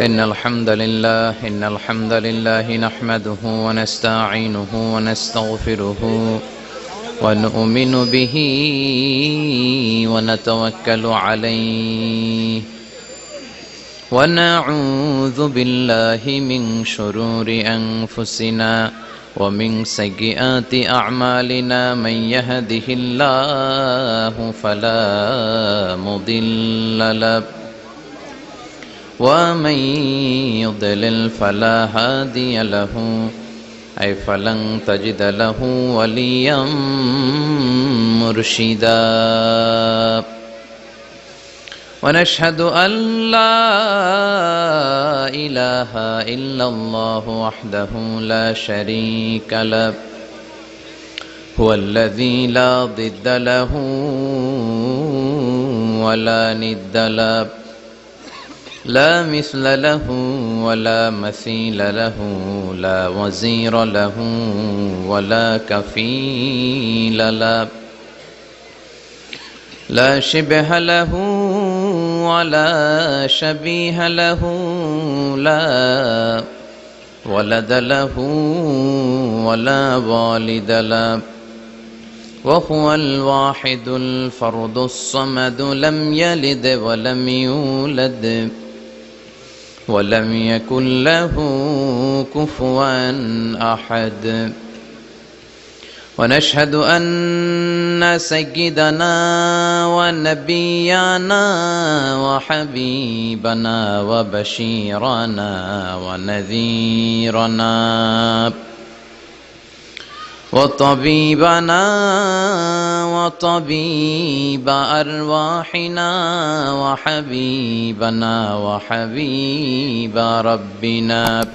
إن الحمد لله نحمده ونستعينه ونستغفره ونؤمن به ونتوكل عليه ونعوذ بالله من شرور أنفسنا ومن سيئات أعمالنا من يهده الله فلا مضل له ومن يضلل فلا هادي له أي فلن تجد له وليا مرشدا ونشهد أن لا إله إلا الله وحده لا شريك له هو الذي لا ضد له ولا ند له لا مثل له ولا مثيل له لا وزير له ولا كفيل له لا شبه له ولا شبيه له لا ولد له ولا والد له وهو الواحد الفرد الصمد لم يلد ولم يولد ولم يكن له كفوا أحد ونشهد أن سيدنا ونبينا وحبيبنا وبشيرنا ونذيرنا وطبيبنا وطبيب أرواحنا وحبيبنا وحبيب ربنا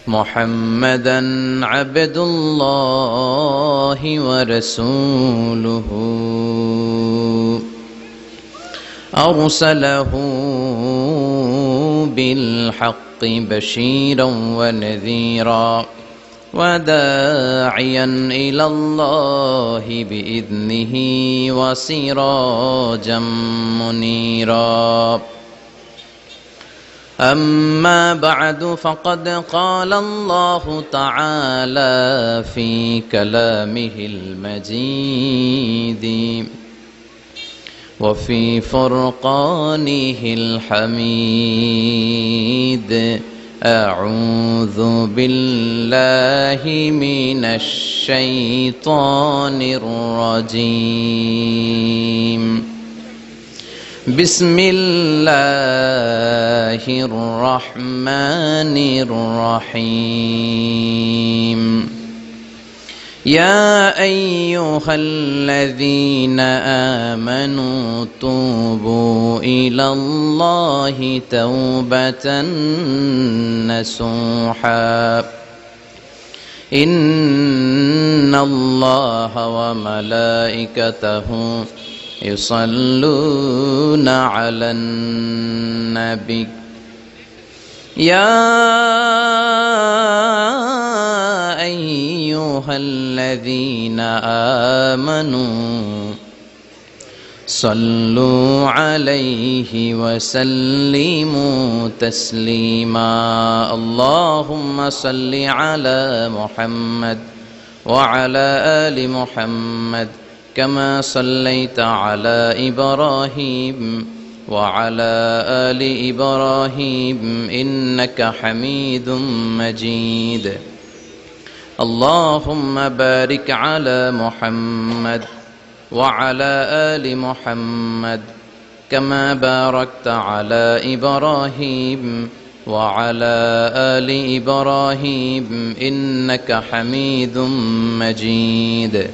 محمدا عبد الله ورسوله أرسله بالحق بشيرا ونذيرا وداعيا إلى الله بإذنه وسراجا منيرا أما بعد فقد قال الله تعالى في كلامه المجيد وفي فرقانه الحميد أعوذ بالله من الشيطان الرجيم بسم الله الرحمن الرحيم يا أيها الذين آمنوا توبوا إلى الله توبة نصوحا إن الله وملائكته يصلون على النبي يا أيها الذين آمنوا صلوا عليه وسلموا تسليما اللهم صل على محمد وعلى آل محمد كما صليت على إبراهيم وعلى آل إبراهيم إنك حميد مجيد اللهم بارك على محمد وعلى آل محمد كما باركت على إبراهيم وعلى آل إبراهيم إنك حميد مجيد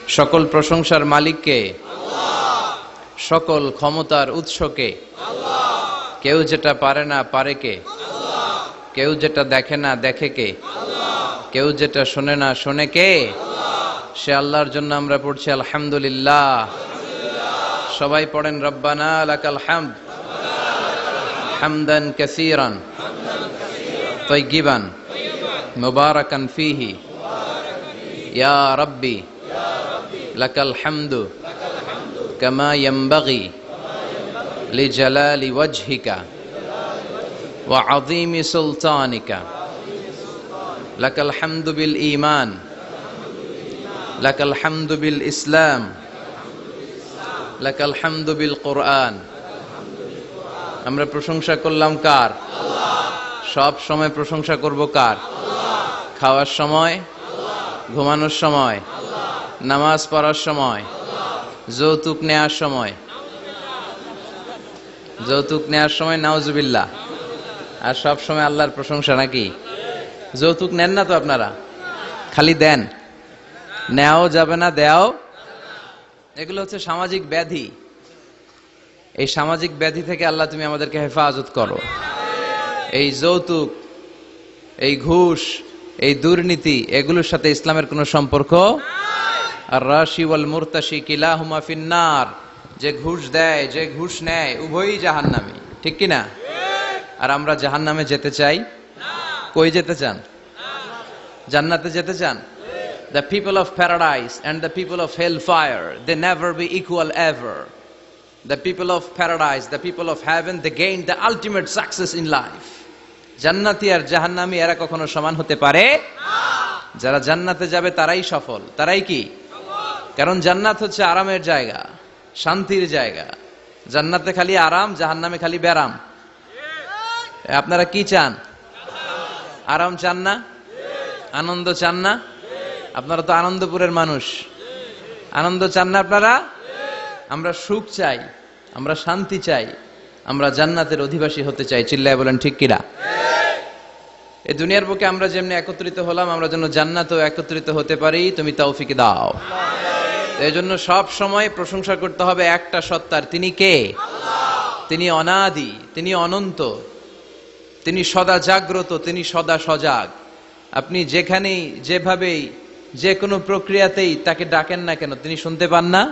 সকল প্রশংসার মালিক কে আল্লাহ সকল ক্ষমতার উৎস কে আল্লাহ কেউ যেটা পারে না পারে কে আল্লাহ কেউ যেটা দেখে না দেখে কে আল্লাহ কেউ যেটা শোনে না শোনে কে আল্লাহ সে আল্লাহর জন্য আমরা পড়ছি আলহামদুলিল্লাহ সবাই পড়েন রব্বানা লাকাল হামদ হামদান কাসীরান তাইয়িবান মুবারাকান ফীহি ইয়া রাব্বি লাকাল হামদু কামা ইয়ানবাগি লিজালালি ওয়াজহিকা ওয়া আযীমি সুলতানিকা লাকাল হামদু বিল ঈমান লাকাল হামদু বিল ইসলাম লাকাল হামদু বিল কুরআন। আমরা প্রশংসা করলাম কার? সব সময় প্রশংসা করব কার? খাওয়ার সময়, ঘুমানোর সময়, নামাজ পড়ার সময়, যৌতুক নেওয়ার সময়, যৌতুক নেওয়ার সময় নাউজুবিল্লাহ, আর সব সময় আল্লাহর প্রশংসা নাকি? যৌতুক নেন না তো আপনারা, খালি দেন, নেওয়াও যাবে না, দেওয়াও। এগুলো হচ্ছে সামাজিক ব্যাধি। এই সামাজিক ব্যাধি থেকে আল্লাহ তুমি আমাদেরকে হেফাজত করো। এই যৌতুক, এই ঘুষ, এই দুর্নীতি, এগুলোর সাথে ইসলামের কোনো সম্পর্ক। আর রাশি ওয়াল মুরতাশি কিলাহুমা ফিন্নার, যে ঘুষ দেয়, যে ঘুষ নেয়, উভয়ই জাহান্নামী, ঠিক কি না? আর আমরা জাহান্নামে যেতে চাই? কই যেতে চান? জান্নাতে যেতে চান? The people of paradise and the people of hellfire, they never be equal ever. The people of paradise, the people of heaven, they gain the ultimate success in life. জান্নাতি আর জাহান্নামী এরা কখনো সমান হতে পারে না। যারা জান্নাতে যাবে তারাই সফল। তারাই কি? কারণ জান্নাত হচ্ছে আরামের জায়গা, শান্তির জায়গা। জান্নাতে খালি আরাম, জাহান্নামে খালি ব্যারাম। আপনারা কি চান? আরাম চান না? আনন্দ চান না? আপনারা তো আনন্দপুরের মানুষ, আনন্দ চান না আপনারা? আমরা সুখ চাই, আমরা শান্তি চাই, আমরা জান্নাতের অধিবাসী হতে চাই। চিল্লায় বলেন ঠিক কিনা? এই দুনিয়ার বুকে আমরা যেমনি একত্রিত হলাম, আমরা যেন জান্নাতেও একত্রিত হতে পারি, তুমি তৌফিক দাও। এই জন্য সব সময় প্রশংসা করতে হবে একটা সত্তার। তিনি কে? তিনি অনাদি, তিনি অনন্ত, তিনি সদা জাগ্রত, তিনি সদা সজাগ। আপনি যেখানেই, যেভাবেই, যে কোনো প্রক্রিয়াতেই তাকে ডাকেন না কেন, তিনি শুনতে পান না?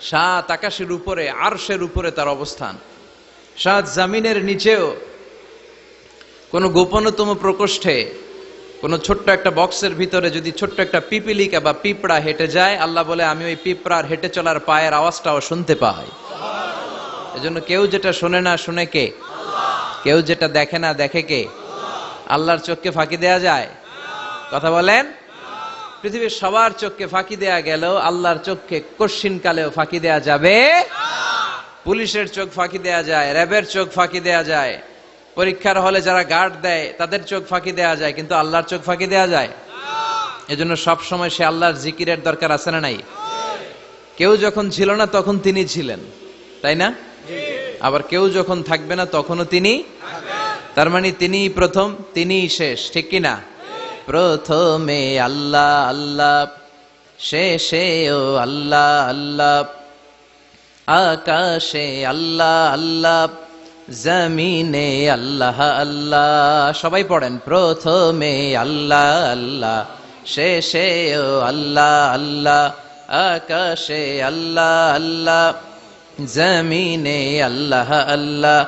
সাত আকাশের উপরে, আরশের উপরে তার অবস্থান, সাত জামিনের নিচেও। কোন গোপনতম প্রকোষ্ঠে, কোন ছোট্ট একটা বক্সের ভিতরে যদি ছোট্ট একটা পিপিলিকা বা পিঁপড়া হেঁটে যায়, আল্লাহ বলে আমি ওই পিঁপড়ার হেঁটে চলার পায়ের আওয়াজটাও শুনতে পাই। এজন্য কেউ যেটা শোনে না, শুনে কে? কেউ যেটা দেখে না, দেখে কে? আল্লাহর চোখকে ফাঁকি দেয়া যায়? কথা বলেন। পৃথিবীর সবার চোখকে ফাঁকি দেয়া গেলেও আল্লাহর চোখকে কশ্চিন কালেও ফাঁকি দেয়া যাবে। পুলিশের চোখ ফাঁকি দেয়া যায়, র্যাবের চোখ ফাঁকি দেয়া যায়, পরীক্ষার হলে যারা গার্ড দেয় তাদের চোখ ফাঁকি দেয়া যায়, কিন্তু আল্লাহর চোখ ফাঁকি দেয়া যায়? এজন্য সব সময় সে আল্লাহর জিকিরের দরকার আছে না নাই? কেউ যখন ছিল না তখন তিনি ছিলেন, তাই না? আবার কেউ যখন থাকবে না তখনও তিনি। তার মানে তিনি প্রথম, তিনিই শেষ, ঠিক কিনা? প্রথমে আল্লাহ আল্লাহ, শেষেও আল্লাহ আল্লাহ, আকাশে আল্লাহ আল্লাহ, জমিনে আল্লাহ আল্লাহ। সবাই পড়েন, প্রথমে আল্লাহ আল্লাহ, শেষেও আল্লাহ আল্লাহ, আকাশে আল্লাহ আল্লাহ, জমিনে আল্লাহ আল্লাহ।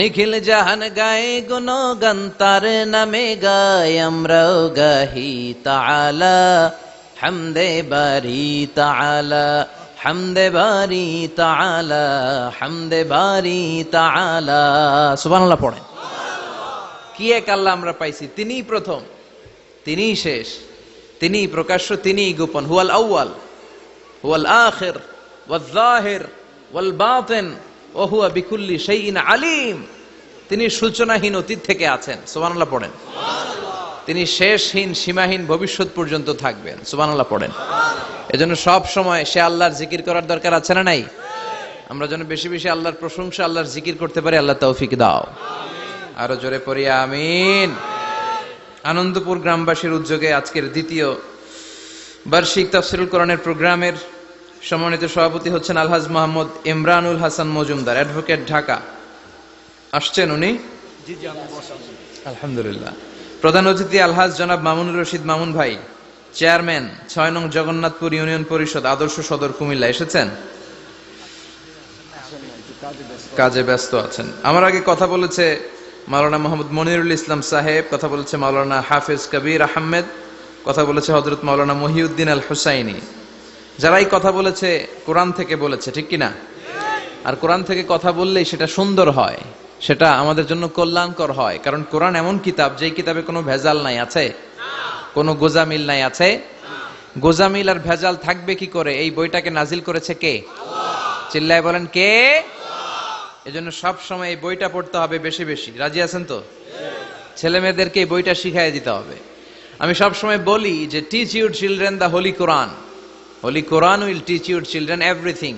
নিখিল জাহান গায়ে গুণগান তার নামে গায়, আমরাও গাহি তাআলা হামদে বারি তাআলা, হামদে বারি তাআলা, হামদে বারি তাআলা। সুবহানাল্লাহ পড়েন। কি এক আল্লাহ আমরা পাইছি! তিনিই প্রথম, তিনিই শেষ, তিনিই প্রকাশ্য, তিনিই গোপন। হুয়াল আউয়াল হুয়াল আখির ওয়াল যাহির ওয়াল বাতিন ওয়া হুয়া বিকুল্লি শাইইন আলিম। তিনি সূচনাহীন, অতীত থেকে আছেন। সুবহানাল্লাহ পড়েন। তিনি শেষহীন, সীমাহীন, ভবিষ্যৎ পর্যন্ত থাকবেন। সুবহানাল্লাহ পড়েন। এজন্য সব সময় সে আল্লাহর জিকির করার দরকার আছে না নাই? আমরা যেন বেশি বেশি আল্লাহর প্রশংসা, আল্লাহর জিকির করতে পারি। আল্লাহ তৌফিক দাও। আরো জোরে পড়ি আমিন। আনন্দপুর গ্রামবাসীর উদ্যোগে আজকের দ্বিতীয় বার্ষিক তাফসীরুল কোরআনের প্রোগ্রামের সম্মানিত সভাপতি হচ্ছেন আলহাজ মোহাম্মদ ইমরানুল হাসান মজুমদার, অ্যাডভোকেট, ঢাকা। আসছেন উনি? আলহামদুলিল্লাহ। প্রধান অতিথি আলহাজ জনাব মামুনুর রশিদ মামুন ভাই, চেয়ারম্যান ৬ নং জগন্নাথপুর ইউনিয়ন পরিষদ, আদর্শ সদর, কুমিল্লা। এসেছেন? কাজে ব্যস্ত আছেন। আমার আগে কথা বলেছে মাওলানা মোহাম্মদ মনিরুল ইসলাম সাহেব, কথা বলেছে মাওলানা হাফেজ কবির আহমেদ, কথা বলেছে হযরত মাওলানা মহিউদ্দিন আল হুসাইনি। যারাই কথা বলেছে কোরআন থেকে বলেছে, ঠিক কিনা? আর কোরআন থেকে কথা বললেই সেটা সুন্দর হয়, সেটা আমাদের জন্য কল্যাণকর হয়। কারণ কোরআন এমন কিতাব, যেই কিতাবে কোনো ভেজাল নাই, আছে? কোনো গোজামিল নাই, আছে? গোজামিল আর ভেজাল থাকবে কি করে? এই বইটাকে নাজিল করেছে কে? চিল্লায় বলেন কে? এজন্য সব সময় এই বইটা পড়তে হবে বেশি বেশি। রাজি আছেন তো? ছেলে মেয়েদেরকে এই বইটা শিখাই দিতে হবে। আমি সব সময় বলি যে teach your children the holy Quran. Holy Quran will teach your children everything.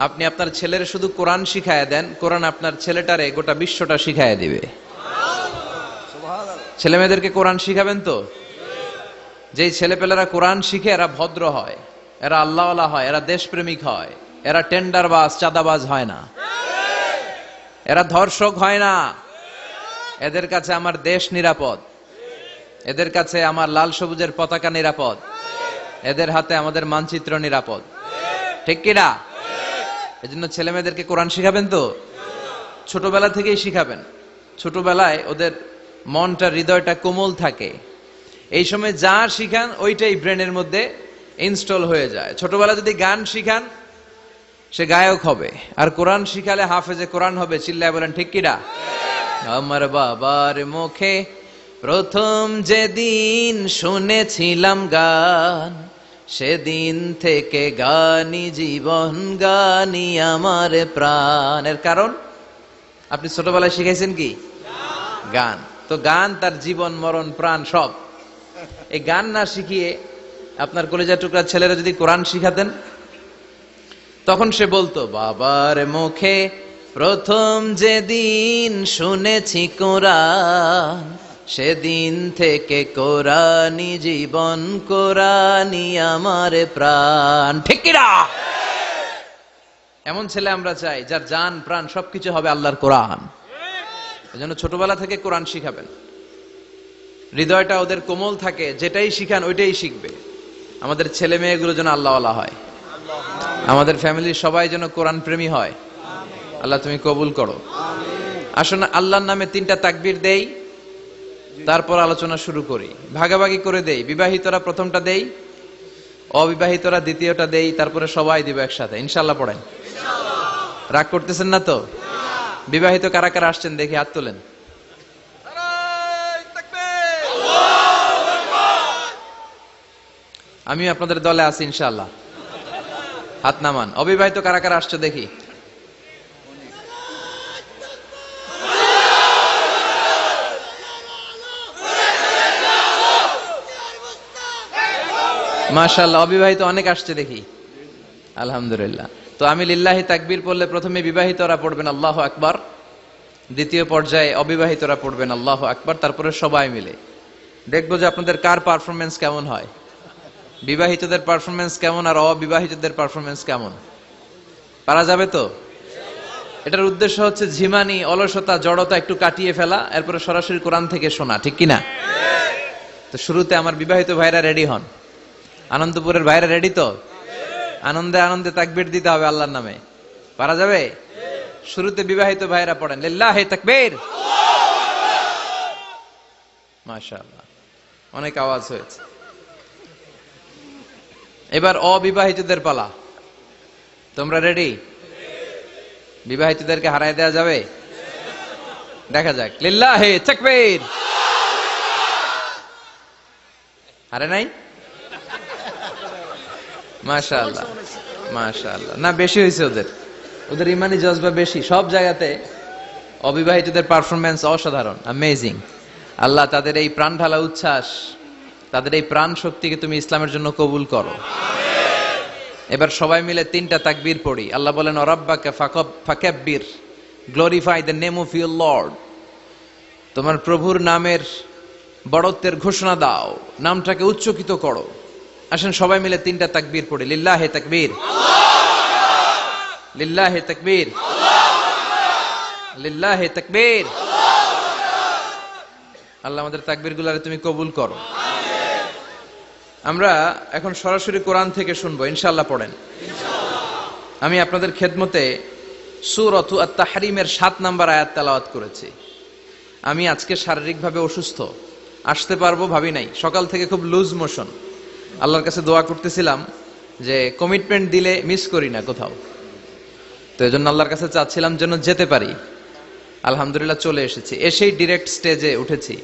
আপনি আপনার ছেলের শুধু কোরআন শিখায় দেন, কোরআন আপনার ছেলেটারে গোটা বিশ্বটা শিখায় দিবে। ছেলে মেয়েদেরকে কোরআন শিখাবেন তো? যেই ছেলেপেলেরা কোরআন শিখে এরা ভদ্র হয়, এরা আল্লাহওয়ালা হয়, এরা দেশপ্রেমিক হয়, এরা টেন্ডারবাজ চাঁদাবাজ হয় না, এরা ধর্ষক হয় না। এদের কাছে আমার দেশ নিরাপদ, এদের কাছে আমার লাল সবুজের পতাকা নিরাপদ, এদের হাতে আমাদের মানচিত্র নিরাপদ। ঠিক কিনা? এজন্য ছেলে মেয়েদেরকে কোরআন শিখাবেন তো? ছোটবেলা থেকেই শিখাবেন। ছোটবেলায় ওদের মনটা, হৃদয়টা কোমল থাকে। এই সময় যা শিখান ওইটাই ব্রেনের মধ্যে ইনস্টল হয়ে যায়। ছোটবেলা যদি গান শিখান, সে গায়ক হবে। আর কোরআন শিখালে হাফেজে কোরআন হবে। চিল্লায় বলেন ঠিক কিনা? আমার বাবার মুখে প্রথম যেদিন শুনেছিলাম গান, সেদিন থেকে গানি জীবন, গানি আমার প্রাণ। এর কারণ আপনি ছোটবেলায় শিখাইছেন কি? গান। তো গান তার জীবন, মরণ, প্রাণ সব। এই গান না শিখিয়ে আপনার কলেজা টুকরা ছেলেরা যদি কোরআন শিখাতেন, তখন সে বলতো বাবার মুখে প্রথম যেদিন শুনেছি কোরআন, সেদিন থেকে কোরআনি জীবন, কোরআনি আমার প্রাণ। ঠিক কিনা? এমন ছেলে আমরা চাই যার জান প্রাণ সবকিছু হবে আল্লাহর কোরআন। এজন্য ছোটবেলা থেকে কোরআন শিখাবেন। হৃদয়টা ওদের কোমল থাকে, যেটাই শিখান ওইটাই শিখবে। আমাদের ছেলে মেয়েগুলো যেন আল্লাহওয়ালা হয়, আমাদের ফ্যামিলির সবাই যেন কোরআন প্রেমী হয়। আল্লাহ তুমি কবুল করো। আসুন আল্লাহর নামে 3টা তাকবীর দেই, তারপর আলোচনা শুরু করি। ভাগাভাগি করে দেই। বিবাহিতরা প্রথমটা দেই, অবিবাহিতরা দ্বিতীয়টা দেই, তারপরে সবাই দিব একসাথে। ইনশাআল্লাহ পড়েন। রাগ করতেছেন না তো? বিবাহিত কারা কারা আসছেন দেখি হাত তোলেন। আমি আপনাদের দলে আছি ইনশাআল্লাহ। হাত নামান। অবিবাহিত কারা কারা আসছে দেখি। মাশাআল্লাহ, অবিবাহিত অনেক আসছে দেখি। আলহামদুলিল্লাহ। তো আমি লিল্লাহি তাকবীর পড়লে প্রথমে বিবাহিতরা পড়বেন আল্লাহু আকবার, দ্বিতীয় পর্যায়ে অবিবাহিতরা পড়বেন আল্লাহু আকবার, তারপরে সবাই মিলে দেখবো যে আপনাদের কার পারফরমেন্স কেমন হয়। বিবাহিতদের পারফরমেন্স কেমন আর অবিবাহিতদের পারফরমেন্স কেমন, পারা যাবে তো? এটার উদ্দেশ্য হচ্ছে ঝিমানি, অলসতা, জড়তা একটু কাটিয়ে ফেলা, এরপরে সরাসরি কোরআন থেকে শোনা। ঠিক কিনা? তো শুরুতে আমার বিবাহিত ভাইরা রেডি হন। আনন্দপুরের ভাইরা রেডি তো? আনন্দে আনন্দে তাকবীর দিতে হবে আল্লাহর নামে। পারা যাবে? শুরুতে বিবাহিত ভাইরা পড়েন লিল্লাহি তাকবীর। মাশাআল্লাহ, অনেক আওয়াজ হয়েছে। এবার অবিবাহিতদের পালা। তোমরা রেডি? বিবাহিতদেরকে হারায় দেওয়া যাবে? দেখা যাক। লিল্লাহি তাকবীর। হারে নাই? মাশাআল্লাহ মাশাআল্লাহ। না, বেশি হয়েছে ওদের, ওদের ইমানি জজবা বেশি। সব জায়গাতে অবিবাহিতদের পারফরমেন্স অসাধারণ, অ্যামেজিং। আল্লাহ তাদের এই প্রাণ ঢালা উচ্ছ্বাস, তাদের এই প্রাণ শক্তিকে তুমি ইসলামের জন্য কবুল করো। এবার সবাই মিলে 3টা তাকবীর পড়ি। আল্লাহ বলেন রাব্বাকা ফাকাব্বির, glorify the name of your lord. তোমার প্রভুর নামের বড়ত্বের ঘোষণা দাও, নামটাকে উচ্চকিত করো। আসেন সবাই মিলে 3টা তাকবীর পড়ি। লিল্লাহি তাকবীর, লিল্লাহি তাকবীর, লিল্লাহি তাকবীর। আল্লাহ আমাদের তাকবীরগুলোরে তুমি কবুল করো। আমরা এখন সরাসরি কোরআন থেকে শুনবো ইনশাআল্লাহ। পড়েন। আমি আপনাদের খেদমতে সূরাতু আত-তাহরীমের 7 নম্বর আয়াত তেলাওয়াত করেছি। আমি আজকে শারীরিকভাবে অসুস্থ, আসতে পারবো ভাবি নাই। সকাল থেকে খুব লুজ মোশন। আল্লাহর কাছে দোয়া করতেছিলাম যে কমিটমেন্ট দিলে মিস করি না কোথাও। তো এজন্য আল্লাহর কাছে চাচ্ছিলাম যেন যেতে পারি। আলহামদুলিল্লাহ চলে এসেছি, এসেই ডিরেক্ট স্টেজে উঠেছি।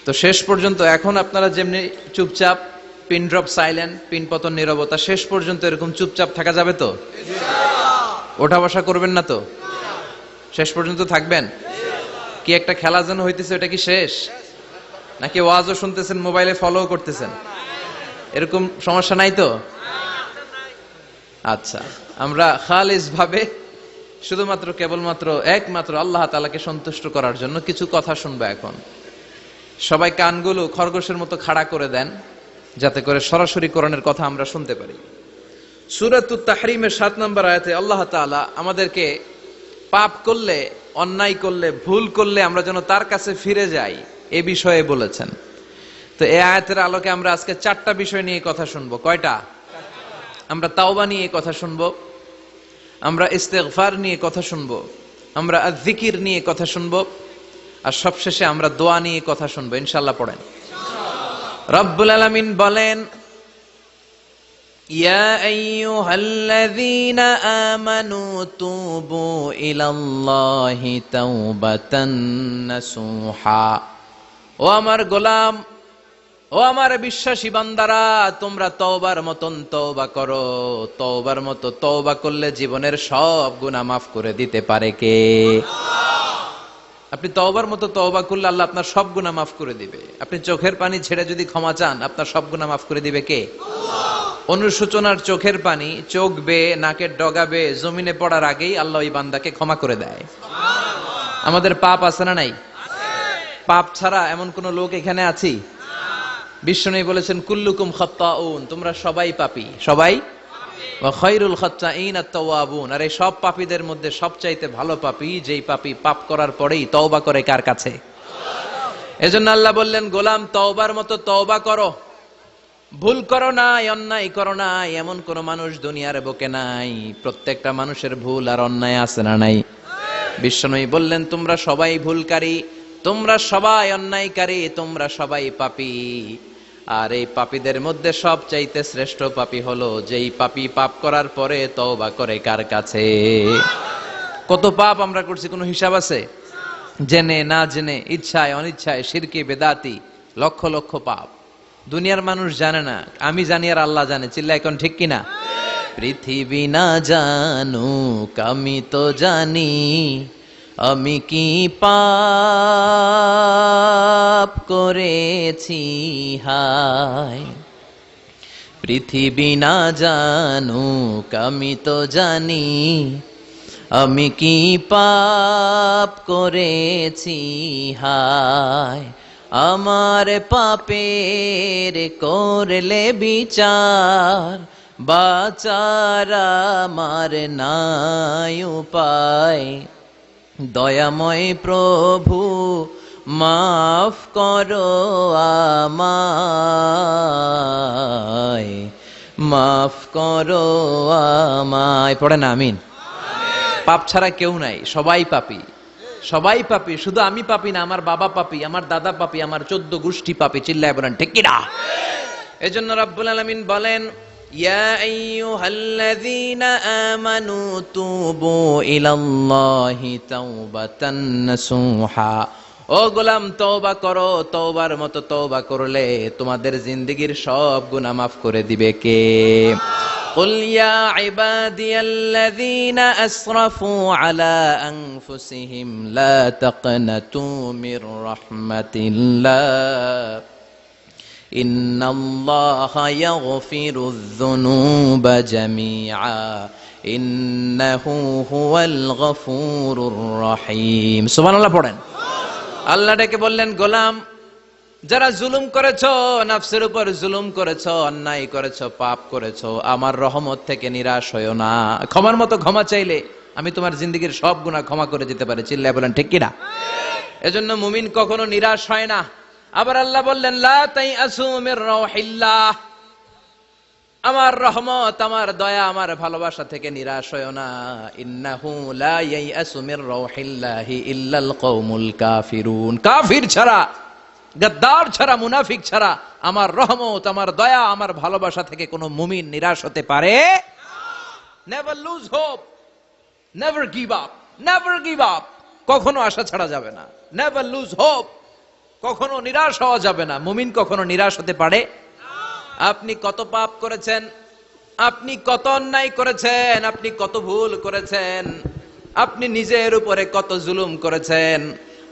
তো শেষ পর্যন্ত এখন আপনারা যেমনি চুপচাপ, পিন ড্রপ সাইলেন্ট, পিন পতন নীরবতা, শেষ পর্যন্ত এরকম চুপচাপ থাকা যাবে তো? ওঠা বসা করবেন না তো? শেষ পর্যন্ত থাকবেন? কি একটা খেলা যেন হইতেছে, এটা কি শেষ নাকি ওয়াজও শুনতেছেন, মোবাইলে ফলো করতেছেন? এরকম সমস্যা নাই তো? আচ্ছা, আমরা খালিস ভাবে শুধুমাত্র কেবলমাত্র একমাত্র আল্লাহ তাআলাকে সন্তুষ্ট করার জন্য কিছু কথা শুনবো এখন। সবাই কানগুলো খরগোশের মতো খাড়া করে দেন, যাতে করে সরাসরি কোরআনের কথা আমরা শুনতে পারি। সূরাতুত তাহরিমের 7 নম্বর আয়াতে আল্লাহ তাআলা আমাদেরকে পাপ করলে, অন্যায় করলে, ভুল করলে আমরা যেন তার কাছে ফিরে যাই এ বিষয়ে বলেছেন। তো এই আয়াতের আলোকে আমরা আজকে 4টা বিষয় নিয়ে কথা শুনবো। কয়টা? আমরা তাওবা নিয়ে কথা শুনবো, আমরা ইস্তেগফার নিয়ে কথা শুনবো, আমরা আয-যিকির নিয়ে কথা শুনবো, আর সবশেষে আমরা দোয়া নিয়ে কথা শুনবো ইনশাআল্লাহ। পড়েন। রব্বুল আলামিন বলেন, ইয়া আইয়ুহাল্লাযীনা আমানু তুবু ইলাল্লাহি তাওবাতান নাসুহা। ও আমার গোলাম, ও আমার বিশ্বাসী বান্দারা, তোমরা তওবার মতন তওবা করো। তওবার মতো তওবা করলে জীবনের সব গুনাহ মাফ করে দিতে পারে কে? আপনি তওবার মতো তওবা করলে আল্লাহ আপনার সব গুনাহ মাফ করে দিবে। আপনি চোখের পানি ছেড়ে যদি ক্ষমা চান, আপনার সব গুনাহ মাফ করে দিবে কে? অনুশোচনার চোখের পানি চোখ বেয়ে, নাকের ডগা বেয়ে জমিনে পড়ার আগেই আল্লাহ ওই বান্দাকে ক্ষমা করে দেয়। আমাদের পাপ আছে না নাই? পাপ ছাড়া এমন কোন লোক এখানে আছি? বিশ্বনবী বলেছেন, কুল্লুকুম খাত্তাউন, তোমরা সবাই পাপী, সবাই। ওয়া খায়রুল খাত্তাইন আত-তাওয়াবুন, আর এই সব পাপীদের মধ্যে সবচাইতে ভালো পাপী যেই পাপী পাপ করার পরেই তওবা করে কার কাছে? এজন্য আল্লাহ বললেন, গোলাম তওবার মতো তওবা করো। ভুল করো নাই, অন্যায় করো নাই, এমন কোন মানুষ দুনিয়ার বুকে নাই। প্রত্যেকটা মানুষের ভুল আর অন্যায় আছে না নাই? বিশ্বনবী বললেন, তোমরা সবাই ভুলকারী, তোমরা সবাই অন্যায়কারী, তোমরা সবাই পাপী। আর এই পাপীদের মধ্যে সবচাইতে শ্রেষ্ঠ পাপী হলো যেই পাপী পাপ করার পরে তওবা করে কার কাছে? কত পাপ আমরা করছি, কোনো হিসাব আছে? জেনে না জেনে, ইচ্ছায় অনিচ্ছায়, শিরকে বেদাতি, লক্ষ লক্ষ পাপ। দুনিয়ার মানুষ জানে না, আমি জানি আর আল্লাহ জানে। চিল্লা এখন ঠিক কিনা? পৃথিবী না জানুক আমি তো জানি, আমি কি পাপ করেছি হায়। পৃথিবী না জানুক আমি তো জানি, আমি কি পাপ করেছি হায়। আমার পাপের করলে বিচার, বাঁচার আমার নাই উপায়। দয়াময় প্রভু মাফ করো আমায়, মাফ করো আমায়। পড়েন আমিন। পাপ ছাড়া কেউ নাই, সবাই পাপী, সবাই পাপী। শুধু আমি পাপী না, আমার বাবা পাপী, আমার দাদা পাপী, আমার 14 গোষ্ঠী পাপী। চিল্লায় বলেন ঠিক কিনা? এজন্য রব্বুল আলামিন বলেন, ইয়া আইয়ুহাল্লাযীনা আমানু তুবু ইলাল্লাহি তাওবাতান নাসুহা। ও গোলাম, তওবা করো। তওবার মতো তওবা করলে তোমাদের জিন্দেগীর সব গুনাহ মাফ করে দিবে কে? قل يا عبادي الذين أسرفوا على أنفسهم لا تقنطوا من رحمة الله إن الله يغفر الذنوب جميعا إنه هو الغفور الرحيم سبحان الله পড়েন। আল্লাহ ডেকে বললেন, গোলাম, যারা জুলুম করেছো, নফসের উপর জুলুম করেছো, অন্যায় করেছো, পাপ করেছো, আমার রহমত থেকে নিরাশ হয়ো না। ক্ষমার মতো ক্ষমা চাইলে আমি তোমার জিন্দেগীর সব গুনাহ ক্ষমা করে দিতে পারি। চিল্লায় বলেন ঠিক কিনা? এজন্য মুমিন কখনো নিরাশ হয় না। আবার আল্লাহ বললেন, লা তাইআসু মির রাউহিল্লাহ, আমার রহমত, আমার দয়া, আমার ভালোবাসা থেকে নিরাশ হয়ো না। ইন্নাহু লা ইয়াইআসু মির রাউহিল্লাহি ইল্লাল কওমুল কাফিরুন, কাফির ছাড়া, গাদ্দার ছাড়া, মুনাফিক ছাড়া আমার রহমত, আমার দয়া, আমার ভালোবাসা থেকে কোনো মুমিন নিরাশ হতে পারে। Never lose hope, never give up, never give up, কখনো আশা ছাড়া যাবে না। নেভার লুজ হোপ, কখনো নিরাশ হওয়া যাবে না। মুমিন কখনো নিরাশ হতে পারে। আপনি কত পাপ করেছেন, আপনি কত অন্যায় করেছেন, আপনি কত ভুল করেছেন, আপনি নিজের উপরে কত জুলুম করেছেন।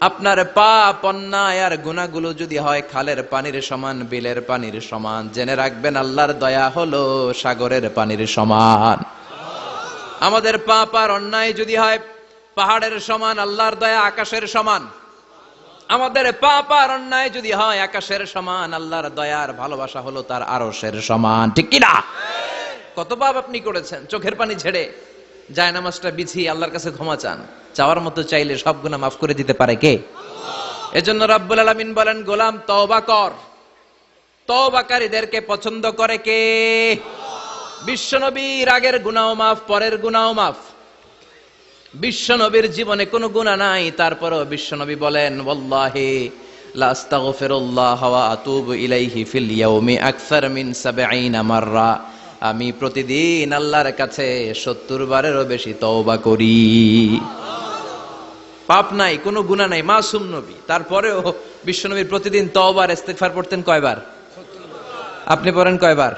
আপনার পাপ অন্যায় আর গুনাহগুলো যদি হয় খালের পানির সমান, বিলের পানির সমান, জেনে রাখবেন আল্লাহর দয়া হলো সাগরের পানির সমান। আমাদের পাপ আর অন্যায় যদি হয় পাহাড়ের সমান, আল্লাহর দয়া আকাশের সমান। আমাদের পাপ আর অন্যায় যদি হয় আকাশের সমান, আল্লাহর দয়ার ভালোবাসা হলো তার আরশের সমান। ঠিক কি না? কত পাপ আপনি করেছেন, চোখের পানি ছেড়ে জায়নামাজটা বিছিয়ে আল্লাহর কাছে ক্ষমা চান। চাওয়ার মতো চাইলে সব গুনাহ মাফ করে দিতে পারে কে? এজন্য রাব্বুল আলামিন বলেন, গোলাম তওবা কর। তওবাকারীদেরকে পছন্দ করে কে? বিশ্বনবীর আগের গুনাহ মাফ, পরের গুনাহ মাফ। বিশ্বনবীর জীবনে কোনো গুনাহ নাই, তারপরেও বিশ্বনবী বলেন, ওয়াল্লাহি লা আস্তাগফিরুল্লাহ ওয়া আতুবু ইলাইহি ফিল ইয়াউমি আকসার মিন ৭০ মাররা। আমি প্রতিদিন আল্লাহর কাছে ৭০ বারেরও বেশি তওবা করি। পাপ নাই, কোনো গুনাহ নাই, মাসুম নবী, তারপরেও বিশ্বনবী প্রতিদিন তওবা আর ইস্তিগফার পড়তেন কয়বার? আপনি পড়েন কয়বার?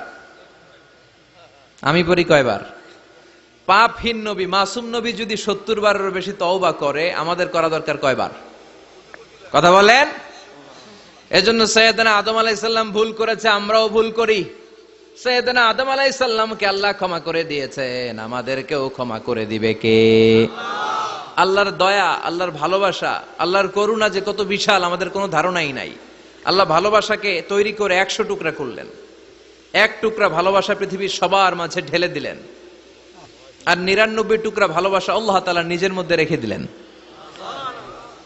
আমি পড়ি কয়বার? পাপহীন নবী, মাসুম নবী যদি ৭০ বারেরও বেশি তওবা করে, আমাদের করা দরকার কয়বার? কথা বলেন। এজন্য সৈয়দনা আদম আলাইহিস সালাম ভুল করেছে, আমরাও ভুল করি। সৈয়দনা আদম আলাইহিস সালামকে আল্লাহ ক্ষমা করে দিয়েছেন, আমাদেরকেও ক্ষমা করে দিবে কে? আল্লাহর দয়া, আল্লাহর ভালোবাসা, আল্লাহর করুণা যে কত বিশাল আমাদের কোনো ধারণাই নাই। আল্লাহ ভালোবাসাকে তৈরি করে ১০০ টুকরা করলেন। এক টুকরা ভালোবাসা পৃথিবীর সবার মাঝে ঢেলে দিলেন, আর ৯৯ টুকরা ভালোবাসা আল্লাহ তাআলা নিজের মধ্যে রেখে দিলেন।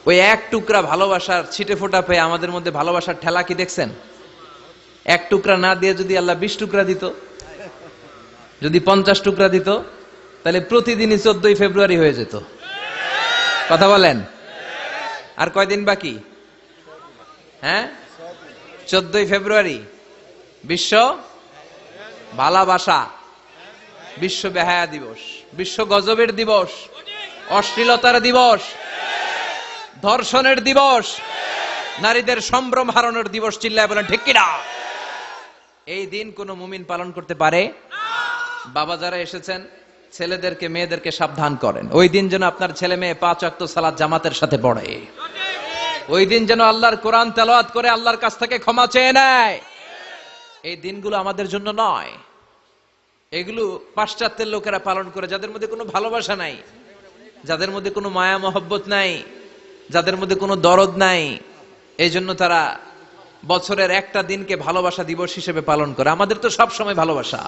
ওই এক টুকরা ভালোবাসার ছিটে ফোঁটা পেয়ে আমাদের মধ্যে ভালোবাসার ঠেলা কি দেখছেন? এক টুকরা না দিয়ে যদি আল্লাহ ২০ টুকরা দিত, যদি ৫০ টুকরা দিত, তাহলে প্রতিদিনই ১৪ই ফেব্রুয়ারি হয়ে যেত। কথা বলেন। আর কয়দিন বাকি? হ্যাঁ, ১৪ই ফেব্রুয়ারি বিশ্ব ভালোবাসা, বিশ্ব বেহায়া দিবস, বিশ্ব গজবের দিবস, অশ্লীলতার দিবস, ধর্ষণের দিবস, নারীদের সম্ভ্রম হারানোর দিবস। চিল্লায় বলেন ঠিক কিনা? এই দিন কোন মুমিন পালন করতে পারে? বাবা যারা এসেছেন, ছেলেদেরকে মেয়েদেরকে সাবধান করেন, ওই দিন যেন আপনার ছেলে মেয়ে ৫ ওয়াক্ত সালাত জামাতের সাথে পড়ে। ওই দিন যেন আল্লাহর কোরআন তেলাওয়াত করে আল্লাহর কাছ থেকে ক্ষমা চেয়ে নেয়। এই দিনগুলো আমাদের জন্য নয়, এগুলো পাশ্চাত্যের লোকেরা পালন করে, যাদের মধ্যে কোনো ভালোবাসা নাই, যাদের মধ্যে কোনো মায়া মহব্বত নাই, যাদের মধ্যে কোনো দরদ নাই। এই জন্য তারা বছরের একটা দিনকে ভালোবাসা দিবস হিসেবে পালন করে। আমাদের তো সব সময় ভালোবাসা,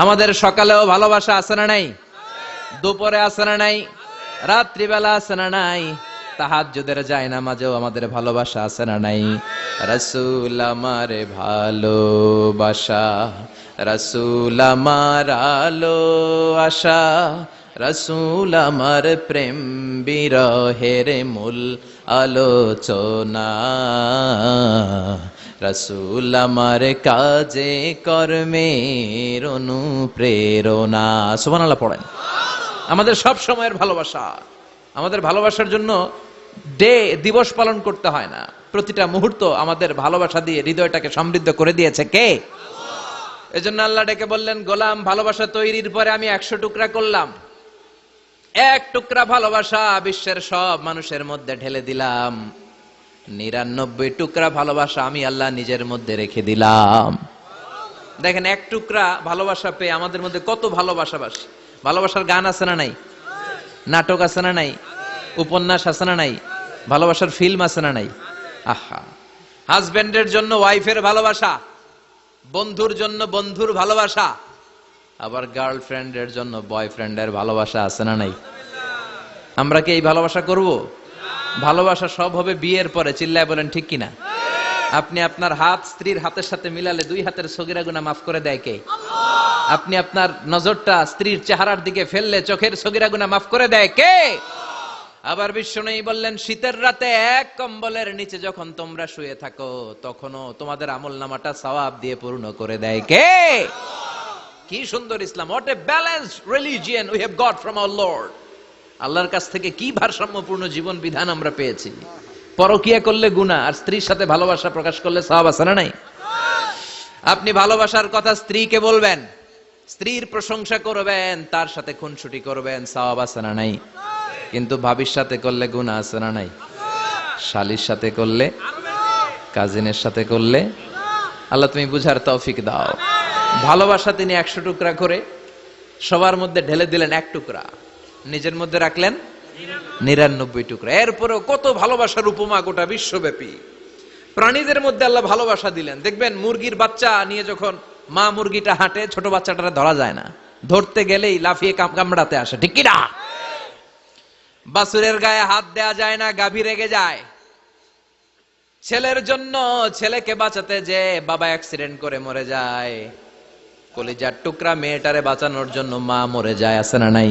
আমাদের সকালেও ভালোবাসা আছে না নাই? দুপুরে আছে না নাই? রাত্রিবেলা আছে না নাই? তাহাজ্জুদের জায়নামাজেও আমাদের ভালোবাসা আছে না নাই? রাসূল আমারে ভালোবাসা, রাসূল আমার আলো আশা, রাসূল আমার প্রেম বিরহের মূল আলোচনা, রাসূল আমার কাজে কর্মের অনুপ্রেরণা। সুবহানাল্লাহ পড়েন। আমাদের সব সময়ের ভালোবাসা, আমাদের ভালোবাসার জন্য দিবস পালন করতে হয় না, প্রতিটা মুহূর্ত আমাদের ভালোবাসা দিয়ে হৃদয়টাকে সমৃদ্ধ করে দিয়েছে কে? এজন্য আল্লাহ ডেকে বললেন, গোলাম ভালোবাসা তৈরির পরে আমি ১০০ টুকরা করলাম। এক টুকরা ভালোবাসা বিশ্বের সব মানুষের মধ্যে ঢেলে দিলাম। ৯৯ টুকরা ভালোবাসা আমি আল্লাহ নিজের মধ্যে রেখে দিলাম। দেখেন, এক টুকরা ভালোবাসা পেয়ে আমাদের মধ্যে কত ভালোবাসাবাসী। ভালোবাসার গান আছে না নাই? নাটক আছে না নাই? উপন্যাস আছে না নাই? ভালোবাসার ফিল্ম আছে না নাই? আহা, হাজবেন্ডের জন্য ওয়াইফের ভালোবাসা, বন্ধুর জন্য বন্ধুর ভালোবাসা, আবার গার্লফ্রেন্ডের জন্য বয়ফ্রেন্ডের ভালোবাসা আছে না নাই? আমরা কি এই ভালোবাসা করব? ভালোবাসা সব হবে বিয়ের পরে। চিল্লায় বলেন ঠিক কিনা? আপনি আপনার হাত স্ত্রীর হাতের সাথে মিলালে ২ হাতের সগীরা গুনাহ মাফ করে দেয় কে? আপনি আপনার নজরটা স্ত্রীর চেহারার দিকে ফেললে চোখের সগীরা গুনাহ মাফ করে দেয় কে? আবার বিশ্বনবী বললেন, শীতের রাতে এক কম্বলের নিচে যখন তোমরা শুয়ে থাকো, তখনও তোমাদের আমলনামাটা সওয়াব দিয়ে পূর্ণ করে দেয় কে? কি সুন্দর ইসলাম, what a balanced religion we have got from our lord. আল্লাহর কাছ থেকে কি ভারসাম্যপূর্ণ জীবন বিধান আমরা পেয়েছি। পরকিয়া করলে গুনাহ, আর স্ত্রীর সাথে ভালোবাসা প্রকাশ করলে সওয়াব আছে না নাই? আপনি ভালোবাসার কথা স্ত্রীকে বলবেন, স্ত্রীর প্রশংসা করবেন, তার সাথে খুনসুটি করবেন, সওয়াব আছে না নাই? কিন্তু ভাবির সাথে করলে গুনাহ আছে না নাই? শালীর সাথে করলে, কাজিনের সাথে করলে, আল্লাহ তুমি বুঝার তৌফিক দাও। ভালোবাসা তিনি 100 টুকরা করে সবার মধ্যে ঢেলে দিলেন 1 টুকরা, নিজের মধ্যে রাখলেন 99 টুকরা। এরপরেও কত ভালোবাসার উপমা গোটা বিশ্বব্যাপী। প্রাণীদের মধ্যে আল্লাহ ভালোবাসা দিলেন। দেখবেন মুরগির বাচ্চা নিয়ে যখন মা মুরগিটা হাঁটে, ছোট বাচ্চাটা ধরা যায় না, ধরতে গেলেই লাফিয়ে কামড়াতে আসে, ঠিক কি না? বাছুরের গায়ে হাত দেয়া যায় না, গাভী রেগে যায়। ছেলের জন্য ছেলেকে বাঁচাতে যে বাবা অ্যাক্সিডেন্ট করে মরে যায়, কলিজার টুকরা মেয়েটারে বাঁচানোর জন্য মা মরে যায়, আছে না নাই?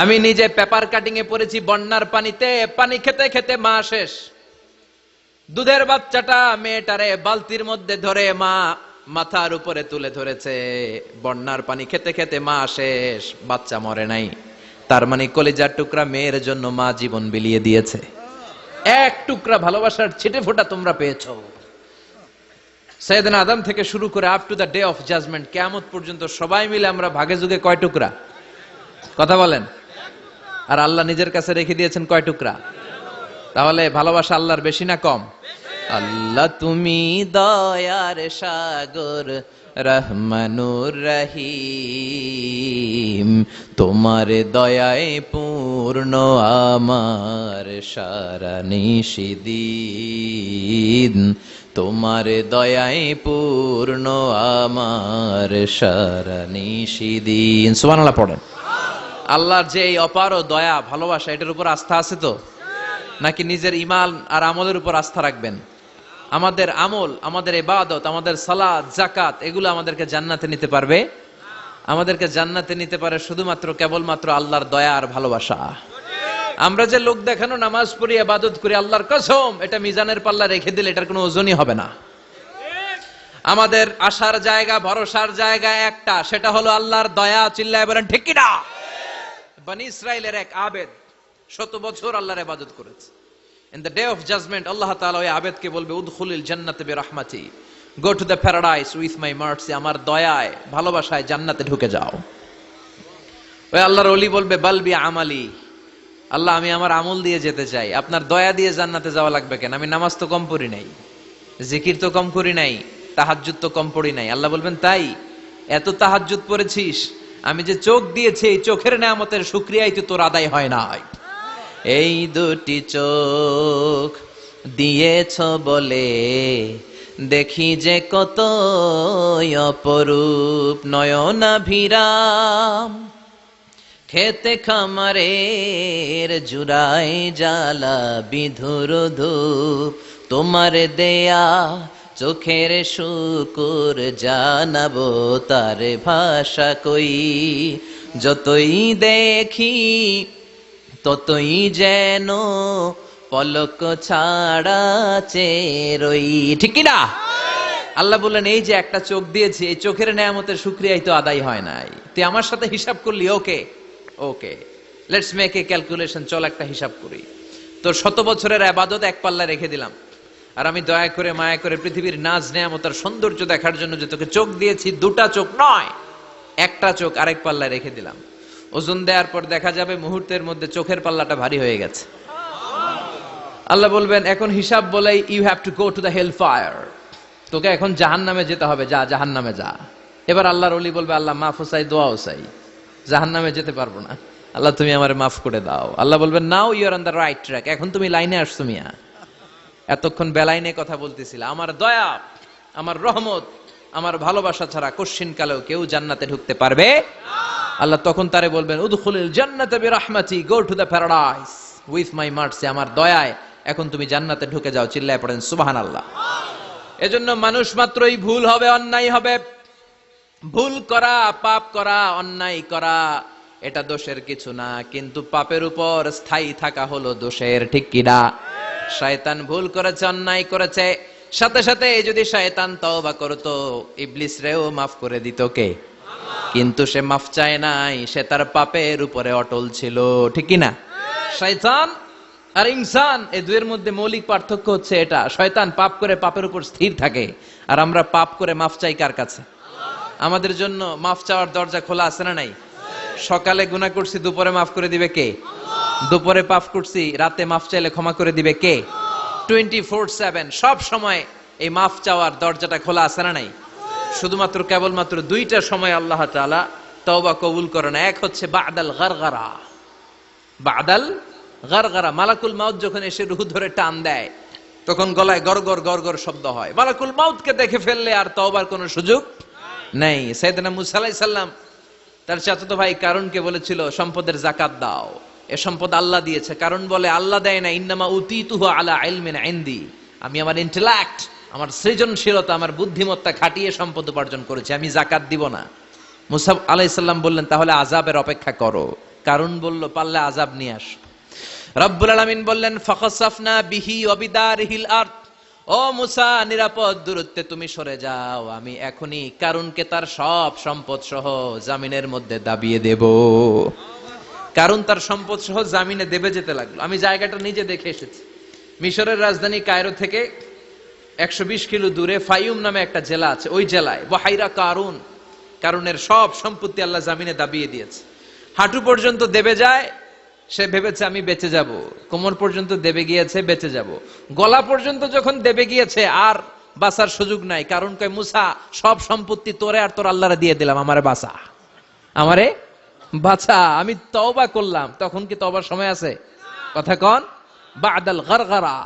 আমি নিজে পেপার কাটিং এ পড়েছি, বন্যার পানিতে পানি খেতে খেতে মা শেষ। দুধের বাচ্চাটা মেয়েটারে বালতির মধ্যে ধরে মা মাথার উপরে তুলে ধরেছে, বন্যার পানি খেতে খেতে মা শেষ, বাচ্চা মরে নাই। তার মানে কলিজার টুকরা মেয়ের জন্য মা জীবন বিলিয়ে দিয়েছে। 1 টুকরা ভালোবাসার ছিটে ফোঁটা তোমরা পেয়েছো। সাইয়েদনা আদম থেকে শুরু করে up to the day of judgment, কিয়ামত পর্যন্ত সবাই মিলে আমরা ভাগে যুগে কয় টুকরা? কথা বলেন। আর আল্লাহ নিজের কাছে রেখে দিয়েছেন কয় টুকরা? তাহলে ভালোবাসা আল্লাহর বেশি না কম? আল্লাহ তুমি দয়ার সাগর, রহমানুর রহিম, তোমার দয়ায় পূর্ণ আমার সারা নিশিদিন, তোমার দয়ায় পূর্ণ আমার সারা নিশিদিন। সুবহানাল্লাহ পড়েন। আল্লাহর যে এই অপার দয়া ভালোবাসা, এটার উপর আস্থা আছে তো? নাকি নিজের ঈমান আর আমলের উপর আস্থা রাখবেন? আমাদের আমল, আমাদের ইবাদত, আমাদের সালাত, যাকাত, এগুলো আমাদেরকে জান্নাতে নিতে পারবে? আমাদেরকে জান্নাতে নিতে পারে শুধুমাত্র কেবলমাত্র আল্লাহর দয়া আর ভালোবাসা। আমরা যে লোক দেখানো নামাজ পড়ি, ইবাদত করি, আল্লাহর কসম এটা মিজানের পাল্লা রেখে দিলে এটার কোনো ওজনই হবে না। আমাদের আশার জায়গা, ভরসার জায়গা একটা, সেটা হলো আল্লাহর দয়া। চিল্লায় বলেন ঠিক কি না? বনি ইসরাইলের এক আবেদ 100 বছর আল্লাহর ইবাদত করেছে। In the day of judgment, আল্লাহ তাআলা ওই আবেদকে বলবে, উদখুলিল জান্নাতে বিরহমাতি, go to the paradise with my mercy, আমার দয়ায় ভালোবাসায় জান্নাতে ঢুকে যাও। ওই আল্লাহর ওলি বলবে, বালবি আমালি, আল্লাহ আমি আমার আমল দিয়ে যেতে চাই, আপনার দয়া দিয়ে জান্নাতে যাওয়া লাগবে কেন? আমি নামাজ তো কম পড়ি নাই, জিকির তো কম করি নাই, তাহাজ্জুদ তো কম পড়ি নাই। আল্লাহ বলবেন, তাই এত তাহাজ্জুদ পড়েছিস, আমি যে চোখ দিয়েছি এই চোখের নেয়ামতের শুকরিয়াই তো তোর আদায় হয় নাই। এই 2টি চোখ দিয়েছ বলে দেখি যে কত অপরূপ, নয়নাভিরাম খেতে খামারের জুড়াই জ্বালা বিধুর ধূপ, তোমার দেয়া চোখের শুকুর জানাবো তার ভাষা কই, যতই দেখি ততই যেন পলক ছাড়া চেরই, ঠিক কি না? আল্লাহ বললেন, এই যে একটা চোখ দিয়েছি, এই চোখের নেয়ামতের শুকরিয়াই তো আদায় হয় নাই। তুই আমার সাথে হিসাব করলি, ওকে ওকে, লেটস মেক এ ক্যালকুলেশন, চল একটা হিসাব করি। তোর 100 বছরের ইবাদত এক পাল্লা রেখে দিলাম, আর আমি দয়া করে মায়া করে পৃথিবীর নাজ নেয়ামত আর সৌন্দর্য দেখার জন্য যে তোকে চোখ দিয়েছি, 2টা চোখ নয়, একটা চোখ আরেক পাল্লায় রেখে দিলাম। ওজন দেওয়ার পর দেখা যাবে মুহূর্তের মধ্যে চোখের পাল্লাটা ভারী হয়ে গেছে। আল্লাহ বলবেন, এখন হিসাব বলে, you have to go to the hell fire, তোকে এখন জাহান্নামে যেতে হবে, যা জাহান্নামে যা। এবার আল্লাহর ওলি বলবে, আল্লাহ মাফ চাই, দোয়াও চাই, জাহান্নামে যেতে পারবো না, আল্লাহ তুমি আমারে মাফ করে দাও। আল্লাহ বলবেন, now you are on the right track, এখন তুমি লাইনে আসছো মিয়া, এতক্ষণ বেলাইনে কথা বলতেছিল। আমার দয়া, আমার রহমত, আমার ভালোবাসা ছাড়া কশিন কালেও কেউ জান্নাতে ঢুকতে পারবে না। আল্লাহ তখন তারে বলবেন, উদখুলিল জান্নাতা বিরহমাতি, go to the paradise with my mercy, আমার দয়ায় এখন তুমি জান্নাতে ঢুকে যাও। চিল্লায় পড়েন সুবহানাল্লাহ। এজন্য মানুষ মাত্রই ভুল হবে, অন্যায় হবে। ভুল করা, পাপ করা, অন্যায় করা এটা দোষের কিছু না, কিন্তু পাপের উপর স্থায়ী থাকা হলো দোষের, ঠিক কিনা? শয়তান ভুল করেছে, অন্যায় করেছে, সাথে সাথে যদি শয়তান তওবা করতো, ইবলিস রেও মাফ করে দিত কে? কিন্তু সে মাফ চায় নাই, সে তার পাপের উপরে অটল ছিল, ঠিক কি না? শয়তান আর ইনসান এই দুয়ের মধ্যে মৌলিক পার্থক্য হচ্ছে এটা, শয়তান পাপ করে পাপের উপর স্থির থাকে, আর আমরা পাপ করে মাফ চাই কার কাছে? আমাদের জন্য মাফ চাওয়ার দরজা খোলা আছে না নাই? সকালে গুনাহ করছি, দুপুরে মাফ করে দিবে কে? দুপুরে পাপ করছি, রাতে মাফ চাইলে ক্ষমা করে দিবে কে? 24/7 সব সময় এই মাফ চাওয়ার দরজাটা খোলা আছে না নাই? শুধুমাত্র কেবলমাত্র দুইটা সময় আল্লাহ তাআলা তওবা কবুল করেন। এক হচ্ছে বাদাল গারগারা, বাদাল গারগারা, মালাকুল মাউত যখন এসে রূহ ধরে টান দেয় তখন গলায় গরগর গরগর শব্দ হয়। মালাকুল মাউতকে দেখে ফেললে আর তওবার কোনো সুযোগ নেই। সাইয়েদনা মুসা আলাইহিস সালাম তার চাচাতো ভাই কারুনকে বলেছিল সম্পদের যাকাত দাও, এ সম্পদ আল্লাহ দিয়েছে। কারণ বলে আল্লাহ দেয় না, ইন্নামা উতীতুহু আলা ইলমিন ইনদি, আমি আমার ইন্টেলেক্ট, আমার সৃজনশীলতা, আমার বুদ্ধিমত্তা খাটিয়ে সম্পদ উপার্জন করেছি, আমি যাকাত দিব না। মুসা আলাইহিস সালাম বললেন তাহলে আযাবের অপেক্ষা করো। কারণ বলল পারলে আযাব নিয়ে আস। রব্বুল আলামিন বললেন ফাখাসাফনা বিহি ওয়া বিদারিহিল আরদ, ও মুসা নিরাপদ দূরত্বে তুমি সরে যাও, আমি এখনি কারুনকে তার সব সম্পদ সহ জামিনের মধ্যে দাবিয়ে দেব। কারণ তার সম্পদ সহ জামিনে দেবে যেতে লাগলো। আমি জায়গাটা নিজে দেখে এসেছি। মিশরের রাজধানী কায়রো থেকে 120 কিলো দূরে ফাইউম নামে একটা জেলা আছে, ওই জেলায় বহাইরা কারুন, কারুনের সব সম্পত্তি আল্লাহ জামিনে দাবিয়ে দিয়েছে। হাঁটু পর্যন্ত দেবে যায়, সে ভেবেছে আমি বেঁচে যাব, কোমর পর্যন্ত দেবে গিয়েছে বেঁচে যাব, গলা পর্যন্ত যখন দেবে গিয়েছে আর বাঁচার সুযোগ নাই। কারণ কয় মুসা সব সম্পত্তি তোরে আর তোর আল্লাহরে দিয়ে দিলাম, আমারে বাঁচা, আমারে বাঁচা, আমি তওবা করলাম। তখন কি তওবার সময় আছে? কথা কন, বাদাল গারগারা,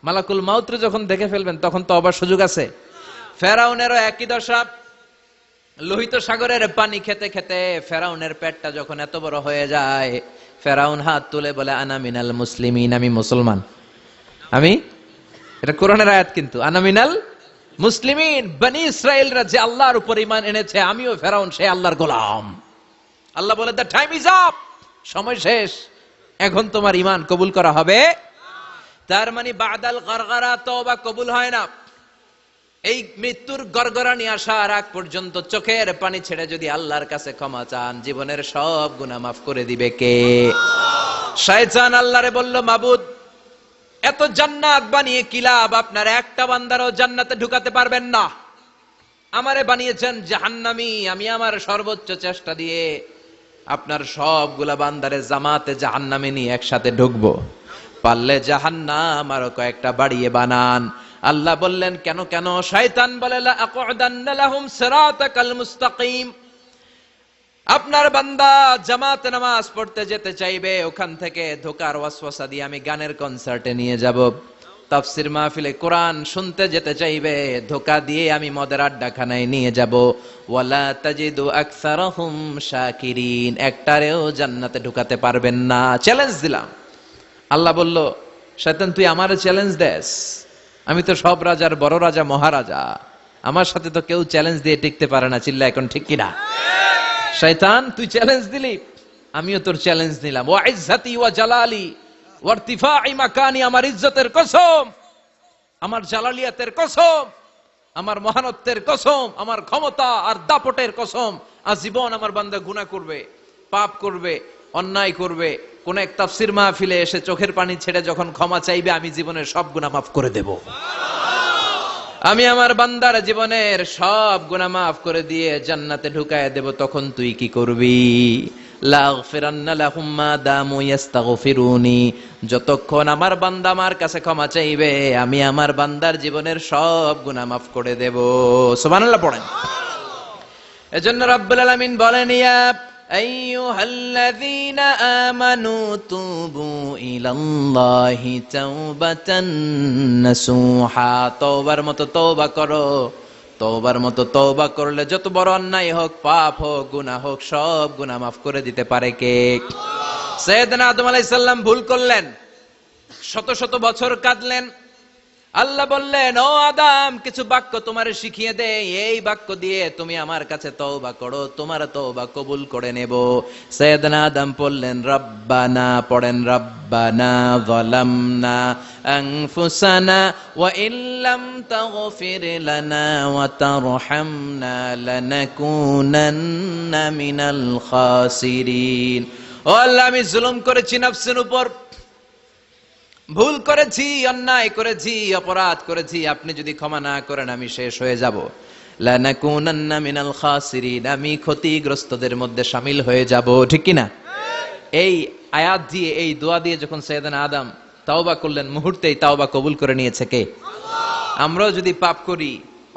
মালাকুল মাউত যখন দেখে ফেলবেন তখন তওবার সুযোগ আছে। ফেরাউনেরও একই দশা। লোহিত সাগরের পানি খেতে খেতে ফেরাউনের পেটটা যখন এত বড় হয়ে যায়, ফেরাউন হাত তুলে বলে আনা মিনাল মুসলিমিন, আমি মুসলমান। আমি, এটা কোরআনের আয়াত কিন্তু, আনা মিনাল মুসলিমিন, বনি ইসরাইলরা যে আল্লাহর উপর ঈমান এনেছে, আমিও ফেরাউন সে আল্লাহর গোলাম। আল্লাহ বলে দ্য টাইম ইজ আপ, সময় শেষ, এখন তোমার ঈমান কবুল করা হবে। তার মানে বাদাল গারগারা তওবা কবুল হয় না। এই মৃত্যুর গড়গড়ানি আসার আগ পর্যন্ত চোখের পানি ছেড়ে যদি আল্লাহর কাছে ক্ষমা চান, জীবনের সব গুনাহ মাফ করে দিবে কে? শয়তান আল্লাহরে বলল মাবুদ এত জান্নাত বানিয়ে কি লাভ, আপনার একটা বান্দারও জান্নাতে ঢুকাতে পারবেন না, আমারে বানিয়েছেন জাহান্নামী, আমি আমার সর্বোচ্চ চেষ্টা দিয়ে আপনার সবগুলা বান্দারে জামাতে জাহান্নামে নিয়ে একসাথে ঢুকবো, পারলে জাহান্নাম আরো কয়েকটা বাড়িয়ে বানান। আল্লাহ বললেন কেন কেন? শয়তান বলে লা আকুদান্না লাহুম সিরাতাকাল মুস্তাকিম, আপনার বান্দা জামাতে নামাজ পড়তে যেতে চাইবে, ওখান থেকে ধোকার ওয়াসওয়াসা দিয়ে আমি গানের কনসার্টে নিয়ে যাব, তাফসীর মাহফিলে কোরআন শুনতে যেতে চাইবে, ধোকা দিয়ে আমি মদের আড্ডাখানায় নিয়ে যাব, ওয়ালা তাজিদু আকসারাহুম শাকিরিন, একটারেও জান্নাতে ঢুকাতে পারবেন না। চ্যালেঞ্জ দিলাম। আল্লাহ বলল শয়তান তুই আমারে চ্যালেঞ্জ দেস, আমি তো সব রাজার বড় রাজা মহারাজা, আমার সাথে তো কেউ চ্যালেঞ্জ দিয়ে টিকতে পারে না, চিল্লা এখন ঠিক কিনা? শয়তান তুই চ্যালেঞ্জ দিলি, আমিও তোর চ্যালেঞ্জ নিলাম। ওয়া ইজ্জতি ওয়া জালালি ওয়া ইরতিফাই মাকানি, আমার ইজ্জতের কসম, আমার জালালিয়াতের কসম, আমার মহানত্বের কসম, আমার ক্ষমতা আর দাপটের কসম, আজীবন আমার বান্দা গুনাহ করবে, পাপ করবে, অন্যায় করবে, কোন এক তাফসীর মাহফিলে এসে চোখের পানি ছেড়ে যখন ক্ষমা চাইবে, আমি জীবনের সব গুনাহ মাফ করে দেব। আমি আমার বান্দার জীবনের সব গুনাহ মাফ করে দিয়ে জান্নাতে ঢুকায় দেব। তখন তুই কি করবি? লাগফিরান্না লাহুম মা দামু ইস্তাগফিরুনি, যতক্ষণ আমার বান্দা আমার কাছে ক্ষমা চাইবে, আমি আমার বান্দার জীবনের সব গুনাহ মাফ করে দেব। সুবহানাল্লাহ পড়েন। এজন্য রব্বুল আলামিন বলেন ইয়া আইয়ুহাল্লাযীনা আমানু তুবু ইলাল্লাহি তাওবাতান নাসুহা, তওবার মতো তওবা করো, তওবার মতো তওবা করলে যত বড় অন্যায় হোক, পাপ হোক, গুনাহ হোক, সব গুনাহ মাফ করে দিতে পারে কে? সাইয়েদনা আদম আলাইহিস সালাম ভুল করলেন, শত শত বছর কাঁদলেন, আল্লাহ বললেন, ও আদম, কিছু বাক্য তোমারে শিখিয়ে দে, এই বাক্য দিয়ে তুমি আমার কাছে তওবা করো, তোমার তওবা কবুল করে নেব। সাইয়েদনা আদম বললেন, রব্বানা, পড়েন, রব্বানা যালামনা আনফুসানা ওয়া ইল্লাম তাগফির লানা ওয়া তারহামনা লানাকুনান্না মিনাল খাসিরিন। ও আল্লাহ, আমি জুলুম করেছি নফসের উপর, ভুল করেছি, অন্যায় করেছি, অপরাধ করেছি, আপনি যদি ক্ষমা না করেন আমি শেষ হয়ে যাব। লানাকুনান্না মিনাল খাসিরিন, আমি ক্ষতিগ্রস্তদের মধ্যে শামিল হয়ে যাব। ঠিক কি না? এই আয়াত দিয়ে, এই দোয়া দিয়ে যখন সাইয়েদনা আদম তাওবা করলেন, মুহূর্তেই তাওবা কবুল করে নিয়েছে কে? আল্লাহ। আমরাও যদি পাপ করি,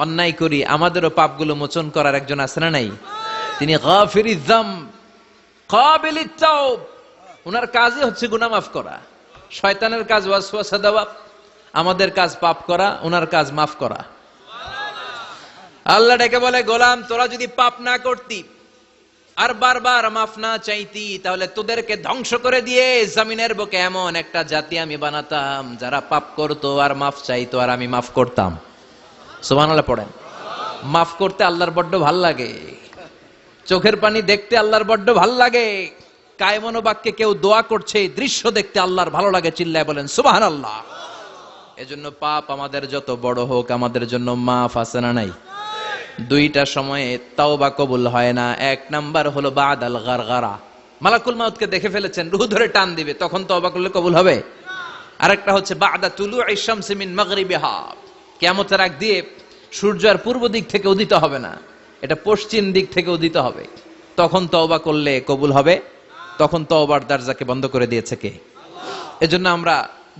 অন্যায় করি, আমাদেরও পাপগুলো মোচন করার একজন আছে না নাই? তিনি গাফিরিয যাম কাবিলিত তাওব। ওনার কাজই হচ্ছে গুনাহ মাফ করা। শয়তানের কাজ ওয়াসওয়াসা দেওয়া, আমাদের কাজ পাপ করা, ওনার কাজ মাফ করা। আল্লাহ ডেকে বলে, গোলাম, তোরা যদি পাপ না করতি আর বারবার মাফ না চাইতি, তাহলে তোদেরকে ধ্বংস করে দিয়ে জমিনের বুকে এমন একটা জাতি আমি বানাতাম যারা পাপ করতো আর মাফ চাইতো, আর আমি মাফ করতাম। সুবহানাল্লাহ পড়েন। মাফ করতে আল্লাহর বড্ড ভাল লাগে, চোখের পানি দেখতে আল্লাহর বড্ড ভাল লাগে, কায়মনো বাক্যে কেউ দোয়া করছে এই দৃশ্য দেখতে আল্লাহর ভালো লাগে, চিল্লায় বলেন সুবহানাল্লাহ। এজন্য পাপ আমাদের যত বড় হোক, আমাদের জন্য মাফ আছে না নাই? দুইটা সময়ে তাওবা কবুল হয় না। এক নাম্বার হলো বাদাল গারগারা, মালাকুল মাউতকে দেখে ফেলেছেন, রূহ ধরে টান দিবে, তখন তাওবা করলে কবুল হবে। আরেকটা হচ্ছে বাদা তুলুই শামসি মিন মাগরিবিহা, কিয়ামতের আগ দিয়ে সূর্য আর পূর্ব দিক থেকে উদিত হবে না, এটা পশ্চিম দিক থেকে উদিত হবে, তখন তওবা করলে কবুল হবে। তখন তওবার দরজাকে বন্ধ করে দিয়েছে কে? এজন্য আমরা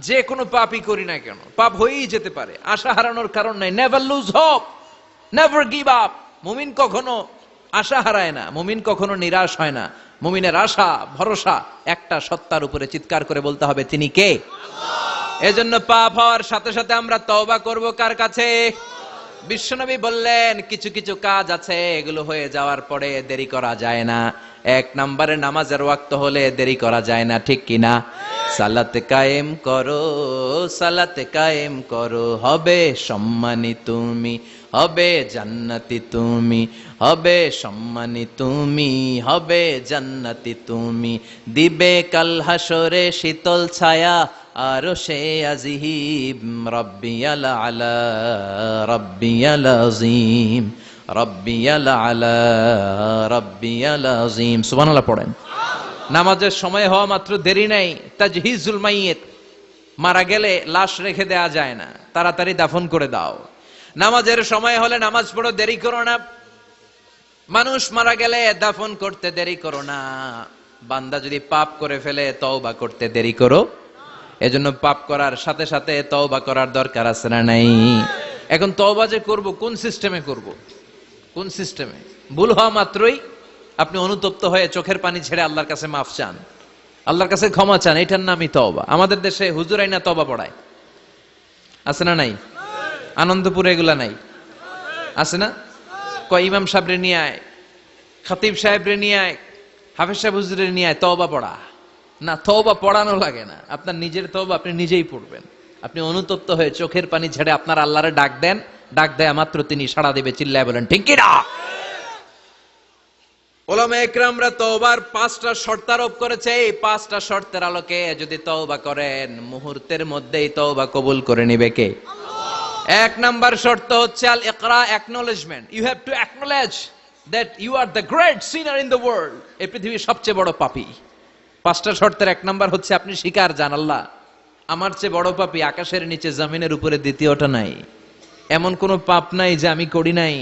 যে কোনো পাপই করি না কেন, পাপ হয়েই যেতে পারে, আশা হারানোর কারণ নাই। Never lose hope, never give up. মুমিন কখনো আশা হারায় না, মুমিন কখনো নিরাশ হয় না। মুমিনের আশা ভরসা একটা সত্তার উপরে, চিৎকার করে বলতে হবে, তিনি কে? আল্লাহ। এজন্য পাপ হওয়ার সাথে সাথে আমরা তওবা করব কার কাছে? বিশ্বনবী বললেন, কিছু কিছু কাজ আছে এগুলো হয়ে যাওয়ার পরে দেরি করা যায় না। এক নম্বরে নামাজের ওয়াক্ত হলে দেরি করা যায় না, ঠিক কিনা? সালাত কায়েম করো, সালাত কায়েম করো, হবে সম্মানী তুমি, হবে জান্নাতি তুমি, হবে সম্মানী তুমি, হবে জান্নাতি তুমি, দিবে কাল হাসরে শীতল ছায়া আরশে আজিম, রব্বিয়াল আলা রব্বিয়াল আযীম, রব্বিয়াল আলা রব্বিয়াল আযীম। সুবহানাল্লাহ পড়েন। নামাজের সময় হওয়া মাত্র দেরি নাই। তাজহিজুল মাইয়িত, মারা গেলে লাশ রেখে দেয়া যায় না, তাড়াতাড়ি দাফন করে দাও। নামাজের সময় হলে নামাজ পড়ো, দেরি করো না। মানুষ মারা গেলে দাফন করতে দেরি করো না। বান্দা যদি পাপ করে ফেলে তওবা করতে দেরি করো। এজন্য পাপ করার সাথে সাথে তওবা করার দরকার আছে না নাই? এখন তওবা যে করব, কোন সিস্টেমে করব? কোন সিস্টেমে? ভুল হওয়া মাত্রই আপনি অনুতপ্ত হয়ে চোখের পানি ছেড়ে আল্লাহর কাছে মাফ চান, আল্লাহর কাছে ক্ষমা চান, এটার নামই তওবা। আমাদের দেশে হুজুর আইনা তওবা পড়ায়, আছে না নাই? আনন্দপুরে এগুলা নাই, আছে না? কয় ইমাম সাহেবরে নিয়ে আয়, খতিব সাহেবরে নিয়ে আয়, হাফেজ সাহেব হুজুরে নিয়ে আয়, তওবা পড়া। না, তওবা পড়ানো লাগে না, আপনার নিজের তওবা আপনি নিজেই পড়বেন। আপনি অনুতপ্ত হয়ে চোখের পানি ছেড়ে আপনার আল্লাহরে ডাক দেন, ডাক দেয়া মাত্র তিনি সাড়া দেবে, চিল্লায় বলেন ঠিক কি না? উলামায়ে কেরামরা তওবার 5টা শর্ত আরোপ করেছে। এই 5টা শর্তের আলোকে যদি তওবা করেন, মুহূর্তের মধ্যেই তওবা কবুল করে নেবে কে? আল্লাহ। এক নাম্বার শর্ত হচ্ছে আল ইকরা, acknowledgement. You have to acknowledge that you are the great sinner in the world. এই পৃথিবীর সবচেয়ে বড় পাপী। 5টা শর্তের এক নাম্বার হচ্ছে আপনি স্বীকার জান, আল্লাহ আমার চেয়ে বড় পাপী আকাশের নিচে জমিনের উপরে দ্বিতীয়টা নাই। এমন কোন পাপ নাই যে আমি করি নাই।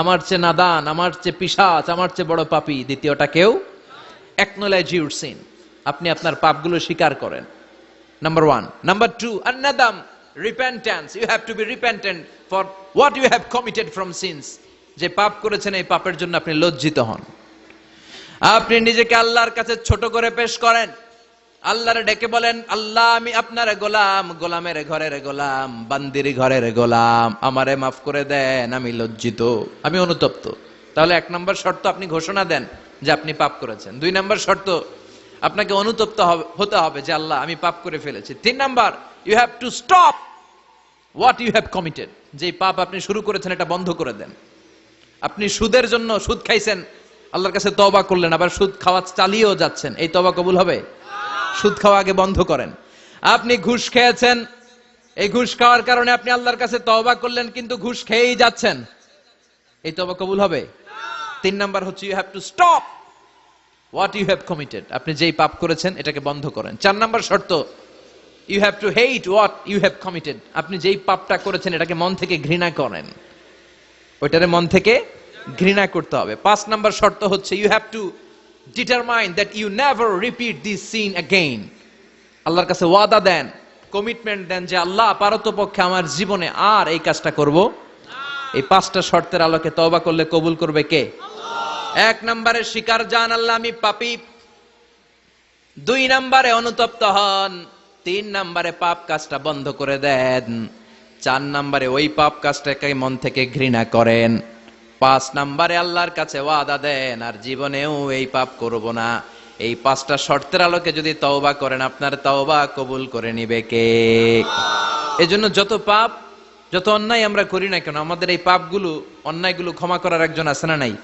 আমার চেয়ে নাদান, আমার চেয়ে পিশাচ, আমার চেয়ে বড় পাপী দ্বিতীয়টা কেউ। অ্যাকনলেজ ইউর সিন, আপনি আপনার পাপগুলো স্বীকার করেন, নাম্বার 1। নাম্বার 2, আন-নাদাম, repentance. You have to be repentant for what you have committed from sins. যে পাপ করেছেন এই পাপের জন্য আপনি লজ্জিত হন। আপনি নিজেকে আল্লাহর কাছে ছোট করে পেশ করেন, আল্লাহরে ডেকে বলেন, আল্লাহ আমি আপনার গোলাম, গোলামের ঘরের গোলাম, বান্দির ঘরের গোলাম, আমারে মাফ করে দেন, আমি লজ্জিত, আমি অনুতপ্ত। তাহলে 1 নম্বর শর্ত আপনি ঘোষণা দেন যে আপনি পাপ করেছেন। 2 নম্বর শর্ত আপনাকে অনুতপ্ত হতে হবে যে আল্লাহ আমি পাপ করে ফেলেছি। 3 number, you have to stop what you have committed, যে পাপ আপনি শুরু করেছেন এটা বন্ধ করে দেন। আপনি সুদের জন্য সুদ খাইছেন, আল্লাহর কাছে তওবা করলেন, আবার সুদ খাওয়া চালিয়েও যাচ্ছেন, এই তওবা কবুল হবে? সুদ খাওয়া আগে বন্ধ করেন। আপনি ঘুষ খেয়েছেন, এই ঘুষ খাওয়ার কারণে আপনি আল্লাহর কাছে তওবা করলেন, কিন্তু ঘুষ খেয়েই যাচ্ছেন, এই তওবা কবুল হবে? 3 নাম্বার হচ্ছে you have to stop what you have committed, আপনি যেই পাপ করেছেন এটাকে বন্ধ করেন। 4 নাম্বার শর্ত, you have to hate what you have committed, আপনি যেই পাপটা করেছেন এটাকে মন থেকে ঘৃণা করেন, ওইটারে মন থেকে ঘৃণা করতে হবে। 5 নাম্বার শর্ত হচ্ছে you have to determine that you never repeat this sin again, আল্লাহর কাছে ওয়াদা দেন, কমিটমেন্ট দেন যে আল্লাহ পারতপক্ষে আমার জীবনে আর এই কাজটা করব। এই 5টা শর্তের আলোকে তওবা করলে কবুল করবে কে? 1 নম্বরে স্বীকার জান আল্লাহ আমি পাপী, 2 নম্বরে অনুতপ্ত হন, 3 নম্বরে পাপ কাজটা বন্ধ করে দেন, 4 নম্বরে ওই পাপ কাজটাকে মন থেকে ঘৃণা করেন, 5 নম্বরে আল্লাহর কাছে ওয়াদা দেন আর জীবনেও এই পাপ করব না। এই 5টা শর্তের আলোকে যদি তওবা করেন, আপনার তওবা কবুল করে নিবে কে? এজন্য যত পাপ, যত অন্যায় আমরা করি না কেন, আমাদের এই পাপগুলো, অন্যায়গুলো ক্ষমা করার একজন আছে না নাই?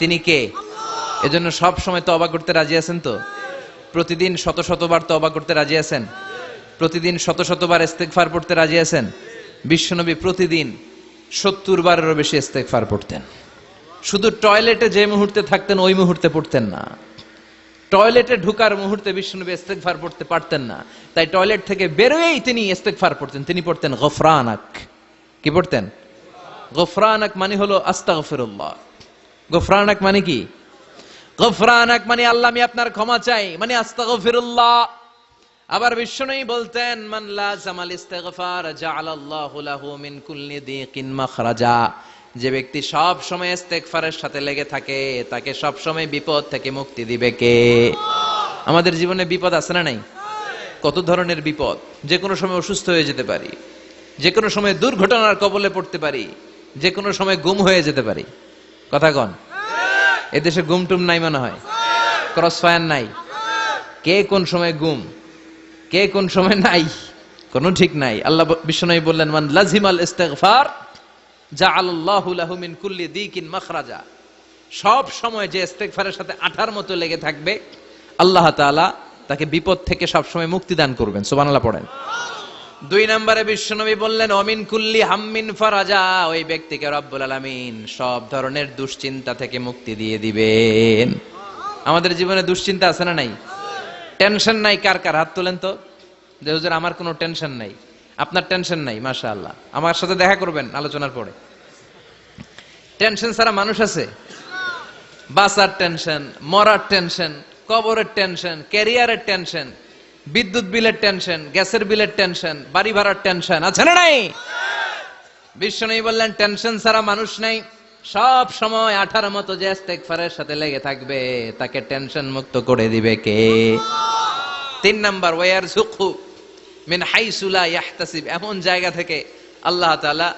তিনি কে? এজন্য সব সময় তওবা করতে রাজি আছেন তো? প্রতিদিন শত শতবার তওবা করতে রাজি আছেন? প্রতিদিন শত শতবার ইস্তেগফার পড়তে রাজি আছেন? বিশ্বনবী প্রতিদিন 70 বারেরও বেশি ইস্তেগফার পড়তেন। শুধু টয়লেটে যে মুহূর্তে থাকতেন ওই মুহূর্তে পড়তেন না, টয়লেটে ঢুকার মুহূর্তে বিশ্বনবী ইস্তেগফার পড়তে পারতেন না, তাই টয়লেট থেকে বেরোয়েই তিনি ইস্তেগফার পড়তেন। তিনি পড়তেন গফরানাক। কি পড়তেন? গফরানাক মানে হলো আস্তাগফিরুল্লাহ। গফরানাক মানে কি? গফরানাক মানে আল্লাহ আমি আপনার ক্ষমা চাই, মানে আস্তাগফিরুল্লাহ। আবার বিশ্বনবী বলতেন মান লাযামাল ইস্তিগফার জাআলাল্লাহু লাহু মিন কুল্লি দিকিন মাখরাজা, যে ব্যক্তি সব সময় ইস্তেগফারের সাথে লেগে থাকে তাকে সব সময় বিপদ থেকে মুক্তি দিবে কে? আমাদের জীবনে বিপদ আছে না নাই? কত ধরনের বিপদ, যে কোনো সময় অসুস্থ হয়ে যেতে পারি, যে কোনো সময় দুর্ঘটনার কবলে পড়তে পারি, যে কোনো সময় গুম হয়ে যেতে পারি। কথা কন, এদেশে গুম টুম নাই মনে হয়, ক্রস ফায়ার নাই, কে কোন সময় গুম, কে কোন সময় নাই, কোনো ঠিক নাই। আল্লাহ বিশ্বনবী বললেন মান লাজিমাল ইস্তিগফার জাআলাল্লাহু লাহু মিন কুল্লি দিকিন মাখরাজা, সব সময় যে ইস্তেগফারের সাথে আঠার মতো লেগে থাকবে আল্লাহ তাআলা তাকে বিপদ থেকে সব সময় মুক্তি দান করবেন। সুবহানাল্লাহ পড়েন। 2 নম্বরে বিশ্বনবী বললেন অমিন কুল্লি হাম্মিন ফারাজা, ওই ব্যক্তিকে রব্বুল আলামিন সব ধরনের দুশ্চিন্তা থেকে মুক্তি দিয়ে দিবেন। আমাদের জীবনে দুশ্চিন্তা আছে না নাই? টেনশন নাই কার কার? হাত তোলেন তো, যে হুজুর আমার কোনো টেনশন নাই। আপনার টেনশন নাই, মাশাআল্লাহ। আমার সাথে দেখা করবেন আলোচনার পরে। টেনশন ছাড়া মানুষ আছে? বাসার টেনশন, মরার টেনশন, কবরের টেনশন, ক্যারিয়ারের টেনশন, বিদ্যুৎ বিলের টেনশন, গ্যাসের বিলের টেনশন, বাড়ি ভাড়ার টেনশন আছে না নাই? বিশ্বনবী বললেন টেনশন ছাড়া মানুষ নাই। সব সময় আঠার মতো যে ইস্তেগফারের সাথে লেগে থাকবে তাকে টেনশন মুক্ত করে দিবে কে? 3 নাম্বার ওয়ারযুকহু মিন হাইসু লা ইয়াহতাসিব, এমন জায়গা থেকে আল্লাহ তাআলা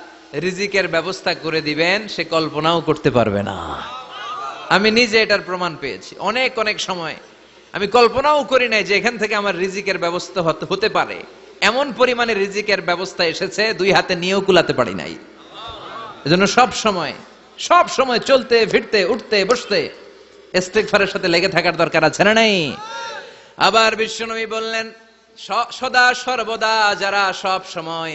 রিজিকের ব্যবস্থা করে দিবেন সে কল্পনাও করতে পারবে না। আমি নিজে এটার প্রমাণ পেয়েছি। অনেক অনেক সময় আমি কল্পনাও করি নাই যে এখান থেকে আমার রিজিকের ব্যবস্থা হতে পারে। এমন পরিমাণে রিজিকের ব্যবস্থা এসেছে 2 হাতে নিয়েও কুলাতে পারি নাই। এজন্য সব সময় চলতে ফিরতে উঠতে বসতে ইস্তেগফারের সাথে লেগে থাকার দরকার আছে না নাই? আবার বিশ্বনবী বললেন সদা সর্বদা যারা সব সময়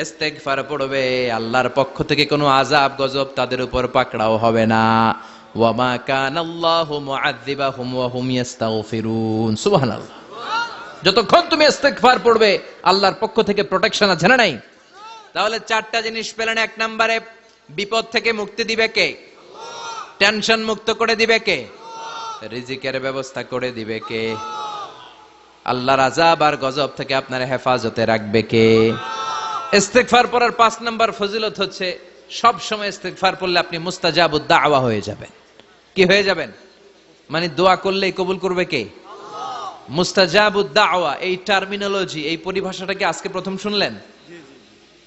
ইস্তেগফার পড়বে আল্লাহর পক্ষ থেকে কোনো আযাব গজব তাদের উপর পাকড়াও হবে না। ওয়া মা কানাল্লাহু মুআযযিবাহুম ওয়া হুম ইস্তাগফিরুন। সুবহানাল্লাহ। যতক্ষণ তুমি ইস্তেগফার পড়বে আল্লাহর পক্ষ থেকে প্রোটেকশন আছে না নাই? তাহলে 4টা জিনিস পেলেন। 1 নম্বরে বিপদ থেকে মুক্তি দিবে কে? টেনশন মুক্ত করে দিবে কে? রিজিকের ব্যবস্থা করে দিবে কে? আল্লাহর আযাব আর গজব থেকে আপনার হেফাজতে রাখবে কে? ইস্তেগফার পড়ার 5 নাম্বার ফজিলত হচ্ছে সব সময় ইস্তেগফার পড়লে আপনি মুস্তাজাবুদ দাওয়া হয়ে যাবেন। কি হয়ে যাবেন? মানে দোয়া করলেই কবুল করবে কে? আল্লাহ। মুস্তাজাবুদ দাওয়া, এই টার্মিনোলজি, এই পরিভাষাটা কি আজকে প্রথম শুনলেন?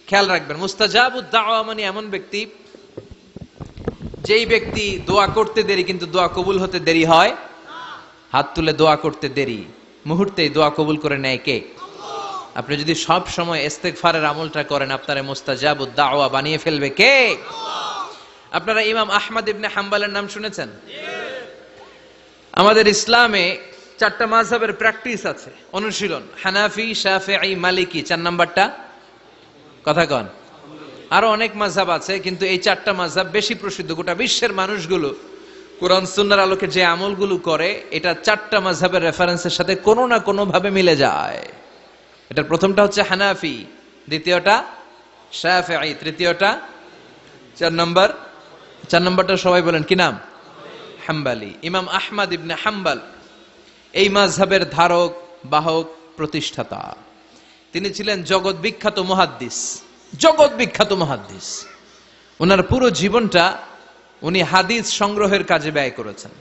খেয়াল রাখবেন, মুস্তাজাবুদ দাওয়া মানে এমন ব্যক্তি, যেই ব্যক্তি দোয়া করতে দেরি কিন্তু দোয়া কবুল হতে দেরি হয়। হাত তুলে দোয়া করতে দেরি, মুহূর্তেই দোয়া কবুল করে নেয় কে? আপনি যদি সব সময় ইস্তেগফারের আমলটা করেন, আপনারে মুস্তাজাবুদ দাওয়া বানিয়ে ফেলবে কে? আপনারা ইমাম আহমদ ইবনে হাম্বলের নাম শুনেছেন? আমাদের ইসলামে 4টা মাযহাবের প্র্যাকটিস আছে, অনুশীলন। হানাফি, শাফিঈ, মালিকি। 4 নাম্বারটা কথা কন। আরো অনেক মাযহাব আছে, কিন্তু এই 4টা মাযহাব বেশি প্রসিদ্ধ। গোটা বিশ্বের মানুষগুলো কোরআন সুন্নাহর আলোকে যে আমলগুলো করে, এটা 4টা মাযহাবের রেফারেন্সের সাথে কোনো না কোনো ভাবে মিলে যায়। এটার প্রথমটা হচ্ছে হানাফি, দ্বিতীয়টা শাফিঈ, তৃতীয়টা 4 নম্বরটা সবাই বলেন কি নাম? হাম্বলি। ইমাম আহমদ ইবনে হাম্বল এই মাযহাবের ধারক, বাহক, প্রতিষ্ঠাতা। তিনি ছিলেন জগৎ বিখ্যাত মুহাদ্দিস। ওনার পুরো জীবনটা উনি হাদিস সংগ্রহের কাজে ব্যয় করেছেন,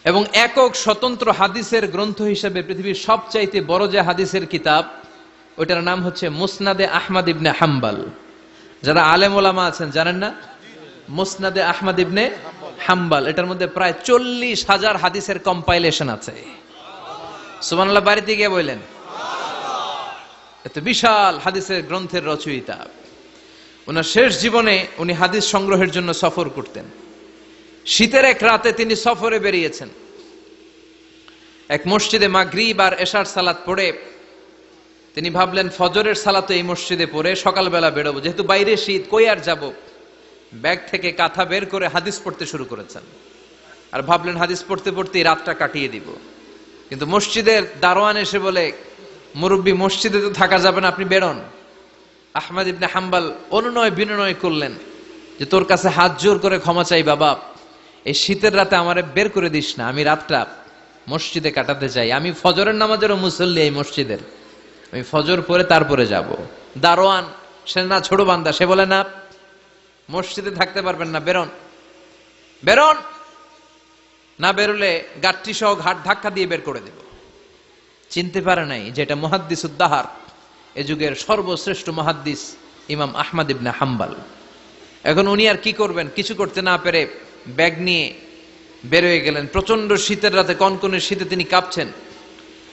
এবং একক স্বতন্ত্র হাদিসের গ্রন্থ হিসেবে পৃথিবীর সবচাইতে বড় যে হাদিসের কিতাব, ওইটার নাম হচ্ছে মুসনাদে আহমদ ইবনে হাম্বল। যারা আলেম ওলামা আছেন জানেন না? মুসনাদে আহমদ ইবনে হাম্বল, এটার মধ্যে প্রায় 40,000 হাদিসের কম্পাইলেশন আছে। সুবহানাল্লাহ বাড়িতে গিয়ে বললেন, এত বিশাল হাদিসের গ্রন্থের রচয়িতা। ওনার শেষ জীবনে উনি হাদিস সংগ্রহের জন্য সফর করতেন। শীতের এক রাতে তিনি সফরে বেরিয়েছেন। এক মসজিদে মাগরিব আর এশার সালাত পড়ে তিনি ভাবলেন ফজরের সালাত এই মসজিদে পড়ে সকালবেলা বেরোবো, যেহেতু বাইরে শীত, কই আর যাব। ব্যাগ থেকে কাঁথা বের করে হাদিস পড়তে শুরু করেছেন, আর ভাবলেন হাদিস পড়তে পড়তে রাতটা কাটিয়ে দিব। কিন্তু মসজিদের দারোয়ান এসে বলে, মুরব্বী, মসজিদে তো থাকা যাবে না, আপনি বেরোন। আহমদ ইবনে হাম্বল অনুনয় বিনয় করলেন যে তোর কাছে হাত জোর করে ক্ষমা চাই বাবা, এই শীতের রাতে আমারে বের করে দিস না, আমি রাতটা মসজিদে কাটাতে চাই। আমি ফজরের নামাজেরও মুসল্লি এই মসজিদের, আমি ফজর পরে তারপরে যাব। দারোয়ান সে না ছোট বান্দা, সে বলে না, মসজিদে থাকতে পারবেন না, বেরোন। না বেরোলে গাঠটি সহ ঘাট ধাক্কা দিয়ে বের করে দেব। চিনতে পারে নাই যে এটা মুহাদ্দিসুদ দাহর, এ যুগের সর্বশ্রেষ্ঠ মুহাদ্দিস ইমাম আহমদ ইবনে হাম্বল। এখন উনি আর কি করবেন, কিছু করতে না পেরে ব্যাগ নিয়ে বের হয়ে গেলেন। প্রচন্ড শীতের রাতে, কনকনে শীতে তিনি কাঁপছেন।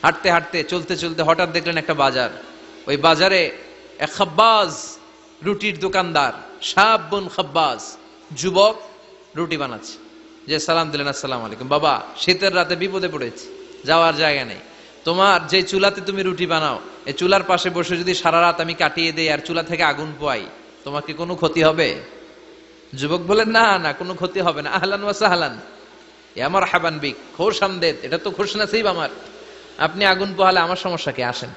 হাঁটতে হাঁটতে, চলতে চলতে হঠাৎ দেখলেন একটা বাজার। ওই বাজারে এক খাব্বাজ, রুটির দোকানদার, শাবুন খাব্বাজ, যুবক রুটি বানাচ্ছে। যে সালাম দিলেন, আসসালামু আলাইকুম। বাবা, শীতের রাতে বিপদে পড়েছি, যাওয়ার জায়গা নেই। তোমার যে চুলাতে তুমি রুটি বানাও, এই চুলার পাশে বসে যদি সারা রাত আমি কাটিয়ে দেই আর চুলা থেকে আগুন পোয়াই, তোমার কি কোনো ক্ষতি হবে? যুবক বলেন, না না, কোনো ক্ষতি হবে না। আহলান ওয়া সাহলান, ইয়া মারহাবান বিক, খোশ আমদেদ, এটা তো খুশ নসিব আমার, আপনি আগুন পোহালে আমার সমস্যা কি, আসেন।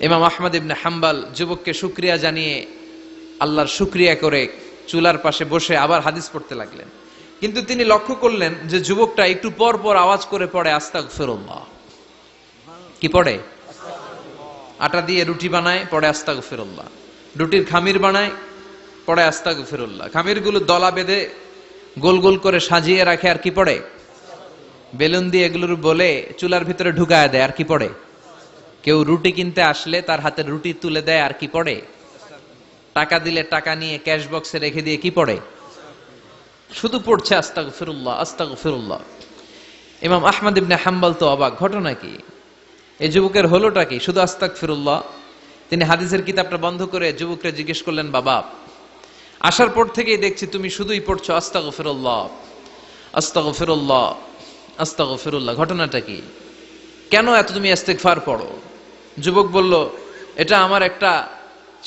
ইমাম আহমদ ইবনে হাম্বল যুবককে শুকরিয়া জানিয়ে, আল্লাহর শুকরিয়া করে চুলার পাশে বসে আবার হাদিস পড়তে লাগলেন। কিন্তু তিনি লক্ষ্য করলেন যে যুবকটা একটু পর পর আওয়াজ করে পড়ে আস্তাগফিরুল্লাহ। কি পড়ে? আটা দিয়ে রুটি বানায়, পড়ে আস্তাগফিরুল্লাহ। রুটির খামির বানায়, পড়ে আস্তাগফিরুল্লাহ। খামিরগুলো দলা বেঁধে গোল গোল করে সাজিয়ে রাখে, আর কি পড়ে? বেলুন দিয়ে এগুলোর বলে চুলার ভিতরে ঢুকায় দেয়, আর কি পড়ে? কেউ রুটি কিনতে আসলে তার হাতে রুটি তুলে দেয়, আর কি পড়ে? টাকা দিলে টাকা নিয়ে ক্যাশ বক্সে রেখে দিয়ে কি পড়ে? শুধু পড়ছে আস্তাগফিরুল্লাহ, আস্তাগফিরুল্লাহ। ইমাম আহমদ ইবনে হাম্বল তো অবাক, ঘটনা কি, এই যুবকের হলোটা কি? শুধু আস্তাগফিরুল্লাহ। তিনি হাদিসের কিতাবটা বন্ধ করে যুবককে জিজ্ঞেস করলেন, বাবা, আসার পর থেকেই দেখছি তুমি শুধুই পড়ছো আস্তাগফিরুল্লাহ, আস্তাগফিরুল্লাহ, আস্তাগফিরুল্লাহ, ঘটনাটা কি? কেন এত তুমি ইস্তেগফার পড়ো? যুবক বলল, এটা আমার একটা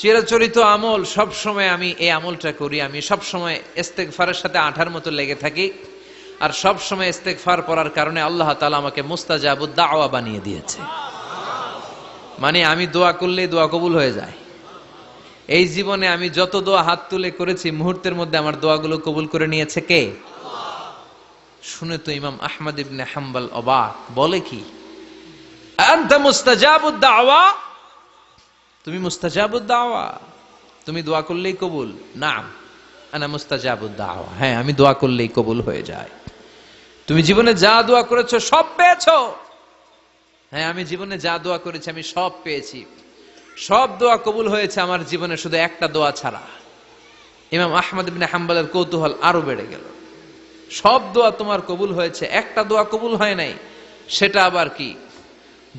চিরাচরিত আমল, সব সময় আমি এই আমলটা করি। আমি সব সময় ইস্তেগফারের সাথে আঠার মতো লেগে থাকি, আর সব সময় ইস্তেগফার পড়ার কারণে আল্লাহ তাআলা আমাকে মুস্তাজাবুদ দাওয়া বানিয়ে দিয়েছে। মানে আমি দোয়া করলে দোয়া কবুল হয়ে যায়। এই জীবনে আমি যত দোয়া হাত তুলে করেছি, মুহূর্তের মধ্যে আমার দোয়াগুলো কবুল করে নিয়েছে কে? শুনে তো ইমাম আহমদ ইবনে হাম্বল অবাক, বলে কি, আনতা মুস্তাজাবুদ দাওয়া, তুমি মুস্তাজাবুদ দাওয়া, তুমি দোয়া করলেই কবুল? নাম আনা মুস্তাজাবুদ দাওয়া, হ্যাঁ আমি দোয়া করলেই কবুল হয়ে যায়। তুমি জীবনে যা দোয়া করেছো সব পেয়েছো? হ্যাঁ, আমি জীবনে যা দোয়া করেছি আমি সব পেয়েছি, সব দোয়া কবুল হয়েছে আমার জীবনে, শুধু একটা দোয়া ছাড়া। ইমাম আহমদ ইবনে হাম্বলের কৌতূহল আরো বেড়ে গেল। সব দোয়া তোমার কবুল হয়েছে, একটা দোয়া কবুল হয় নাই, সেটা আবার কি?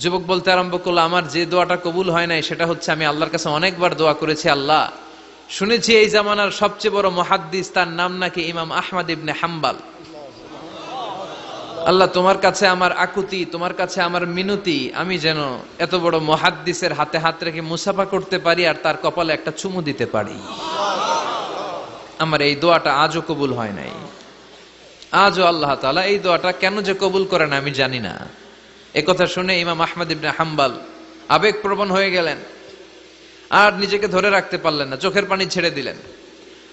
যুবক বলতে আরম্ভ করলো, আমার যে দোয়াটা কবুল হয় নাই সেটা হচ্ছে আমি আল্লাহর কাছে অনেকবার দোয়া করেছি, আল্লাহ শুনেছি এই জামানার সবচেয়ে বড় মুহাদ্দিস, তার নাম নাকি ইমাম আহমদ ইবনে হাম্বল। আল্লাহ তোমার কাছে আমার আকুতি, তোমার কাছে আমার মিনতি, আমি যেন এত বড় মুহাদ্দিসের হাতে হাত রেখে মুসাফা করতে পারি আর তার কপালে একটা চুমু দিতে পারি। আমার এই দোয়াটা আজও কবুল হয় নাই। আজও আল্লাহ তাআলা এই দোয়াটা কেন যে কবুল করেন আমি জানি না। একথা শুনে ইমাম আহমদ ইবনে হাম্বল আবেগপ্রবণ হয়ে গেলেন, আর নিজেকে ধরে রাখতে পারলেন না, চোখের পানি ছেড়ে দিলেন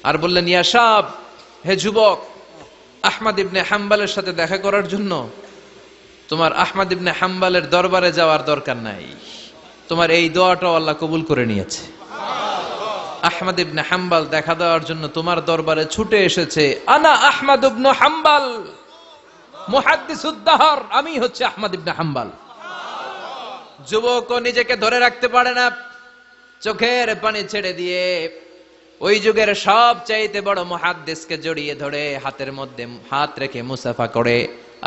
আর বললেন, ইয়া শাব, হে যুবক, আহমদ ইবনে হাম্বলের সাথে দেখা করার জন্য তোমার আহমদ ইবনে হাম্বলের দরবারে যাওয়ার দরকার নাই, তোমার এই দোয়াটাও আল্লাহ কবুল করে নিয়েছে। আহমদ ইবনে হাম্বল দেখা দেওয়ার জন্য তোমার দরবারে ছুটে এসেছে। আনা আহমদ ইবনে হাম্বল মুহাদ্দিসুদ দাহর, আমি হচ্ছে আহমদ ইবনে হাম্বল। যুবক নিজেকে ধরে রাখতে পারে না, চোখের পানি ছেড়ে দিয়ে ওই যুগের সবচাইতে বড় মুহাদ্দিসকে জড়িয়ে ধরে হাতের মধ্যে হাত রেখে মুসাফা করে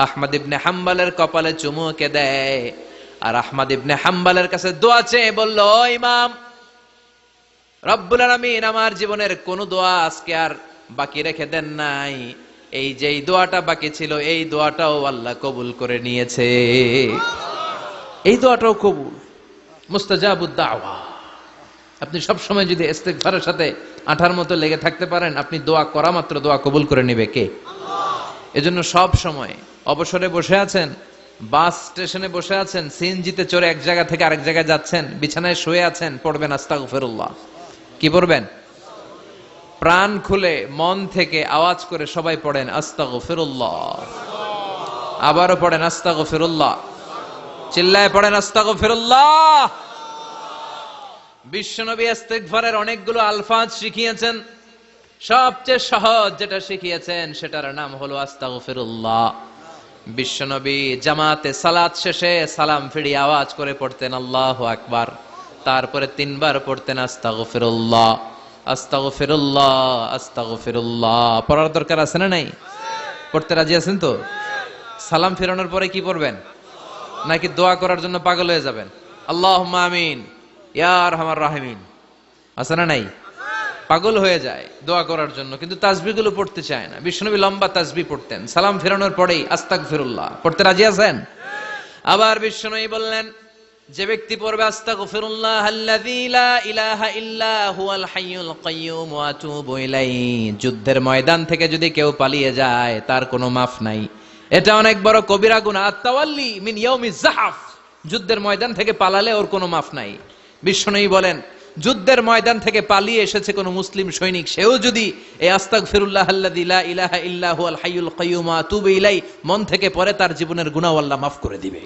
আহমদ ইবনে হাম্বলের কপালে চুমুকে দেয় আর আহমদ ইবনে হাম্বলের কাছে দোয়া চেয়ে বলল, ও ইমাম, রব্বুল আলামিন আমার জীবনের কোন দোয়া আজকে আর বাকি রেখে দেন নাই, এই যেই দোয়াটা বাকি ছিল এই দোয়াটাও আল্লাহ কবুল করে নিয়েছে। এই দোয়াটাও কবুল, মুস্তাজাবুদ দাওয়া। আপনি সব সময় যদি ইস্তিগফারের সাথে আঠার মতো লেগে থাকতে পারেন, আপনি দোয়া করা মাত্র দোয়া কবুল করে নেবে কে? এজন্য সব সময় অবসরে বসে আছেন, বাস স্টেশনে বসে আছেন, সিএনজিতে চড়ে এক জায়গা থেকে আরেক জায়গায় যাচ্ছেন, বিছানায় শুয়ে আছেন, পড়বেন আস্তাগফিরুল্লাহ। কি পড়বেন? প্রাণ খুলে মন থেকে আওয়াজ করে সবাই পড়েন আস্তাগফিরুল্লাহ। আবারও পড়েন আস্তাগফিরুল্লাহ, চিল্লায় পড়েন আস্তাগফিরুল্লাহ। বিশ্বনবী ইস্তিগফারের অনেকগুলো আলফাজ শিখিয়েছেন, সবচেয়ে সহজ যেটা শিখিয়েছেন সেটার নাম হলো আস্তাগফিরুল্লাহ। বিশ্বনবী জামাতে সালাত শেষে সালাম ফিরিয়ে আওয়াজ করে পড়তেন আল্লাহু আকবার, তারপরে 3 বার পড়তেন আস্তাগফিরুল্লাহ, আস্তাগফিরুল্লাহ, আস্তাগফিরুল্লাহ। পড়ার দরকার আছে না নাই? পড়তে রাজি আছেন তো? সালাম ফিরানোর পরে কি পড়বেন? নাকি দোয়া করার জন্য পাগল হয়ে যাবেন? আল্লাহুম্মা আমিন ইয়া আরহামার রাহিমিন, আছে না নাই? পাগল হয়ে যায় দোয়া করার জন্য, কিন্তু তাসবিহগুলো পড়তে চায় না। বিশ্বনবী লম্বা তাসবিহ পড়তেন, সালাম ফেরানোর পরেই আস্তাগফিরুল্লাহ পড়তে রাজি আছেন? আবার বিশ্বনবী বললেন, যে ব্যক্তি পড়বে আস্তাগফিরুল্লাহ আল্লাযী লা ইলাহা ইল্লা হুয়াল হাইয়ুল কাইয়্যুম ওয়া আতুবু ইলাইহি, যুদ্ধের ময়দান থেকে যদি কেউ পালিয়ে যায় তার কোনো মাফ নাই। এটা অনেক বড় কবিরা গুনাহ। আত-তাওয়াল্লি মিন ইয়াউমিজ যাহাফ, যুদ্ধের ময়দান থেকে পালালে ওর কোনো মাফ নাই। বিশ্বনবী বলেন, যুদ্ধের ময়দান থেকে পালিয়ে এসেছে কোন মুসলিম সৈনিক, সেও যদি এই আস্তাগফিরুল্লাহ আল্লাযী লা ইলাহা ইল্লা হুয়াল হাইয়ুল কাইয়্যুম ওয়া আতুবু ইলাইহি মন থেকে পড়ে, তার জীবনের গুনাহ আল্লাহ মাফ করে দিবে।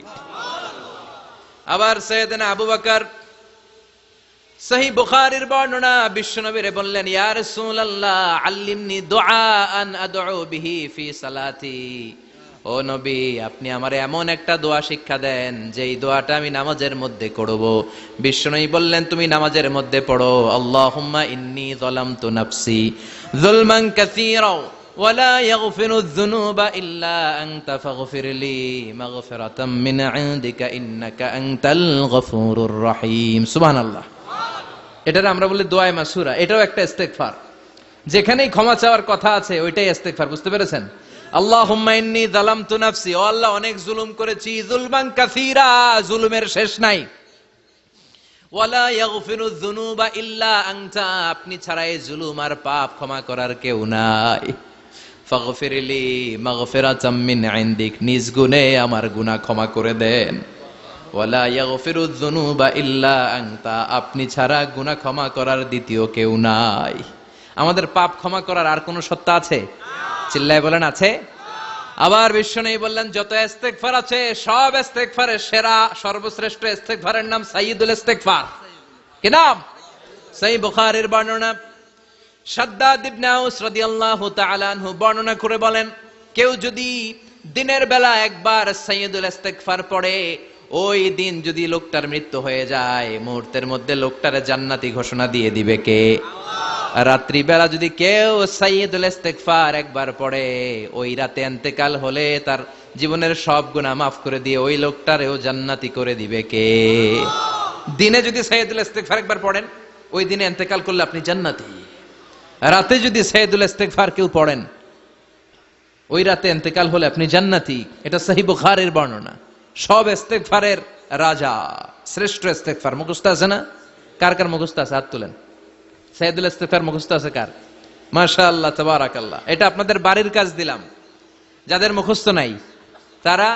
আবার সাইয়েদনা আবু বকর, সহিহ বুখারীর বর্ণনা, বিশ্বনবীরে বললেন, ইয়া রাসূলুল্লাহ আল্লিমনি দুআআন আদউ বিহি ফি সালাতি, ও নবী আপনি আমারে এমন একটা দোয়া শিক্ষা দেন যেই দোয়াটা আমি নামাজের মধ্যে করব। বিশ্বনবী বললেন, তুমি নামাজের মধ্যে পড়ো, আল্লাহুম্মা ইন্নী যালামতু নাফসি যুলমান কাসীরা ওয়া লা ইয়াগফিরুয যুনুবা ইল্লা আনতা ফাগফিরলি মাগফিরাতাম মিন ইনদিকা ইন্নাকা আনতাল গফুরুর রহিম। সুবহানাল্লাহ। এটারে আমরা বলি দোয়ায়ে মাসুরা, এটাও একটা ইস্তিগফার। যেখানেই ক্ষমা চাওয়ার কথা আছে ওইটাই ইস্তিগফার। বুঝতে পেরেছেন? আল্লাহুম্মা ইন্নী যালামতু নাফসি, ও আল্লাহ অনেক জুলুম করেছি, যুলমান কাসীরা, জুলুমের শেষ নাই। ওয়ালা ইয়াগফিরুয যুনুবা ইল্লা আনতা, আপনি ছাড়া এই জুলুম আর পাপ ক্ষমা করার কেউ নাই। ফাগফিরলি মাগফিরাতাম মিন ইনদিক, নিজ গুণে আমার গুনাহ ক্ষমা করে দেন। ওয়ালা ইয়াগফিরুয যুনুবা ইল্লা আনতা, আপনি ছাড়া গুনাহ ক্ষমা করার দ্বিতীয় কেউ নাই। আমাদের পাপ ক্ষমা করার আর কোন সত্তা আছে? চিল্লায় বলেন আছে? আবার বিশ্বনবী বললেন, যত ইস্তিগফার আছে সব ইস্তিগফারের সেরা সর্বশ্রেষ্ঠ ইস্তিগফারের নাম সাইয়্যিদুল ইস্তিগফার। কি নাম? সহিহ বুখারীর বর্ণনা, শাদ্দাদ ইবনে আউস রাদিয়াল্লাহু তাআলা আনহু বর্ণনা করে বলেন, কেউ যদি দিনের বেলা একবার সাইয়্যিদুল ইস্তিগফার পড়ে, ওই দিন যদি লোকটার মৃত্যু হয়ে যায়, মুহূর্তের মধ্যে লোকটারে জান্নাতি ঘোষণা দিয়ে দিবে কে? রাত্রি বেলা যদি কেউ সাইয়্যিদুল ইস্তিগফার একবার পড়ে, ওই রাতে ইন্তেকাল হলে তার জীবনের সব গুনাহ মাফ করে দিয়ে ওই লোকটারেও জান্নাতি করে দিবে কে? দিনে যদি সাইয়্যিদুল ইস্তিগফার একবার পড়েন, ওই দিনে ইন্তেকাল করলে আপনি জান্নাতি। রাতে যদি সাইয়্যিদুল ইস্তিগফার কেউ পড়েন, ওই রাতে ইন্তেকাল হলে আপনি জান্নাতি। এটা সহিহ বুখারীর বর্ণনা। সব ইস্তিগফারের রাজা, শ্রেষ্ঠ ইস্তিগফার মুখস্থ আছে না? কার কার মুখস্থ আছে? হাত তুলেন। সাইয়্যিদুল ইস্তিগফার মুখস্থ আছে কার? মাশাআল্লাহ, তাবারাকাল্লাহ। এটা আপনাদের বাড়ির কাজ দিলাম। যাদের মুখস্থ নাই তারা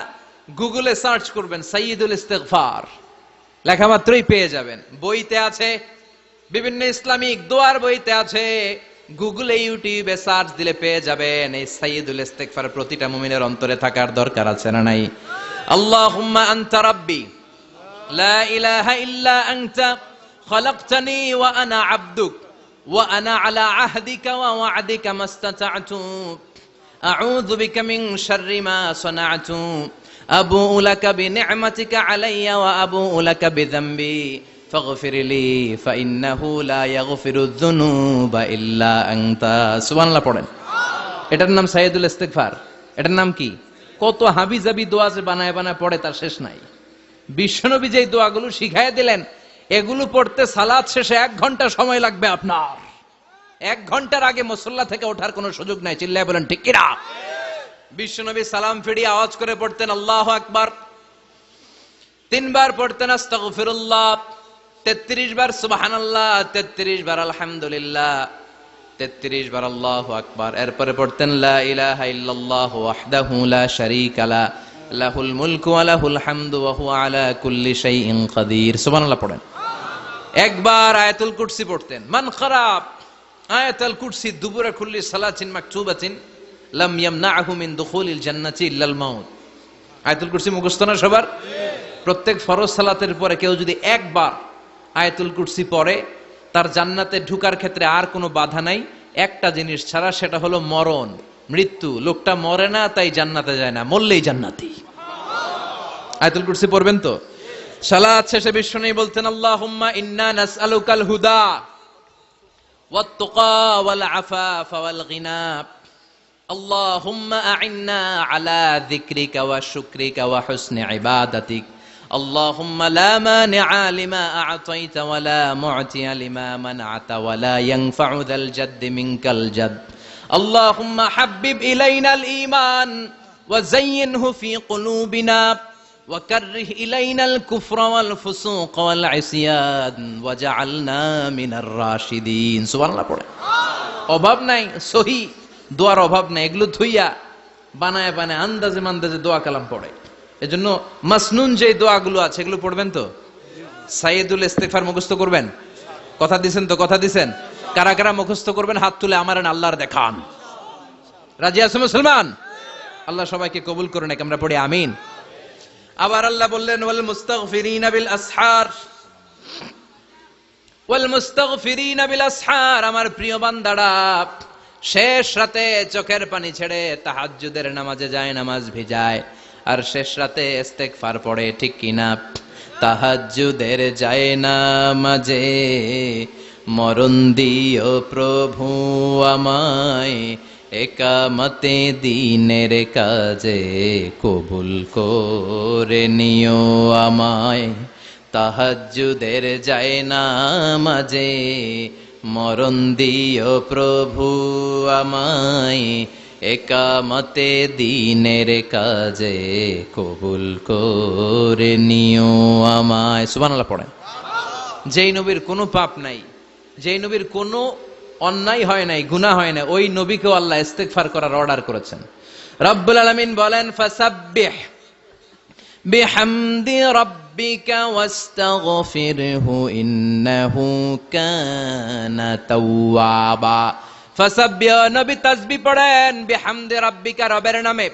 গুগলে সার্চ করবেন সাইয়্যিদুল ইস্তিগফার, লেখা মাত্রই পেয়ে যাবেন। বইতে আছে, বিভিন্ন ইসলামিক দোয়ার বইতে আছে। গুগলে, ইউটিউবে সার্চ দিলে পেয়ে যাবেন। এই সাইয়্যিদুল ইস্তিগফার প্রতিটা মুমিনের অন্তরে থাকার দরকার আছে না নাই? আল্লাহুম্মা আনতা রাব্বি লা ইলাহা ইল্লা আনতা খালাকতানি ওয়া আনা আবদুক ওয়া আনা আলা আহদিকা ওয়া ওয়া'দিকা মাস্তাতা'তু আউযু বিকা মিন শাররি মা সানা'তু আবুউ লাকা বিনি'মাতিকা আলাইয়া ওয়া আবুউ লাকা বিযামবি ফাগফিরলি ফাইন্নাহু লা ইয়াগফিরুয যুনুবা ইল্লা আনতা। সুবহানাল্লাহ পড়েন। এটার নাম সাইয়্যিদুল ইস্তিগফার। এটার নাম কি? কত হাবিজাবি দোয়া যে বানায় বানায় পড়ে তার শেষ নাই। বিশ্বনবী যে দোয়াগুলো শিখাইয়া দিলেন, এগুলো পড়তে সালাত শেষে 1 ঘন্টা সময় লাগবে আপনার। 1 ঘন্টার আগে মুসল্লা থেকে ওঠার কোনো সুযোগ নাই। চিল্লায় বলেন ঠিক কিনা? বিশ্বনবী সালাম ফিরিয়ে আওয়াজ করে পড়তেন আল্লাহু আকবার, 3 বার পড়তেন আস্তাগফিরুল্লাহ, 33 বার সুবহানাল্লাহ, 33 বার আলহামদুলিল্লাহ, 33 বার আল্লাহু আকবার। এরপরে পড়তেন লা ইলাহা ইল্লাল্লাহ ওয়াহদাহু লা শারীকা লা লাহুল মুলকু ওয়া লাহুল হামদু ওয়া হুয়া আলা কুল্লি শাইইন কাদির। সুবহানাল্লাহ পড়েন। একবার আয়াতুল কুরসি পড়তেন। মান খারাব আয়াতুল কুরসি দুবুরা কুল্লি সালাতিন মাকতুবাতিন লাম ইয়ামনাহু মিন দুখুলিল জান্নাতি ইল্লাল মাউত। আয়াতুল কুরসি মুখস্থ না সবার? প্রত্যেক ফরজ সালাতের পরে কেউ যদি একবার আয়াতুল কুরসি পড়ে, তার জান্নাতে ঢুকার ক্ষেত্রে আর কোনো বাধা নাই, একটা জিনিস ছাড়া, সেটা হলো মরণ, মৃত্যু। লোকটা মরে না তাই জান্নাতে যায় না, মরলেই জান্নাতি। আয়াতুল কুরসি পড়বেন তো? সালাত শেষে বিশ্বনবী বলতেন আল্লাহুম্মা ইন্না নাসআলুকাল হুদা ওয়াত তুকা ওয়াল আফাফা ওয়াল গিনা আল্লাহুম্মা আ'inna আলা যিকরিকা ওয়া শুকরিকা ওয়া হুসনি ইবাদাতিক আল্লাহুম্মা লা মানিআ লিমা আ'তাইতা ওয়া লা মু'তিয়া লিমা মানআতা ওয়া লা ইয়ানফা'ু যাল জাদ্দি মিনকাল জাদ আল্লাহুম্মা হাব্বিব ইলাইনাল ঈমান ওয়া যায়্যিনহু ফি কুলুবিনা ওয়া কাররিহ ইলাইনাল কুফরা ওয়াল ফুসুক ওয়াল ইসয়ান ওয়াজআলনা মিনার রাশিদিন। সুবহানাল্লাহ পড়ে। অভাব নাই, সহি দোয়ার অভাব নাই। এগুলো থুইয়া বানায় বানায় আন্দাজে মান্দাজে দোয়া কালাম পড়ে। এজন্য মাসনুন যে দোয়াগুলো আছে এগুলো পড়বেন তো? সাইয়্যিদুল ইস্তিগফার মুখস্থ করবেন? কথা দিছেন তো? কথা দিছেন? কারা কারা মুখস্থ করবেন হাত তুলে আমার আল্লাহর দেখান। রাজি আছেন মুসলমান? আল্লাহ সবাইকে কবুল করুন। আমরা পড়ি আমিন। আবার আল্লাহ বললেন ওয়াল মুস্তাগফিরিনা বিল আসহার, ওয়াল মুস্তাগফিরিনা বিল আসহার। আমার প্রিয় বান্দারা শেষ রাতে চোখের পানি ছেড়ে তাহাজ্জুদের নামাজে যায়, নামাজ ভিজায়, আর শেষ রাতে ইস্তেগফার পড়ে, ঠিক কিনা? তাহাজ্জুদের যায় নামাজে মরণ দিও প্রভু আমায়, একামতে দিনের কাজে কবুল করে নিও আমায়। তাহাজ্জুদের যায় নামাজে মরণ দিও প্রভু আমায়, একামতে দিনের কাজে কবুল করে নিও আমায়। সুবহানাল্লাহ পড়েন। যেই নবীর কোনো পাপ নাই, যেই নবীর কোনো অন্যায় হয় নাই, গুনাহ হয় নাই, ওই নবীকেও আল্লাহ ইস্তেগফার করার অর্ডার করেছেন। রব্বুল আলামিন বলেন ফাসাব্বিহ বিহামদি রাব্বিকা ওয়াস্তাগফিরহু ইন্নাহু কানা তাওয়াবা। ফাসাব্বিহ, নবী তাসবিহ পড়েন, বিহামদি রাব্বিকা, রবের নামে,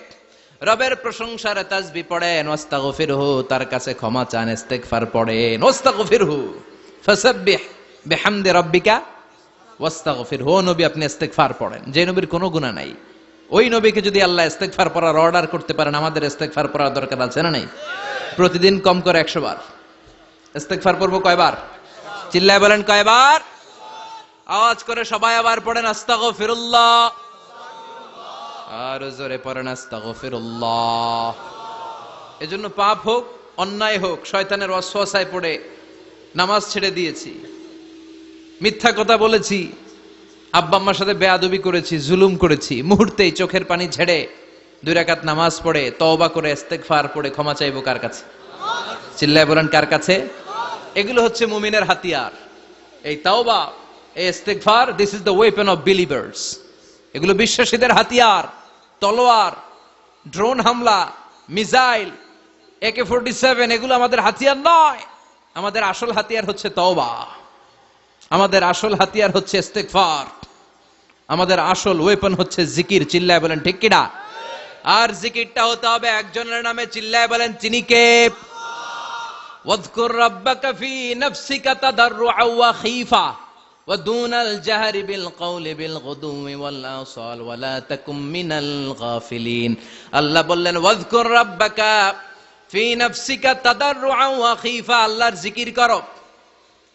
রবের প্রশংসার তাসবিহ পড়েন, ওয়াস্তাগফিরহু, তার কাছে ক্ষমা চান, ইস্তেগফার পড়েন। ওয়াস্তাগফিরহু, ফাসাব্বিহ বিহামদি রাব্বিকা ওয়াস্তাগফিরহু। নবী আপনি ইস্তেগফার পড়েন। যে নবীর কোনো গুনাহ নাই, ওই নবীকে যদি আল্লাহ ইস্তেগফার পড়ার অর্ডার করতে পারেন, আমাদের ইস্তেগফার পড়ার দরকার আছে না নাই? প্রতিদিন কম করে 100 বার ইস্তেগফার পড়বো। কয়বার? চিল্লায় বলেন কয়বার? আওয়াজ করে সবাই আবার পড়েন আস্তাগফিরুল্লাহ আর জোরে পড়েন আস্তাগফিরুল্লাহ। এজন্য পাপ হোক, অন্যায় হোক, শয়তানের ওয়াসওয়াসায় পড়ে নামাজ ছেড়ে দিয়েছি, মিথ্যা কথা বলেছি, আব্বা আম্মার সাথে বেয়াদবি করেছি, জুলুম করেছি, মুহূর্তেই চোখের পানি ঝেড়ে 2 রাকাত নামাজ পড়ে তওবা করে ইস্তেগফার পড়ে ক্ষমা চাইবো কার কাছে? চিল্লায় বলেন কার কাছে? এগুলো হচ্ছে মুমিনের হাতিয়ার। এই তাওবা, এই ইস্তেগফার, this is the weapon of believers. এগুলো বিশ্বাসীদের হাতিয়ার। তলোয়ার, ড্রোন হামলা, মিসাইল, AK-47 এগুলো আমাদের হাতিয়ার নয়। আমাদের আসল হাতিয়ার হচ্ছে তওবা, আমাদের আসল হাতিয়ার হচ্ছে ইস্তেগফার, আমাদের আসল ওয়েপন হচ্ছে জিকির। চিল্লায় বলেন ঠিক কিনা? আর জিকিরটা হতে হবে একজনের নামে। চিল্লায় বলেন তিনি কে? ওয়াযকুর রাব্বাকা ফি নাফসিকা তাদাররুআ ওয়া খীফা ওয়া দুনাল জাহরি বিল কওলি বিল গুদুমি ওয়াল আসাল ওয়া লা তাকুম মিনাল গাফিলিন। আল্লাহ বললেন ওয়াযকুর রাব্বাকা ফি নাফসিকা তাদাররুআ ওয়া খীফা, আল্লাহর জিকির করো,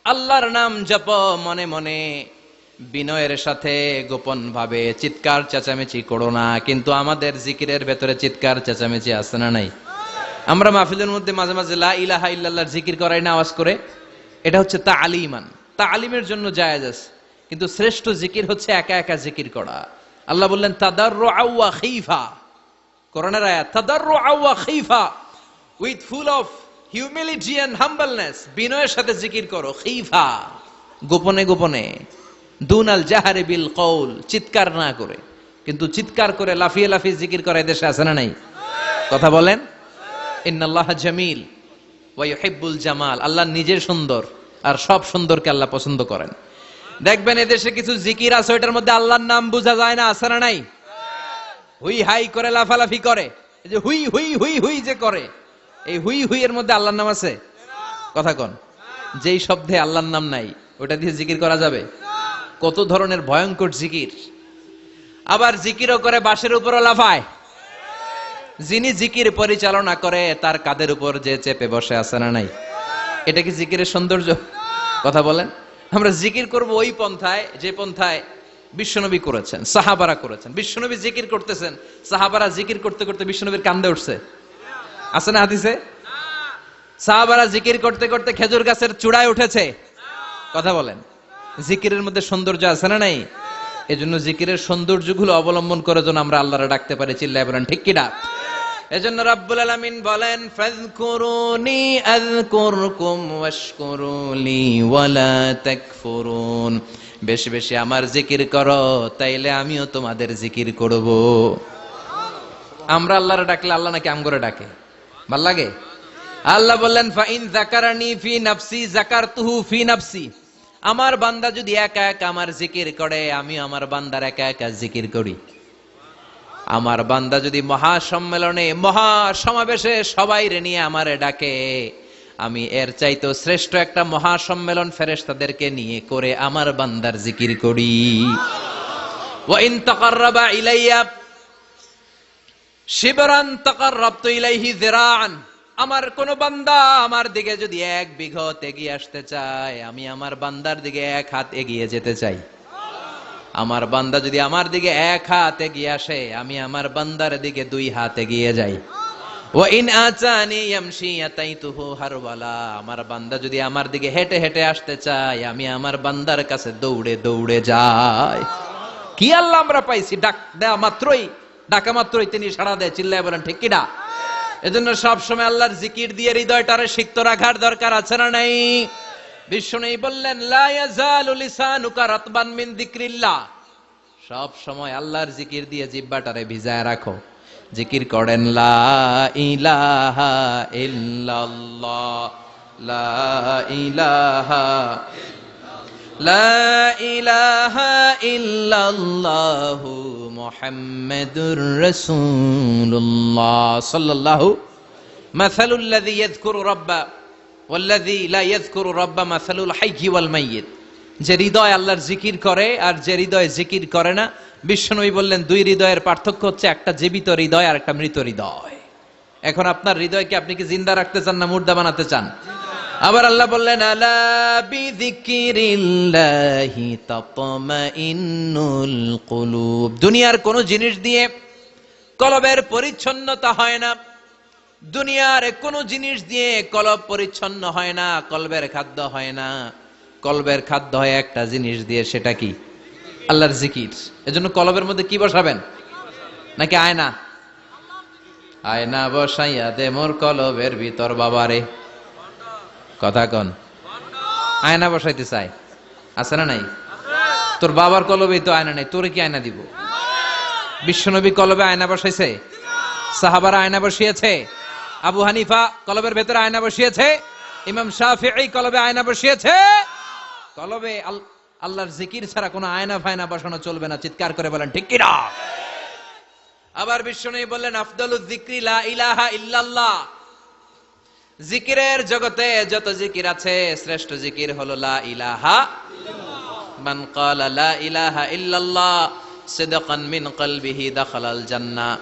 আল্লাহর নাম জপো মনে মনে, বিনয়ের সাথে, গোপন ভাবে, চিৎকার চেঁচামেচি করো না। কিন্তু আমাদের জিকিরের ভেতরে চিৎকার চেঁচামেচি আছে না নাই? আমরা মাহফিলের মধ্যে মাঝে মাঝে লা ইলাহা ইল্লাল্লাহর জিকির করাই না আওয়াজ করে। এটা হচ্ছে তালিমান, তালিমের জন্য জায়েজ আছে। কিন্তু শ্রেষ্ঠ জিকির হচ্ছে একা একা জিকির করা। আল্লাহ বললেন তাদাররুআ ওয়া খীফা, কোরআনের আয়াত, তাদাররুআ ওয়া খীফা, with full of humility and humbleness, বিনয়ের সাথে জিকির করো। খীফা, গোপনে গোপনে। দুনাল জাহারি বিল কওল, চিৎকার না করে। কিন্তু চিৎকার করে লাফিয়ে লাফিয়ে জিকির করা দেশে আছে না নাই? কথা বলেন। ইন্নাল্লাহা জামিল ওয়া ইউহিব্বুল জামাল, আল্লাহ নিজে সুন্দর আর সব সুন্দরকে আল্লাহ পছন্দ করেন। দেখবেন এদেশে কিছু জিকির আছে ওইটার মধ্যে আল্লাহর নাম বোঝা যায় না, আছে না নাই? হুই হাই করে লাফালাফি করে, এই যে হুই হুই হুই হুই যে করে, এই হুই হুই এর মধ্যে আল্লাহর নাম আছে? কথা কন। যেই শব্দে আল্লাহর নাম নাই ওটা দিয়ে জিকির করা যাবে? কত ধরনের ভয়ঙ্কর জিকির। আবার জিকিরও করে বাঁশের উপরও লাফায়। যিনি জিকির পরিচালনা করে তার কাঁধের উপর যে চেপে বসে আছে না নাই? এটা কি জিকিরের সৌন্দর্য? কথা বলেন। আমরা জিকির করব ওই পন্থায় যে পন্থায় বিশ্বনবী করেছেন, সাহাবারা করেছেন। বিশ্বনবী জিকির করতেছেন, সাহাবারা জিকির করতে করতে বিশ্বনবীর কান্দে উঠছে, আছে না হাদিসে? সাহাবারা জিকির করতে করতে খেজুর গাছের চূড়ায় উঠেছে। কথা বলেন। জিকিরের মধ্যে সৌন্দর্য আছে না নাই? এজন্য জিকিরের সৌন্দর্যগুলো অবলম্বন করে যেন আমরা আল্লাহরে ডাকতে পারি। চিল্লায় বলেন ঠিক কিনা? এজন্য রাব্বুল আলামিন বলেন ফাযকুরুনি আযকুরকুম ওয়াশকুরুলি ওয়ালা তাকফুরুন, বেশি বেশি আমার জিকির করো তাইলে আমিও তোমাদের জিকির করব। আমরা আল্লাহরে ডাকলে আল্লাহ নাকি আমগরে ডাকে? ভাল লাগে? আল্লাহ বললেন ফাইন যাকারানি ফি নাফসি যাকারতুহু ফি নাফসি, আমার বান্দা যদি একা একা আমার জিকির করে আমি আমার বান্দার একা একা জিকির করি। আমার বান্দা যদি মহাসম্মেলনে মহাসমাবেশে সবাই রে নিয়ে আমারে ডাকে, আমি এর চাইতো শ্রেষ্ঠ একটা মহাসম্মেলন ফেরেশতাদেরকে নিয়ে করে আমার বান্দার জিকির করি। ওয়া ইন তাকাররাবা ইলাইয়া শিবরান তাকাররাবতু ইলাইহি যিরাআন, আমার কোন বান্দা আমার দিকে যদি 1 বিঘত এগিয়ে আসতে চায় আমি আমার বান্দার দিকে 1 হাত এগিয়ে যেতে চাই। আমার বান্দা যদি আমার দিকে 1 হাত এগিয়ে আসে আমি আমার বান্দার দিকে 2 হাত এগিয়ে যাই। ওয়া ইন আতানি ইয়ামশি আতাইতুহু হারওয়ালা, আমার বান্দা যদি আমার দিকে হেঁটে হেঁটে আসতে চায় আমি আমার বান্দার কাছে দৌড়ে দৌড়ে যাই। কি আল্লাহ আমরা পাইছি, ডাক দেয়া মাত্রই, ডাকা মাত্রই তিনি সাড়া দেয়। চিল্লায় বলেন ঠিক কিনা? এজন্য সব সময় আল্লাহর জিকির দিয়ে হৃদয়টারে সিক্ত রাখার দরকার আছে না নাই? বিশ্বনবী বললেন লা ইয়াজালু লিসানুকা রাতবান মিন যিকরিল্লাহ, সব সময় আল্লাহর জিকির দিয়ে জিহ্বাটারে ভিজায় রাখো। জিকির করেন লা ইলাহা ইল্লাল্লাহ, লা ইলাহা লা ইলাহা ইল্লাল্লাহু মুহাম্মাদুর রাসূলুল্লাহ সাল্লাল্লাহু মাসালুল লাযী ইয়াযকুরু রাব্বা ওয়াল্লাযী লা ইয়াযকুরু রাব্বা মাসালুল হাইয়্যি ওয়াল মাইয়িত, যে হৃদয় আল্লাহর জিকির করে আর যে হৃদয় জিকির করে না। বিশ্বনবী বললেন 2 হৃদয়ের পার্থক্য হচ্ছে একটা জীবিত হৃদয় আর একটা মৃত হৃদয়। এখন আপনার হৃদয়কে আপনি কি জিন্দা রাখতে চান না মুর্দা বানাতে চান? আবার আল্লাহ বললেন আলা বিযিকরিল্লাহি তাতমাইন্নুল কুলুব, দুনিয়ার কোন জিনিস দিয়ে কলবের পরিচ্ছন্নতা হয় না। দুনিয়ার কোনো জিনিস দিয়ে কলব পরিচ্ছন্ন হয় না, কলবের খাদ্য হয় না। কলবের খাদ্য হয় একটা জিনিস দিয়ে, সেটা কি? আল্লাহর জিকির। এজন্য কলবের মধ্যে কি বসাবেন? নাকি আয়না? আয়না বসাইয়া দে মোর কলবের ভিতর বাবারে। কথা কন। আয়না বসাইতে চাই, আছে না নাই? তোর বাবার কলবেই তো আয়না নাই, তোরে কি আয়না দিব? বিশ্বনবী কলবে আয়না বসাইছে? সাহাবারা আয়না বসিয়েছে? আবু হানিফা কলবের ভেতরে আয়না বসিয়েছে? ইমাম শাফিঈ কলবে আয়না বসিয়েছে? কলবে আল্লাহর জিকির ছাড়া কোনো আয়না ফায়না বসানো চলবে না। চিৎকার করে বলেন ঠিক কিনা? আবার বিশ্বনবী বললেন, আফদালুজ যিকরি লা ইলাহা ইল্লাল্লাহ। জিকিরের জগতে যত জিকির আছে, শ্রেষ্ঠ জিকির হলো লা ইলাহা ইল্লাল্লাহ। মান ক্বালা লা ইলাহা ইল্লাল্লাহ সিদকান মিন কলবিহি দাখালাল জান্নাহ।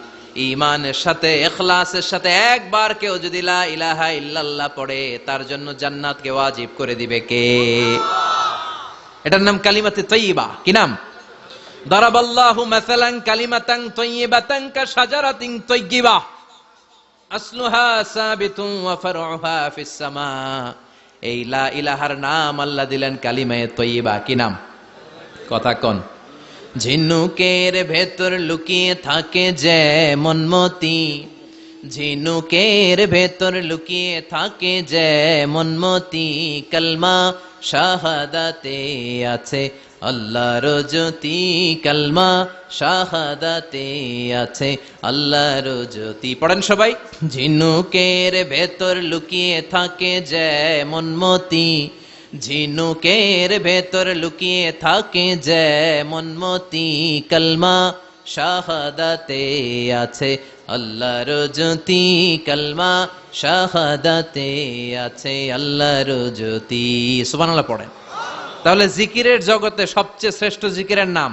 ঈমানের সাথে, ইখলাসের সাথে একবার কেউ যদি লা ইলাহা ইল্লাল্লাহ পড়ে, তার জন্য জান্নাতকে ওয়াজিব করে দিবে কে? এটার নাম কালিমাতে তাইয়্যিবা। কি নাম? দারাবাল্লাহু মাসালান কালিমাতান তাইয়্যিবাতান কাশাজারাতিন তাইয়্যিবা আসলুহা সাবিতুন ওয়া ফারউহা ফিস সামা। এই লা ইলাহার নাম আল্লাহ দিলেন কালিমায়ে তাইয়্যিবা। কি নাম? কথা কোন। ঝিনুকের ভেতর লুকিয়ে থাকে যেমন মতি, ঝিনুকের ভেতর লুকিয়ে থাকে যেমন মতি, কালমা শাহাদাতে আছে আল্লাহর জ্যোতি, কালমা শাহাদাতে আছে আল্লাহর জ্যোতি। পড়েন সবাই। ঝিনুকের ভেতর লুকিয়ে থাকে যেমন মতি, ঝিনুকের ভেতর লুকিয়ে থাকে যেমন মতি, কালমা শাহাদাতে আছে আল্লাহর জ্যোতি, কালমা শাহাদাতে আছে আল্লাহর জ্যোতি। সুবহানাল্লাহ পড়েন। তাহলে জিকিরের জগতে সবচেয়ে শ্রেষ্ঠ জিকিরের নাম,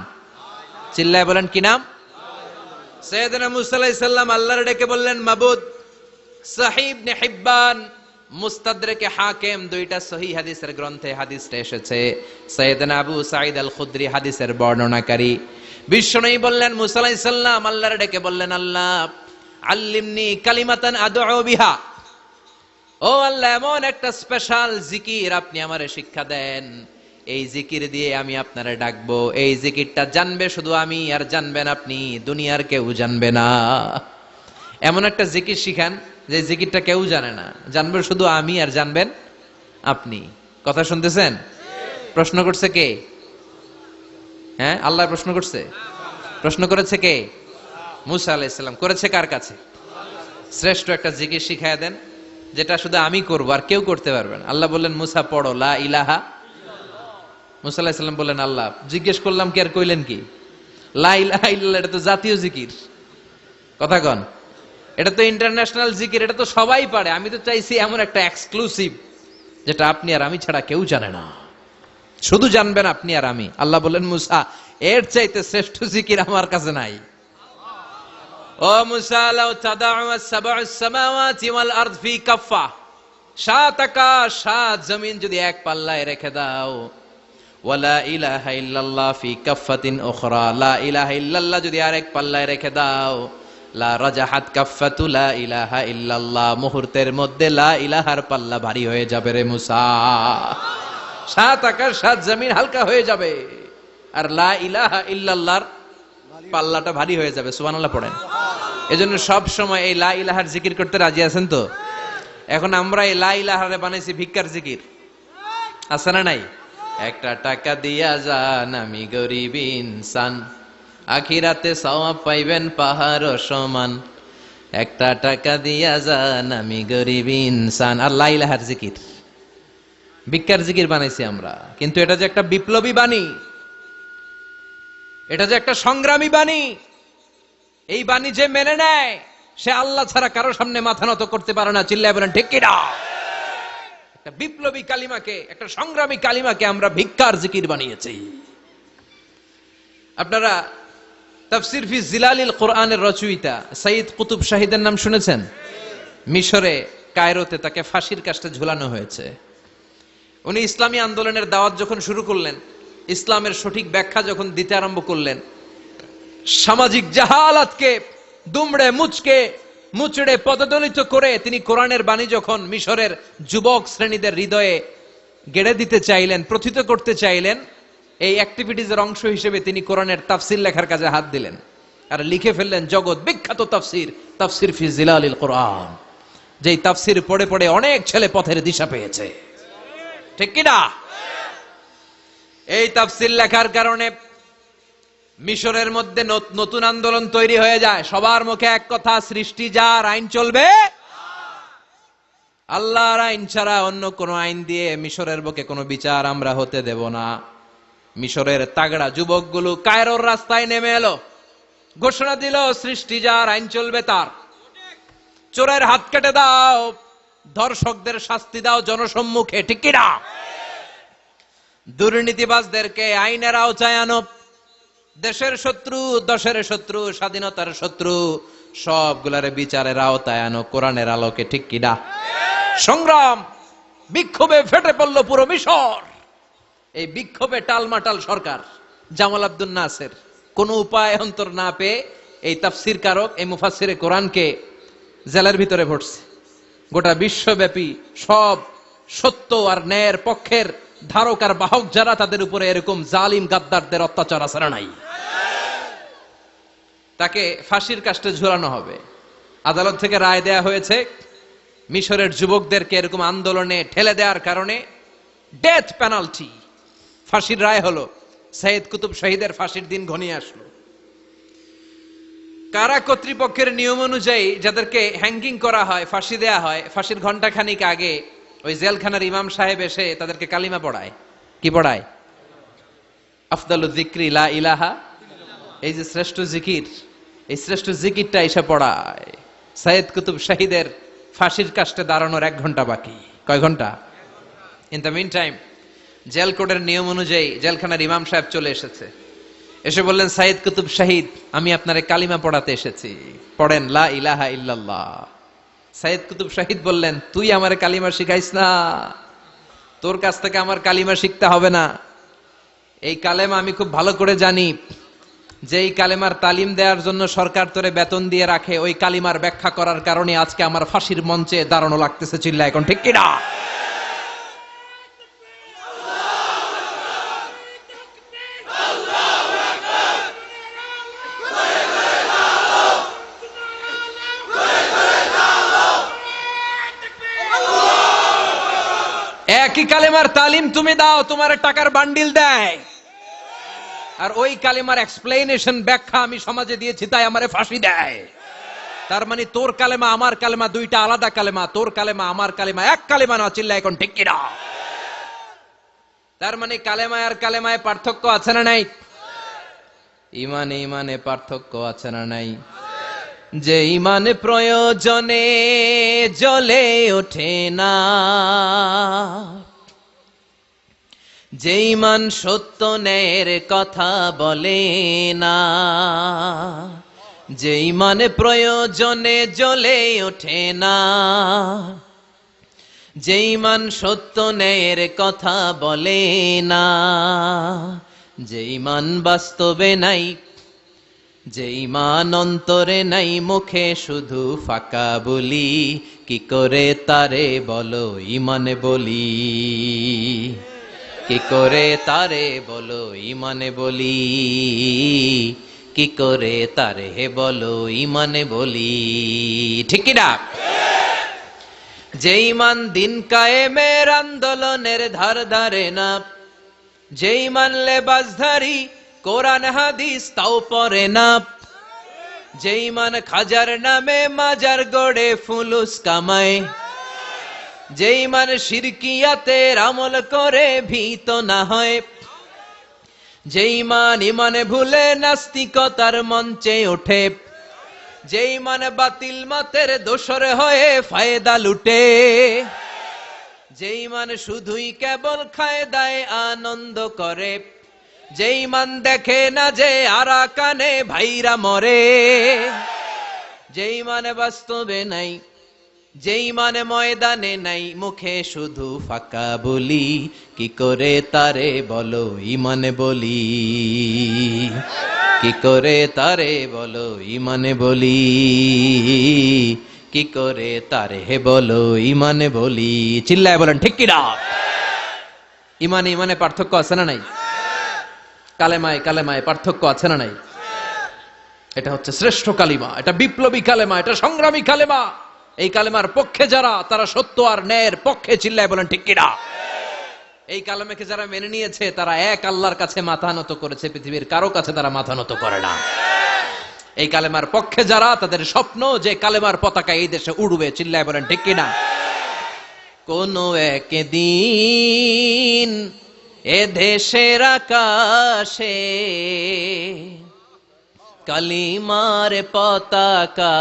চিল্লায় বলেন কি নাম? সাইয়েদনা মুসা আলাইহিস সালাম আল্লাহর ডেকে বললেন, মাবুদ। সহিহ ইবনে হিব্বান, মুস্তাদরেকে হাকিম, দুইটা সহিহ হাদিসের গ্রন্থে হাদিসটা এসেছে। সাইয়েদনা আবু সাঈদ আল খুদরি হাদিসের বর্ণনাকারী। বিশ্বনবী বললেন, মুসা আলাইহিস সালাম আল্লাহর ডেকে বললেন, আল্লাহ আল্লিমনি কালিমাতান আদউ বিহা। ও আল্লাহ, এমন একটা স্পেশাল জিকির আপনি আমারে শিক্ষা দেন, এই জিকির দিয়ে আমি আপনারে ডাকবো। এই জিকিরটা জানবে শুধু আমি, আর জানবেন আপনি, দুনিয়ার কেউ জানবে না। এমন একটা জিকির শিখান যে জিকিরটা কেউ জানে না, জানবে শুধু আমি, আর জানবেন আপনি। কথা শুনতেছেন? প্রশ্ন করছে কে? হ্যাঁ, আল্লাহ প্রশ্ন করছে। প্রশ্ন করেছে কে? মুসা আলাইহিস সালাম। করেছে কার কাছে? শ্রেষ্ঠ একটা জিকির শিখায় দেন, যেটা শুধু আমি করবো, আর কেউ করতে পারবে না। আল্লাহ বললেন, মুসা পড়ো লা ইলাহা। মুসা আলাইহিস সালাম বললেন, আল্লাহ জিজ্ঞেস করলাম কি, আর কইলেন কি? লা ইলাহা ইল্লাল্লাহ, এটা তো জাতীয় জিকির। কথা কন। এটা তো ইন্টারন্যাশনাল জিকির, এটা তো সবাই পারে। আমি তো চাইছি এমন একটা এক্সক্লুসিভ, যেটা আপনি আর আমি ছাড়া কেউ জানে না, শুধু জানবেন আপনি আর আমি। আল্লাহ বললেন, মুসা এর চাইতে শ্রেষ্ঠ জিকির আমার কাছে নাই। ও মুসা, লাউ তাদাউ আস-সাব'উস সামাওয়াতি ওয়াল আরদ ফি কাফফা, সাত আকাশ সাত জমিন যদি এক পাল্লায় রেখে দাও, ওয়ালা ইলাহা ইল্লাল্লাহ ফি কাফফাতিন উখরা, লা ইলাহা ইল্লাল্লাহ যদি আরেক পাল্লায় রেখে দাও, লা রাজাহাত কাফফাতু লা ইলাহা ইল্লাল্লাহ, মুহূর্তের মধ্যে লা ইলাহার পাল্লা ভারী হয়ে যাবে রে মুসা। সাত আকাশ সাত জমিন হালকা হয়ে যাবে, আর লা ইলাহা ইল্লাল্লাহর পাল্লাটা ভারী হয়ে যাবে। সুবহানাল্লাহ পড়েন। এজন্য সব সময় এই লা ইলাহার জিকির করতে রাজি আছেন তো? এখন আমরা এই লা ইলাহারে বানাইছি ভিক্ষার জিকির, আছে না নাই? একটা টাকা দিয়া যান আমি গরিব ইনসান, আখিরাতে সওয়াব পাইবেন পাহাড় সমান। একটা টাকা দিয়া যান আমি গরিব ইনসান। আর লা ইলাহার জিকির, ভিক্ষার জিকির বানাইছি আমরা। কিন্তু এটা যে একটা বিপ্লবী বাণী, এটা যে একটা সংগ্রামী বাণী, এই বাণী যে মেনে নেয়, সে আল্লাহ ছাড়া কারো সামনে মাথা নত করতে পারে না। চিল্লায় বলেন ঠিক কিনা? একটা বিপ্লবী কালিমাকে, একটা সংগ্রামী কালিমাকে আমরা ভিক্ষার জিকির বানিয়েছি। আপনারা তাফসীর ফি জিলালিল কোরআনের রচয়িতা সাইয়্যিদ কুতুব শাহীদের নাম শুনেছেন? মিশরে কায়রোতে তাকে ফাঁসির কাস্টে ঝুলানো হয়েছে। উনি ইসলামী আন্দোলনের দাওয়াত যখন শুরু করলেন, ইসলামের সঠিক ব্যাখ্যা যখন দিতে আরম্ভ করলেন, সামাজিক জাহালাতকে দুমড়ে মুচড়ে পদদলিত করে তিনি কোরআনের বাণী যখন মিশরের যুবক শ্রেণীদের হৃদয়ে গেড়ে দিতে চাইলেন, প্রথিত করতে চাইলেন, এই অ্যাক্টিভিটিজের অংশ হিসেবে তিনি কোরআনের তাফসির লেখার কাজে হাত দিলেন আর লিখে ফেললেন জগৎ বিখ্যাত তাফসির ফি জিলালিল কোরআন, যেই তাফসির পড়ে পড়ে অনেক ছেলে পথের দিশা পেয়েছে। ঠিক কিনা? এই তাফসির লেখার কারণে মিশরের মধ্যে নতুন আন্দোলন তৈরি হয়ে যায়। সবার মুখে এক কথা, সৃষ্টি যার, আইন চলবে আল্লাহর আইন ছাড়া অন্য কোন আইন দিয়ে মিশরের বুকে কোনো বিচার আমরা হতে দেব না। মিশরের তাগড়া যুবকগুলো কায়রোর রাস্তায় নেমে এলো, ঘোষণা দিল সৃষ্টি যার, আইন চলবে তার। চোরের হাত কেটে দাও, ধর্ষকদের শাস্তি দাও জনসম্মুখে। ঠিক কিনা? দুর্নীতিবাজদেরকে আইনের আওতায় আনো। দেশের শত্রু, দশের শত্রু, স্বাধীনতার শত্রু সবগুলার বিচারের আওতায় আনো কোরআনের আলোকে। ঠিক কিনা? সংগ্রাম, বিক্ষোভে ফেটে পড়ল পুরো মিশর। এই বিক্ষোভে টালমাটাল সরকার, জামাল আব্দুল নাসের কোন উপায় অন্তর না পেয়ে এই তাফসির কারক, এই মুফাসসিরে কোরআনকে জেলের ভিতরে ভরছে। গোটা বিশ্বব্যাপী সব সত্য আর ন্যায়ের পক্ষের ধারক আর বাহক যারা, তাদের উপরে এরকম জালিম গাদ্দারদের অত্যাচার আছে না নাই? তাকে ফাঁসির কাস্টে ঝুলানো হবে। আদালত থেকে রায় দেয়া হয়েছে মিশরের যুবকদেরকে এরকম আন্দোলনে ঠেলে দেওয়ার কারণে ডেথ পেনাল্টি, ফাঁসির রায় হলো। সৈয়দ কুতুব শহীদের ফাঁসির দিন ঘনিয়ে আসলো। কারা কর্তৃপক্ষের নিয়ম অনুযায়ী যাদেরকে হ্যাঙ্গিং করা হয়, ফাঁসি দেয়া হয়, ফাঁসির ঘন্টাখানিক আগে ওই জেলখানার ইমাম সাহেব এসে তাদেরকে কালিমা পড়ায়। কি পড়ায়? আফদালুয যিকরি লা ইলাহা, এই যে শ্রেষ্ঠ জিকির, এই শ্রেষ্ঠ জিকিরটা এসে পড়ায়। সৈয়দ কুতুব শহীদের ফাঁসির কাস্টে দাঁড়ানোর 1 ঘন্টা বাকি। কয় ঘন্টা? In the mean time jail কোডের নিয়ম অনুযায়ী জেলখানার ইমাম সাহেব চলে এসেছে। এসে বললেন, সৈয়দ কুতুব শহীদ, আমি আপনারে কালিমা পড়াতে এসেছি, পড়েন লা ইলাহা ইল্লাল্লাহ। সৈয়দ কুতুব শহীদ বললেন, তুই আমারে কালিমা শিখাইস না, তোর কাছ থেকে আমার কালিমা শিখতে হবে না। এই কালেমা আমি খুব ভালো করে জানি। যেই কালেমার তালিম দেওয়ার জন্য সরকার তোরে বেতন দিয়ে রাখে, ওই কালিমার ব্যাখ্যা করার কারণে আজকে আমার ফাঁসির মঞ্চে দাঁড়ানো লাগতেছে। চিল্লা এখন ঠিক কিনা? একই কালেমার তালিম তুমি দাও, তোমার টাকার বান্ডিল দেয়, আর ওই কালেমার এক্সপ্লেনেশন, ব্যাখ্যা আমি সমাজে দিয়েছি তাই আমারে ফাঁসি দেয়। তার মানে তোর কালেমা আমার কালেমা দুইটা আলাদা কালেমা, তোর কালেমা আমার কালেমা এক কালেমা না। চিল্লা এখন ঠিক কিনা? তার মানে কালেমায় আর কালেমায় পার্থক্য আছে না নাই? ইমানে ইমানে পার্থক্য আছে না নাই? যে ইমান প্রয়োজনে জ্বলে ওঠে না, যে ইমান সত্য ন্যায়ের কথা বলে না, যে ইমান প্রয়োজনে জ্বলে ওঠে না, যে ইমান সত্য ন্যায়ের কথা বলে না, যে ইমান বাস্তবে নাই, যে ইমান অন্তরে নাই, মুখে শুধু ফাঁকা বলি, কি করে তারে বলো ইমানে বলি, কি করে তারে বলো ইমানে বলি, কি করে তারে বলো ইমানে বলি। ঠিক কিনা? যে ইমান দিন কায়েমের আন্দোলনের ধার ধারে না, যে ইমান লেবাসধারী কোরআন হাদিস তাও পড়ে না, যে ইমান খাজার নামে মাজার গড়ে ফুলুস কামায়, যে ইমান শিরকিয়াতের আমল করে ভীত না হয়, যে ইমান ইমানে ভুলে নাস্তিকতার মঞ্চে ওঠে, যে ইমান বাতিল মতের দোসর হয়ে ফায়দা লুটে, যে ইমান শুধুই কেবল খায়দায় আনন্দ করে, যে ইমান দেখে না যে আরাকানে ভাইরা মরে, যে ইমান বাস্তবে নাই, যে ইমান ময়দানে নাই, মুখে শুধু ফাঁকা বলি, কি করে তারে বলো ইমানে বলি। কি করে তারে বলো ইমানে বলি, কি করে তারে হে বলো ইমানে বলি। চিল্লায় বলেন ঠিক কিনা? ইমানে ইমানে পার্থক্য আছে না নাই? কালেমায় কালেমায় পার্থক্য আছে না নাই? এটা হচ্ছে শ্রেষ্ঠ কালিমা, এটা বিপ্লবী কালেমা, এটা সংগ্রামী কালেমা। এই কালেমার পক্ষে যারা, তারা সত্য আর ন্যায়ের পক্ষে। চিল্লায় বলেন ঠিক কিনা? এই কালেমাকে যারা মেনে নিয়েছে তারা এক আল্লাহর কাছে মাথা নত করেছে, পৃথিবীর কারো কাছে তারা মাথা নত করে না। এই কালেমার পক্ষে যারা, তাদের স্বপ্ন যে কালেমার পতাকা এই দেশে উড়বে। চিল্লায় বলেন ঠিক কিনা? কোন একদিন এ দেশের আকাশে কালিমার পতাকা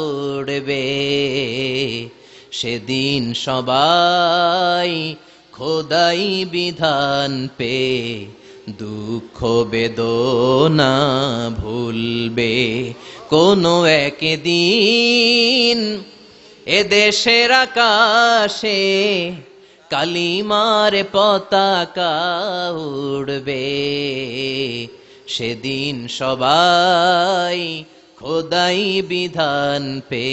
উড়বে, সেদিন সবাই খোদাই বিধান পে দুঃখ বেদনা ভুলবে। কোন একদিন এ দেশের আকাশে কালিমার পতাকা উড়বে, সেদিন সবাই খোদাই বিধান পে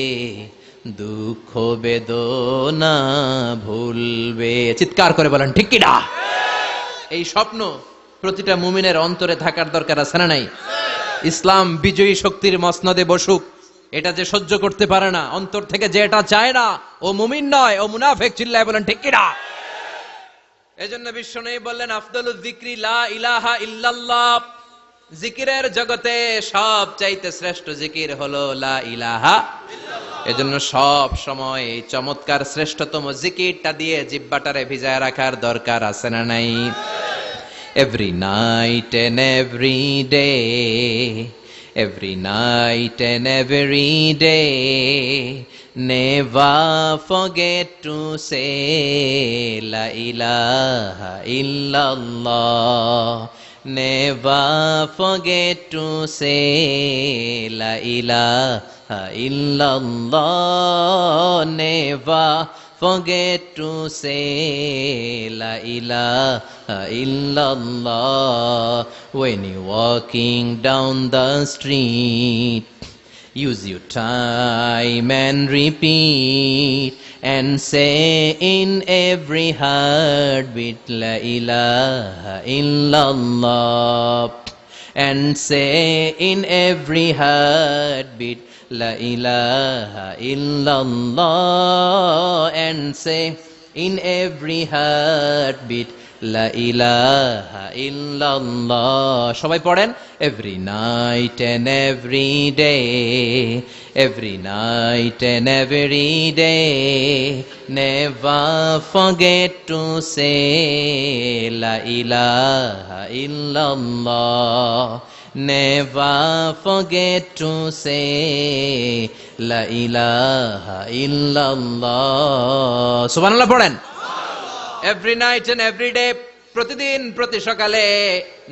দুঃখ বেদনা ভুলবে। চিৎকার করে বলেন ঠিক কিনা? এই স্বপ্ন প্রতিটা মুমিনের অন্তরে থাকার দরকার আছে না নাই? ইসলাম বিজয়ী শক্তির মসনদে বসুক, এটা যে সহ্য করতে পারে না, অন্তর থেকে যে এটা চায় না, ও মুমিন নয়, ও মুনাফিক। চিল্লায় বলেন ঠিক কিনা? এজন্য বিশ্বনবী বললেন, আফদালুজ যিকরি লা ইলাহা ইল্লাল্লাহ। জিকিরের জগতে সব চাইতে শ্রেষ্ঠ জিকির হলো লা ইলাহা ইল্লাল্লাহ। এজন্য সব সময় এই চমৎকার শ্রেষ্ঠতম জিকিরটা দিয়ে জিহ্বাটারে ভিজায় রাখার দরকার আছে না নাই? Every night and every day, every night and every day, never forget to say la ilaha illallah. Never forget to say la ilaha illallah. Never forget to say la ilaha illallah. When you're walking down the street, use your time and repeat, and say in every heartbeat la ilaha illallah. And say in every heartbeat la ilaha illallah. And say in every heartbeat la ilaha illallah. সবাই পড়েন, every night and every day, every night and every day, never forget to say la ilaha illallah. Never forget to say la ilaha illallah. সুবহানাল্লাহ পড়েন। Every night and every day, প্রতিদিন প্রতি সকালে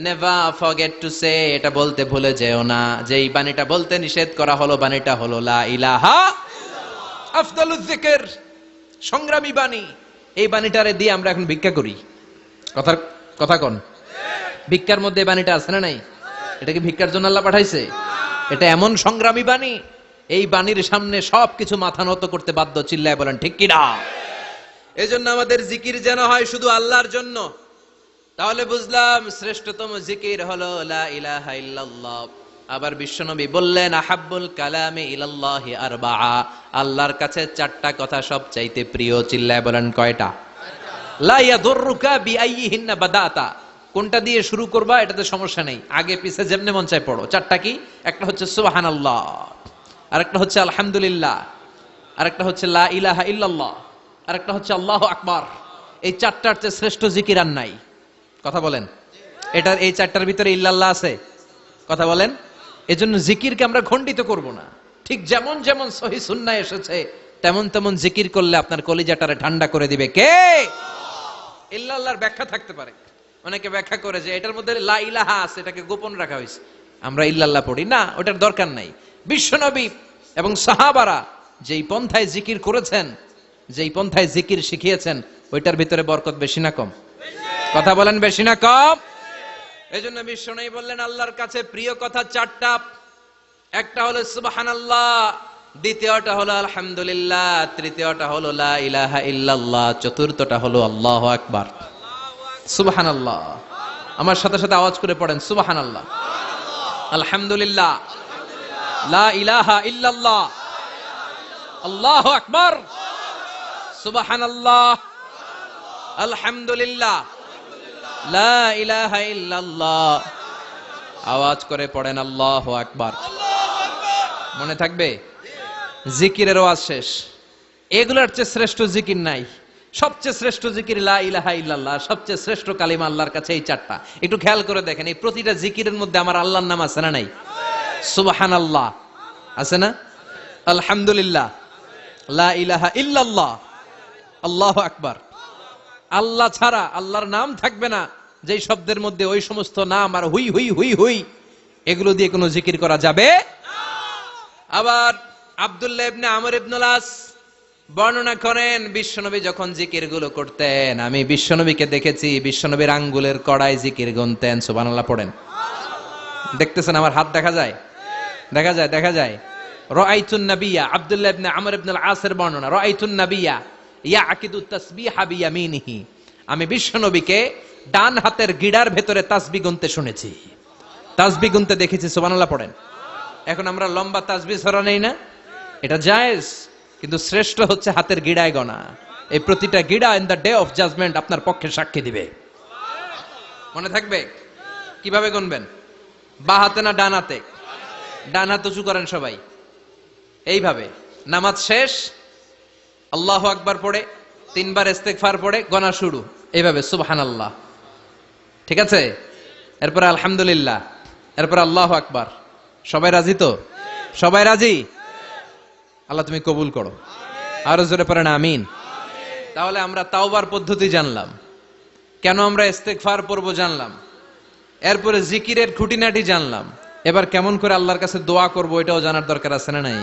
never forget to say, এটা বলতে ভুলে যেও না, যে এই বাণীটা বলতে নিষেধ করা হলো, বাণীটা হলো লা ইলাহা ইল্লাল্লাহ। আফদালুজ যিকর, সংগ্রামী বাণী। এই বাণীটারে দিয়ে আমরা এখন ভিক্ষা করি। কথা কোন? ভিক্ষার মধ্যে বাণীটা আছে না নাই? এটা কি ভিক্ষার জন্য আল্লাহ পাঠাইছে? এটা এমন সংগ্রামী বাণী, এই বাণীর সামনে সবকিছু মাথা নত করতে বাধ্য। চিল্লায় বলেন ঠিক কিনা? এজন্য আমাদের জিকির যেন হয় শুধু আল্লাহর জন্য। তাহলে বুঝলাম শ্রেষ্ঠতম জিকির হলো লা ইলাহা ইল্লাল্লাহ। আবার বিশ্বনবী বললেন, আহাব্বুল কালামি ইলাল্লাহি আরবাআ, আল্লাহর কাছে চারটা কথা সবচাইতে প্রিয়। চিল্লায় বলেন কয়টা? লা ইয়াদুররুকা বিআইয়িহিন্না বাদাতা, কোনটা দিয়ে শুরু করবা এটাতে সমস্যা নেই, আগে পিছে যেমনে মন চায় পড়ো। চারটা কি? একটা হচ্ছে সুবহানাল্লাহ, আরেকটা হচ্ছে আলহামদুলিল্লাহ, আরেকটা হচ্ছে লা ইলাহা ইল্লাল্লাহ, আরেকটা হচ্ছে আল্লাহু আকবার। এই চারটার চেয়ে শ্রেষ্ঠ জিকির আর নাই। কথা বলেন, এটার এই চারটার ভিতরে ইল্লাল্লাহ আছে? কথা বলেন। এজন্য জিকিরকে আমরা খণ্ডিত করব না। ঠিক যেমন যেমন সহিহ সুন্নাহ এসেছে তেমন তেমন জিকির করলে আপনার কলিজাটারে ঠান্ডা করে দিবে কে? ইল্লাল্লাহর ব্যাখ্যা থাকতে পারে, অনেকে ব্যাখ্যা করে যে এটার মধ্যে লা ইলাহা আছে, এটাকে গোপন রাখা হয়েছে, আমরা ইল্লাল্লাহ পড়ি না, ওটার দরকার নাই। বিশ্বনবী এবং সাহাবারা যেই পন্থায় জিকির করেছেন, যেই পন্থায় জিকির শিখিয়েছেন, ওইটার ভিতরে বরকত বেশি না কম? কথা বলেন, বেশি না কম? এজন্য বিশ্বনবী বললেন আল্লাহর কাছে প্রিয় কথা চারটা। একটা হলো সুবহানাল্লাহ, দ্বিতীয়টা হলো আলহামদুলিল্লাহ, তৃতীয়টা হলো লা ইলাহা ইল্লাল্লাহ, চতুর্থটা হলো আল্লাহু আকবার। সুবহানাল্লাহ, আমার সাথে সাথে আওয়াজ করে পড়েন সুবহানাল্লাহ, আলহামদুলিল্লাহ, লা ইলাহা ইল্লাল্লাহ, আল্লাহু আকবার, সুবহানাল্লাহ, আলহামদুলিল্লাহ, লা ইলাহা ইল্লাল্লাহ। আওয়াজ করে পড়েন আল্লাহু আকবার। মনে থাকবে? জিকিরের ওয়াজ শেষ। এগুলোর চেয়ে শ্রেষ্ঠ জিকির নাই। সবচেয়ে শ্রেষ্ঠ জিকির লা ইলাহা ইল্লাল্লাহ, সবচেয়ে শ্রেষ্ঠ কালিমা আল্লাহর কাছে এই চারটা। একটু খেয়াল করে দেখেন, এই প্রতিটা জিকিরের মধ্যে আমার আল্লাহর নাম আছে না নাই? সুবহানাল্লাহ আছে না? আলহামদুলিল্লাহ, লা ইলাহা ইল্লাল্লাহ, আল্লাহু আকবার। আল্লাহ ছাড়া আল্লাহর নাম থাকবে না যেই শব্দের মধ্যে ওই সমস্ত নাম আর হুই হুই হুই হুই এগুলো দিয়ে কোনো জিকির করা যাবে। আবার আব্দুল্লাহ ইবনে আমর ইবনুল আস বর্ণনা করেন, বিশ্বনবী যখন জিকির গুলো করতেন, আমি বিশ্বনবীকে দেখেছি বিশ্বনবীর আঙ্গুলের কড়াই জিকির গুনতেন। সুবহানাল্লাহ পড়েন। দেখতেছেন আমার হাত দেখা যায়? দেখা যায়, দেখা যায়। রাআইতুন নাবিয়্যা, আব্দুল্লাহ ইবনে আমর ইবনুল আসের বর্ণনা, রাআইতুন নাবিয়্যা ইয়াকিদু তাসবিহা বিয়ামিনিহি, আমি বিশ্বনবীকে ডান হাতের গিড়ার ভেতরে তাসবিহ গুনতে শুনেছি, তাসবিহ গুনতে দেখেছি। সুবহানাল্লাহ পড়েন। এখন আমরা লম্বা তাসবিহ ছড়া নেই না, এটা জায়েজ, কিন্তু শ্রেষ্ঠ হচ্ছে হাতের গিড়ায় গনা। এই প্রতিটা গিড়া in the day of judgement আপনার পক্ষে সাক্ষী দিবে। মনে থাকবে? কিভাবে গুনবেন? বা হাতে না ডান হাতে? ডান হাত উঁচু করেন সবাই, এইভাবে। নামাজ শেষ, আল্লাহু আকবার পড়ে 3 বার ইস্তেগফার পড়ে গনা শুরু, এইভাবে সুবহানাল্লাহ। ঠিক আছে? এরপর আলহামদুলিল্লাহ, এরপর আল্লাহু আকবার। সবাই রাজি তো? সবাই রাজি? আল্লাহ তুমি কবুল করো। আরো জোরে পড়েন আমিন। তাহলে আমরা তাওবার পদ্ধতি জানলাম, কেন আমরা ইস্তেগফার পড়ব জানলাম, এরপরে জিকিরের খুঁটিনাটি জানলাম। এবার কেমন করে আল্লাহর কাছে দোয়া করব এটাও জানার দরকার আছে না নাই?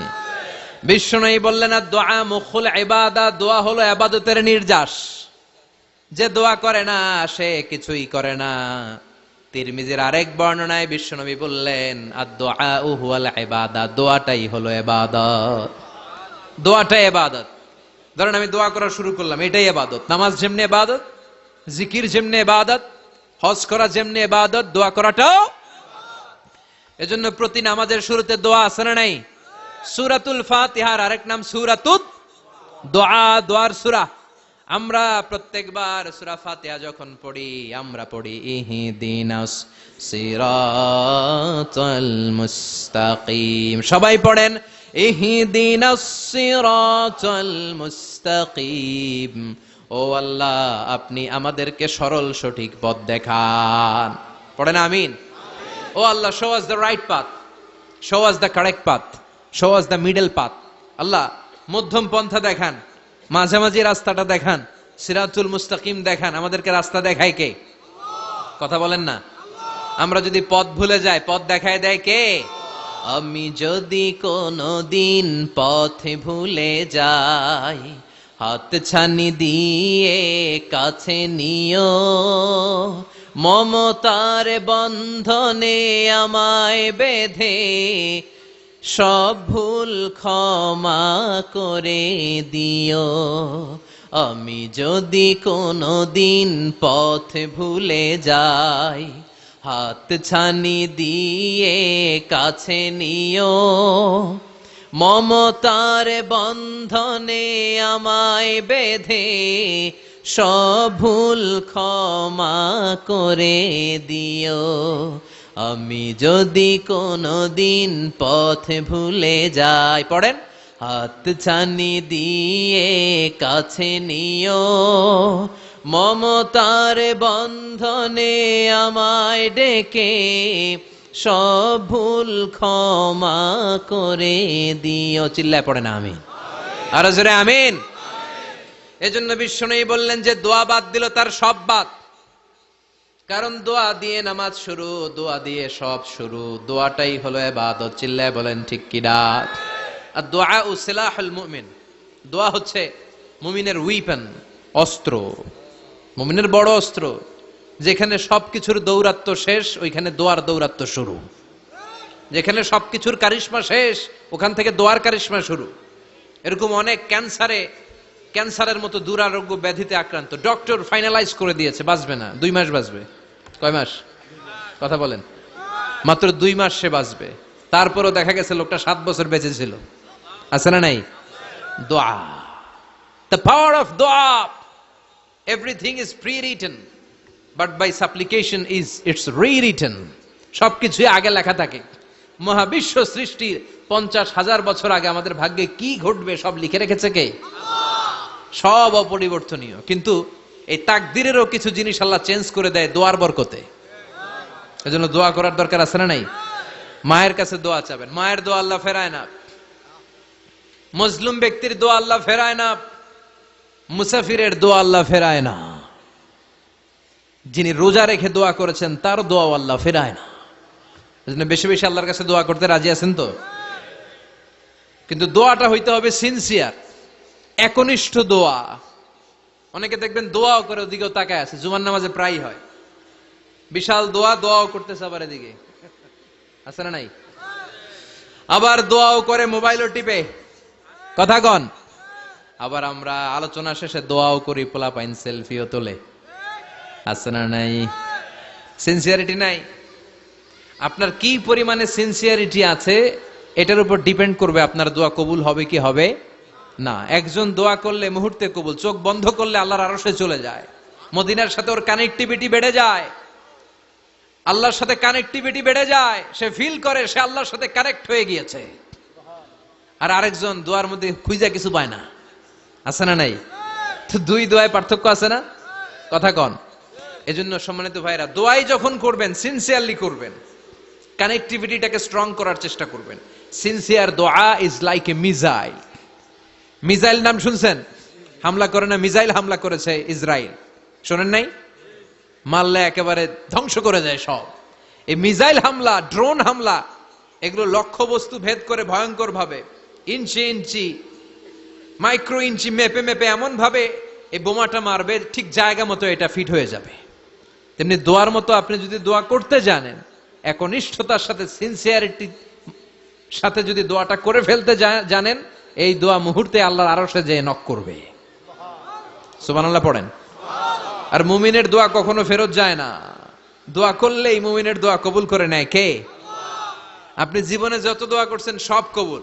বিশ্বনবী বললেন দোয়া মুখুল ইবাদা, দোয়া হলো ইবাদতের নির্যাস। যে দোয়া করে না সে কিছুই করে না। তিরমিজির আরেক বর্ণনায় বিশ্বনবী বললেন আদ-দুআউ হুয়াল ইবাদা, দোয়াটাই হলো ইবাদত। দোয়াটাই ইবাদত। ধরেন আমি দোয়া করা শুরু করলাম, এটাই ইবাদত। নামাজ যেমনি ইবাদত, জিকির যেমনি ইবাদত, হজ করা যেমনি ইবাদত, দোয়া করাটাও। এজন্য প্রতি নামাজের শুরুতে দোয়া আছে না নাই? সূরাতুল ফাতিহার আরেক নাম সূরাতুদ দোয়া, দোয়ার সূরা। আমরা প্রত্যেকবার সূরা ফাতিহা যখন পড়ি আমরা পড়ি ইহদিনাস সিরাতাল মুস্তাকিম। সবাই পড়েন ইহদিনাস সিরাতাল মুস্তাকিম। ও আল্লাহ, আপনি আমাদেরকে সরল সঠিক পথ দেখান। পড়েন আমিন। ও আল্লাহ, show us the right path, show us the correct path, show us the middle path. আল্লাহ মধ্যম পন্থা দেখান, মাঝামাঝি রাস্তাটা দেখান, সিরাতুল মুস্তাকিম দেখান। আমাদেরকে রাস্তা দেখায় কে? কথা বলেন না। আমরা যদি পথ ভুলে যাই, পথ দেখায় দেয় কে? আমি যদি কোনদিন পথ ভুলে যাই, হাত ছানি দিয়ে কাছে নিও, মমতার বন্ধনে আমায় বেঁধে সব ভুল ক্ষমা করে দিও। আমি যদি কোনদিন পথ ভুলে যাই, হাত ছানি দিয়ে কাছে নিও, মমতার বন্ধনে আমায় বেঁধে সব ভুল ক্ষমা করে দিও। আমি যদি কোনদিন পথ ভুলে যাই, পড়েন, হাত ছানি দিয়ে কাছে নিও, মমতার বন্ধনে আমায় ডেকে সব ভুল ক্ষমা করে দিও। চিল্লায় পড়েন আমিন। আরো জোরে আমিন। এজন্য বিশ্বনবী বললেন যে দোয়া বাদ দিল তার সব বাদ। কারণ দোয়া দিয়ে নামাজ শুরু, দোয়া দিয়ে সব শুরু, দোয়াটাই হলো ইবাদত। চিল্লায় বলেন ঠিক কি না? আর দোয়া ও সিলাহুল মুমিন, দোয়া হচ্ছে মুমিনের উইপন, অস্ত্র, মুমিনের বড় অস্ত্র। যেখানে সবকিছুর দৌরাত্ম্য শেষ ওইখানে দোয়ার দৌরাত্ম্য শুরু, যেখানে সবকিছুর কারিশমা শেষ ওখান থেকে দোয়ার কারিশমা শুরু। এরকম অনেক ক্যান্সারের মতো দুরারোগ্য ব্যাধিতে আক্রান্ত, ডক্টর ফাইনালাইজ করে দিয়েছে বাঁচবে না, 2 মাস বাঁচবে। কয় মাস? কথা বলেন। মাত্র 2 মাস সে বাঁচবে, তারপরও দেখা গেছে লোকটা 7 বছর বেঁচে ছিল। আছে না নাই? দোয়া, the power of দোয়া। everything is pre-written but by supplication is it's rewritten। সবকিছুই আগে লেখা থাকে। মহাবিশ্ব সৃষ্টির 50,000 বছর আগে আমাদের ভাগ্যে কি ঘটবে সব লিখে রেখেছে কে? সব অপরিবর্তনীয়। কিন্তু এই তাকদিরেরও কিছু জিনিস আল্লাহ চেঞ্জ করে দেয় দোয়ার বরকতে। এজন্য দোয়া করার দরকার আছে না নাই? মায়ের কাছে দোয়া চাবেন, মায়ের দোয়া আল্লাহ ফেরায় না। মজলুম ব্যক্তির দোয়া আল্লাহ ফেরায় না, মুসাফিরের দোয়া আল্লাহ ফেরায় না, যিনি রোজা রেখে দোয়া করেছেন তার দোয়া আল্লাহ ফেরায় না। এজন্য বেশি বেশি আল্লাহর কাছে দোয়া করতে রাজি আছেন তো? কিন্তু দোয়াটা হইতে হবে সিনসিয়ার, একনিষ্ঠ দোয়া। অনেকে দেখবেন দোয়াও করে ওদিকেও তাকায় আছে, জুমার নামাজে প্রায় হয় বিশাল দোয়া, দোয়াও করতেছে আবার এদিকে, আছে না নাই? আবার দোয়াও করে মোবাইলও টিপে, কথা কন। আবার আমরা আলোচনা শেষে দোয়াও করি, পোলাপাইন সেলফিও তোলে, আছে না নাই? সিনসিয়ারিটি নাই। আপনার কি পরিমাণে সিনসিয়ারিটি আছে এটার উপর ডিপেন্ড করবে আপনার দোয়া কবুল হবে কি হবে না। একজন দোয়া করলে মুহূর্তে কবুল, চোখ বন্ধ করলে আল্লাহর আরশে চলে যায়, মদিনার সাথে ওর কানেক্টিভিটি বেড়ে যায়, আল্লাহর সাথে কানেক্টিভিটি বেড়ে যায়, সে ফিল করে সে আল্লাহর সাথে কানেক্ট হয়ে গিয়েছে। আর আরেকজন দোয়ার মধ্যে খুঁজা কিছু পায় না, আছে না নাই? তো 2 দোয়ায় পার্থক্য আছে না? কথা কন। এজন্য সম্মানিত ভাইরা, দোয়াই যখন করবেন সিনসিয়ারলি করবেন, কানেক্টিভিটিটাকে স্ট্রং করার চেষ্টা করবেন। সিনসিয়ার দোয়া is like a missile. Missile নাম শুনছেন? হামলা করে না, মিসাইল হামলা করেছে ইসরায়েল, শোনেন নাই? মারলে একেবারে ধ্বংস করে যায় সব। এই মিসাইল হামলা, ড্রোন হামলা, এগুলো লক্ষ্য বস্তু ভেদ করে ভয়ঙ্কর ভাবে, ইঞ্চি ইঞ্চি, মাইক্রো ইঞ্চি মেপে মেপে এমন ভাবে এই বোমাটা মারবে, ঠিক জায়গা মতো এটা ফিট হয়ে যাবে। তেমনি দোয়ার মতো আপনি যদি দোয়া করতে জানেন, একনিষ্ঠতার সাথে সিনসিয়ারিটির সাথে যদি দোয়াটা করে ফেলতে জানেন, এই দোয়া মুহূর্তে আল্লাহর আরশে যেয়ে নক করবে। সুবহানাল্লাহ পড়েন। আর মুমিনের দোয়া কখনো ফেরত যায় না, দোয়া করলেই মুমিনের দোয়া কবুল করে নেয় কে? আপনি জীবনে যত দোয়া করছেন সব কবুল।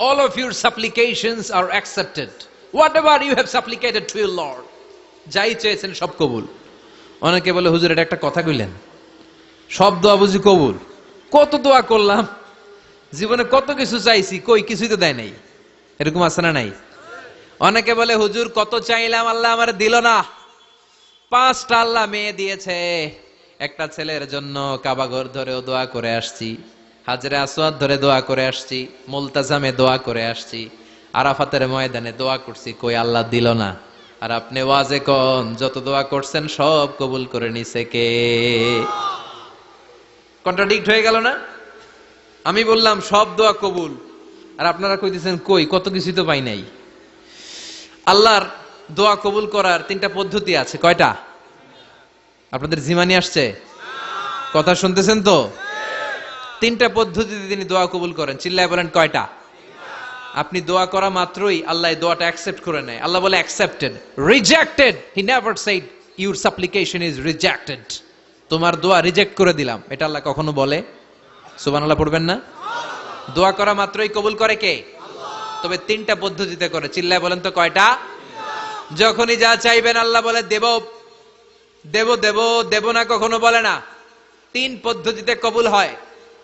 All of your supplications are accepted. Whatever you have supplicated to your Lord, যাই চেয়েছেন সব কবুল। অনেকে বলে হুজুর এটা একটা কথা কইলেন, সব দোয়া বুঝি কবুল? কত দোয়া করলাম, জীবনে কত কিছু চাইছি, কই কিছুই তো দেয় নাই। এরকম আছে না নাই? অনেকে বলে হুজুর কত চাইলাম আল্লাহ আমার দিল না। 5টা আল্লাহ মেয়ে দিয়েছে, একটা ছেলের জন্য কাবাঘর ধরেও দোয়া করে আসছি, হাজরে আসওয়াদ ধরে দোয়া করে আসছি, মুলতাজামে দোয়া করে আসছি, আরাফাতের ময়দানে দোয়া করছি, কই আল্লাহ দিল না। আর আপনি ওয়াজে কোন যত দোয়া করছেন সব কবুল করে নিছে কে? কন্ট্রাডিক্ট হয়ে গেল না? আমি বললাম সব দোয়া কবুল, আর আপনারা কইতেছেন কই কত কিছু তো পাই নাই। আল্লাহর দোয়া কবুল করার 3টা পদ্ধতি আছে। কয়টা? আপনাদের জিমানি আসছে? কথা শুনতেছেন তো? 3টা পদ্ধতিতে তিনি দোয়া কবুল করেন। চিল্লায় বলেন কয়টা? আপনি দোয়া করা মাত্রই আল্লাহ এই দোয়াটা অ্যাকসেপ্ট করে নেয়। আল্লাহ বলে accepted, rejected he never shed your সাপ্লিকেশন is rejected. তোমার দোয়া রিজেক্ট করে দিলাম, এটা আল্লাহ কখনো বলে? সুবহানাল্লাহ পড়বেন না? দোয়া করা মাত্রই কবুল করে কে? আল্লাহ। তবে 3টা পদ্ধতিতে করে। চিল্লায় বলেন তো কয়টা? যখনই যা চাইবেন আল্লাহ বলে দেব দেব দেব, দেব না কখনো বলে না। 3 পদ্ধতিতে কবুল হয়।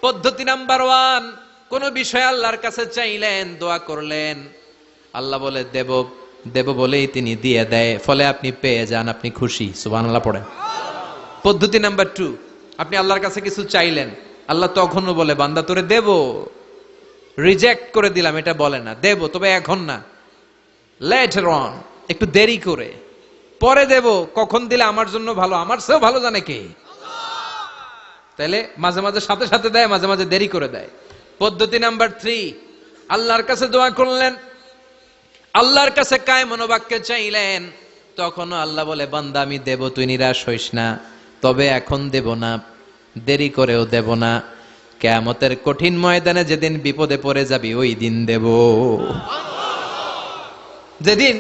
পদ্ধতি নাম্বার 1, কোন বিষয় আল্লাহর কাছে চাইলেন, দোয়া করলেন, আল্লাহ বলে দেব দেব বলেই তিনি দিয়ে দেয়, ফলে আপনি পেয়ে যান, আপনি খুশি। সুবহানাল্লাহ পড়েন। পদ্ধতি নাম্বার 2, আপনি আল্লাহর কাছে কিছু চাইলেন, আল্লাহ তখনও বলে বান্দা তোরে দেব, রিজেক্ট করে দিলাম এটা বলে না, দেব তবে এখন না, লেটার অন, একটু দেরি করে, পরে দেব। কখন দিলে আমার জন্য ভালো, আমার চেয়েও ভালো জানে কে? তাইলে মাঝে মাঝে সাথে সাথে দেয়, মাঝে মাঝে দেরি করে দেয়। পদ্ধতি নাম্বার 3, আল্লাহর কাছে দোয়া করলেন, আল্লাহর কাছে কায় মনোবাক্যে চাইলেন, তখনও আল্লাহ বলে, বান্দা আমি দেব, তুই নিরাশ হইস না, তবে এখন দেব না, দেরি করেও দেব না, কিয়ামতের কঠিন ময়দানে যেদিন বিপদে পড়ে যাবি ওই দিন দেব। যেদিন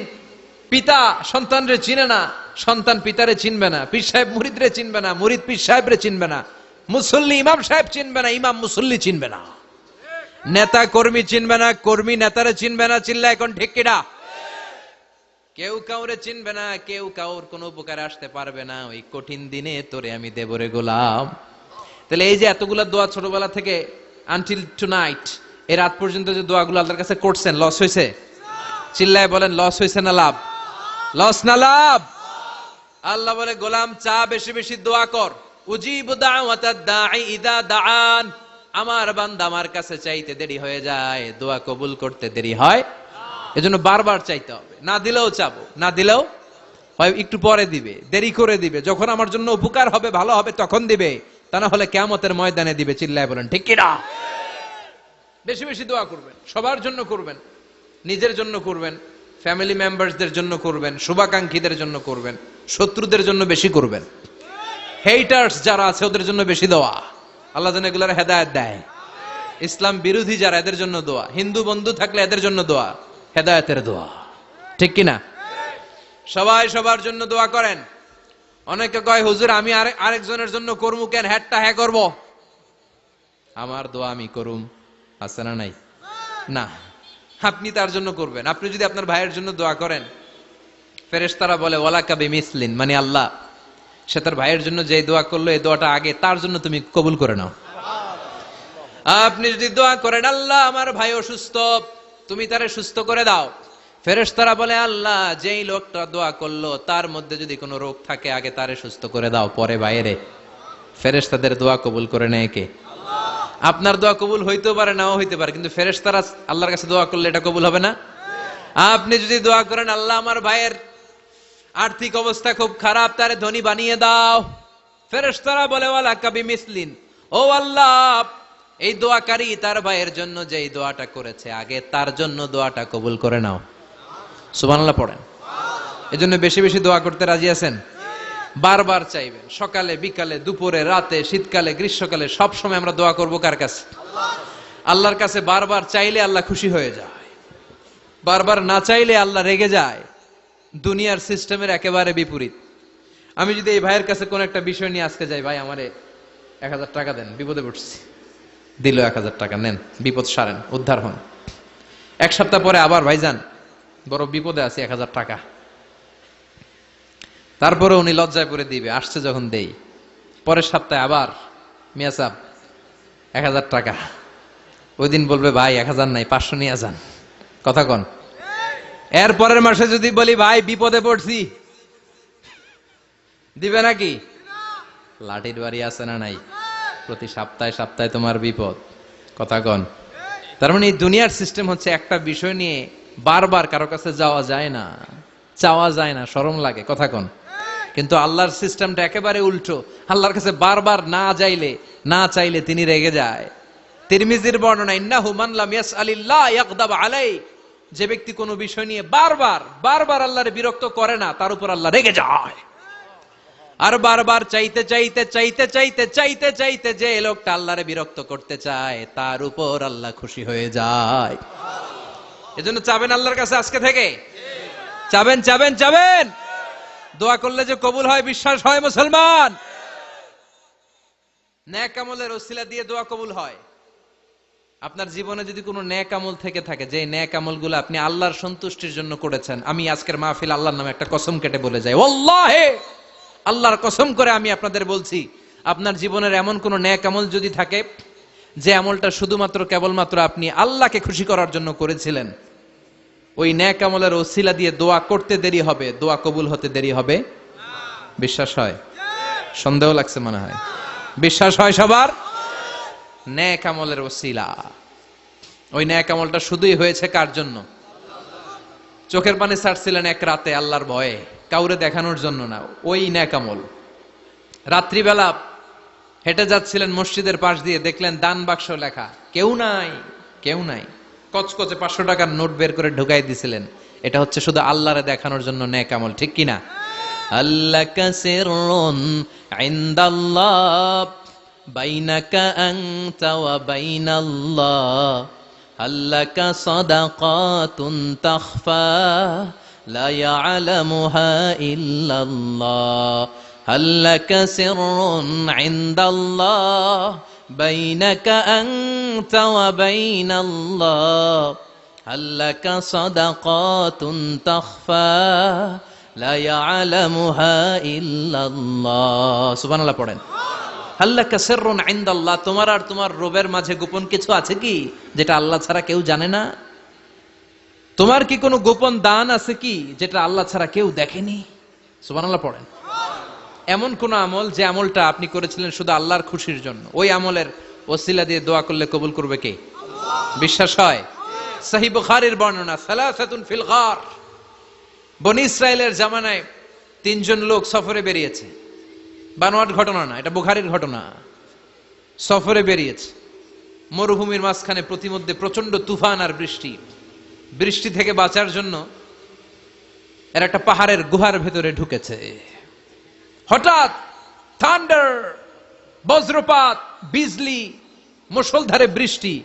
পিতা সন্তানরে চিনে না, সন্তান পিতারে চিনবে না, পীর সাহেব মুরিদরে চিনবে না, মুরিদ পীর সাহেবরে চিনবে না, মুসল্লি ইমাম সাহেব চিনবে না, ইমাম মুসল্লি চিনবে না, নেতা কর্মী চিনবে না, কর্মী নেতারে চিনবে না। চিল্লা এখন ঠিক কিনা? কেউ কাউরে চিনবে না, কেউ কাউর কোনো উপকারে আসতে পারবে না। ওই কঠিন দিনে তোরে আমি দেবরে গোলাম। তাহলে এই যে এতগুলা দোয়া ছোটবেলা থেকে আনটিল টুনাইট, এই রাত পর্যন্ত যে দোয়াগুলো আল্লাহর কাছে করছেন, লস হয়েছে? চিল্লায় বলেন, লস হয়েছে না লাভ? লস না লাভ? আল্লাহ বলে, গোলাম চা বেশি বেশি দোয়া কর। উজিবু দাওয়াতাদ দাঈ ইযা দাআন। আমার বান্দা আমার কাছে চাইতে দেরি হয়ে যায়, দোয়া কবুল করতে দেরি হয়। এজন্য বারবার চাইতে হবে। না দিলেও চাবো, না দিলেও হয় একটু পরে দিবে, দেরি করে দিবে, যখন আমার জন্য উপকার হবে, ভালো হবে, তখন দিবে, তা না হলে কিয়ামতের ময়দানে দিবে। চিল্লায় বলেন ঠিক কি না? বেশি বেশি দোয়া করবেন, সবার জন্য করবেন, নিজের জন্য করবেন, ফ্যামিলি মেম্বারসদের জন্য করবেন, শুভাকাঙ্ক্ষীদের জন্য করবেন, শত্রুদের জন্য বেশি করবেন, হেটার্স যারা আছে ওদের জন্য বেশি দোয়া। আল্লাহ যেন এগুলোর হেদায়েত দেয়। ইসলাম বিরোধী যারা, এদের জন্য দোয়া। হিন্দু বন্ধু থাকলে এদের জন্য দোয়া, হেদায়েতের দোয়া। ঠিক কিনা? সবাই সবার জন্য দোয়া করেন। অনেকে কয়, হুজুর আমি আরেকজনের জন্য করবো কেন, হ্যাটটা হ্যাঁ করব, আমার দোয়া আমি করুম, আছে না নাই? না, আপনি তার জন্য করবেন। আপনি যদি আপনার ভাইয়ের জন্য দোয়া করেন, ফেরেশতারা বলে ওয়ালাকা বিমিসলিন, মানে আল্লাহ সে তার ভাইয়ের জন্য যে দোয়া করলো, এই দোয়াটা আগে তার জন্য তুমি কবুল করে নাও। আপনি যদি দোয়া করেন, আল্লাহ আমার ভাই অসুস্থ, তুমি তারে সুস্থ করে দাও, ফেরেশতারা বলে আল্লাহ যেই লোকটা দোয়া করলো তার মধ্যে যদি কোনো রোগ থাকে আগে তারে সুস্থ করে দাও, পরে বাইরে। ফেরেশতাদের দোয়া কবুল করে নেয় কে? আপনার দোয়া কবুল হইতেও পারে, নাও হইতে পারে, কিন্তু ফেরেশতারা আল্লাহর কাছে দোয়া করলে এটা কবুল হবে না? আপনি যদি দোয়া করেন, আল্লাহ আমার ভাইয়ের আর্থিক অবস্থা খুব খারাপ, তারে ধনী বানিয়ে দাও, ফেরেশতারা বলে ওয়ালাকা বিমিসলিন, ও আল্লাহ এই দোয়াকারী তার ভাইয়ের জন্য যেই দোয়াটা করেছে আগে তার জন্য দোয়াটা কবুল করে নাও। সুবহানাল্লাহ পড়েন। এজন্য বেশি বেশি দোয়া করতে রাজি আছেন? বারবার চাইবেন, সকালে বিকালে দুপুরে রাতে শীতকালে গ্রীষ্মকালে সব সময় আমরা দোয়া করব কার কাছে? আল্লাহর কাছে। বারবার চাইলে আল্লাহ খুশি হয়ে যায়, বারবার না চাইলে আল্লাহ রেগে যায়। দুনিয়ার সিস্টেমের একেবারে বিপরীত। আমি যদি এই ভাইয়ের কাছে কোন একটা বিষয় নিয়ে আজকে যাই, ভাই আমারে 1000 টাকা দেন, বিপদে পড়ছি, দিল 1000 টাকা, নেন, বিপদ সারেন, উদ্ধার হন। এক সপ্তাহ পরে আবার, ভাইজান বড় বিপদে আছি, 1000 টাকা। তারপরে উনি লজ্জায় পড়ে দিবে, আসছে যখন দেই। পরের সপ্তাহে আবার, মিয়া সাহেব 1000 টাকা। ওই দিন বলবে ভাই 1000 নাই, 500 নিয়ে যান। কথা কন। এর পরের মাসে যদি বলি ভাই বিপদে পড়ছি, দিবে নাকি? লাঠির বাড়ি আছে না নাই? প্রতি সপ্তাহে সপ্তাহে তোমার বিপদ। কথা কন। তার মানে এই দুনিয়ার সিস্টেম হচ্ছে, একটা বিষয় নিয়ে বারবার কারো কাছে যাওয়া যায় না, চাওয়া যায় না, শরম লাগে। কথা কন। কিন্তু আল্লাহর সিস্টেমটা একেবারে উল্টো। আল্লাহর কাছে বারবার না চাইলে তিনি রেগে যায়। তিরমিজির বর্ণনা, ইন্নাহু মান লাম ইয়াসআলিল্লাহ ইয়াগদাব আলাইহি, যে ব্যক্তি কোনো বিষয় নিয়ে বারবার আল্লাহর বিরক্ত করে না, তার উপর আল্লাহ রেগে যায়। আর বারবার চাইতে যে লোকটা আল্লাহরে বিরক্ত করতে চায় তার উপর আল্লাহ খুশি হয়ে যায়। এজন্য চাবেন আল্লাহর কাছে আজকে থেকে, চাবেন। দোয়া করলে যে কবুল হয় বিশ্বাস হয় মুসলমান। নেক আমলের ওসিলা দিয়ে দোয়া কবুল হয়। আপনার জীবনে যদি কোনো নেক আমল থেকে থাকে, যে নেক আমলগুলো আপনি আল্লাহর সন্তুষ্টির জন্য করেছেন, আমি আজকের মাহফিল আল্লাহর নামে একটা কসম কেটে বলে যাই, ওয়াল্লাহি আল্লাহর কসম করে আমি আপনাদের বলছি, আপনার জীবনের এমন কোন নেক আমল যদি থাকে যে আমলটা শুধুমাত্র কেবলমাত্র আপনি আল্লাহকে খুশি করার জন্য করেছিলেন, ওই নেক আমলের ওসিলা দিয়ে দোয়া করতে দেরি হবে, দোয়া কবুল হতে দেরি হবে। বিশ্বাস হয়? সন্দেহ লাগছে মনে হয়। বিশ্বাস হয় সবার? নেক আমলের ওসিলা, ওই নেক আমলটা শুধুই হয়েছে কার জন্য? চোখের পানি ছাড়ছিলেন এক রাতে আল্লাহর ভয়ে, কাউরে দেখানোর জন্য না। ওই নেক আমল। রাত্রিবেলা হেঁটে যাচ্ছিলেন মসজিদের পাশ দিয়ে, দেখলেন দান বাক্স লেখা, কেউ নাই। কচকচে 500 টাকার নোট বের করে ঢুকাই দিছিলেন, এটা হচ্ছে শুধু আল্লাহরে দেখানোর জন্য নেক আমল, ঠিক কিনা? আল্লাকা সিররুন ইনদাল্লাহ বাইনাকা আনতা ওয়া বাইনাল্লাহ, আল্লাকা সাদাকাতুন তাখফা লা ইয়ালামুহা ইল্লাল্লাহ, আল্লাকা সিররুন ইনদাল্লাহ বাইনাকা আনতা ওয়া বাইনাল্লাহ, আল্লাকা সাদাকাতুন তাখফা লা ইয়ালামুহা ইল্লাল্লাহ। সুবহানাল্লাহ পড়েন। আল্লাকা সিররুন ইনদাল্লাহ, তোমার আর তোমার রবের মাঝে গোপন কিছু আছে কি যেটা আল্লাহ ছাড়া কেউ জানে না? তোমার কি কোনো গোপন দান আছে কি যেটা আল্লাহ ছাড়া কেউ দেখেনি? সুবহানাল্লাহ পড়েন। এমন কোন আমল যে আমলটা আপনি করেছিলেন শুধু আল্লাহর খুশির জন্য, ওই আমলের ওসিলা দিয়ে দোয়া করলে কবুল করবে কে? বিশ্বাস হয়? সহিহ বুখারীর বর্ণনা, সালাসাতুন ফিল গার, বনি ইসরাইলের জামানায় 3 জন লোক সফরে বেরিয়েছে। বানোয়াট ঘটনা না, এটা বুখারীর ঘটনা। সফরে বেরিয়েছে, মরুভূমির মাঝখানে প্রতিমধ্যে প্রচন্ড তুফান আর বৃষ্টি। বৃষ্টি থেকে বাঁচার জন্য এর একটা পাহাড়ের গুহার ভেতরে ঢুকেছে। হঠাৎ থান্ডার, বজ্রপাত, বিজলি, মুষলধারে বৃষ্টি।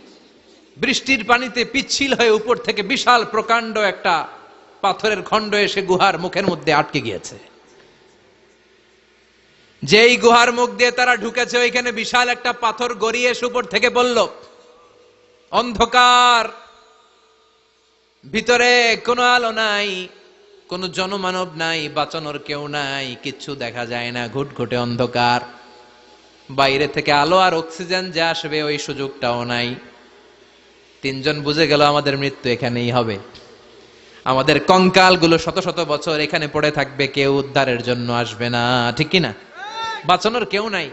বৃষ্টির পানিতে পিচ্ছিল হয়ে উপর থেকে বিশাল প্রকাণ্ড একটা পাথরের খণ্ড এসে গুহার মুখের মধ্যে আটকে গিয়েছে। যেই গুহার মুখ দিয়ে তারা ঢুকেছে, ওইখানে বিশাল একটা পাথর গড়িয়ে এসে উপর থেকে বলল, অন্ধকার, ভিতরে কোনো আলো নাই, কোনো জনমানব নাই, বাঁচানোর কেউ নাই, কিচ্ছু দেখা যায় না, ঘুটঘুটে অন্ধকার। বাইরে থেকে আলো আর অক্সিজেন যে আসবে ওই সুযোগটাও নাই। 3 জন বুঝে গেল আমাদের মৃত্যু এখানেই হবে, আমাদের কঙ্কাল গুলো শত শত বছর এখানে পড়ে থাকবে, কেউ উদ্ধারের জন্য আসবে না, ঠিক কিনা? বাঁচানোর কেউ নাই,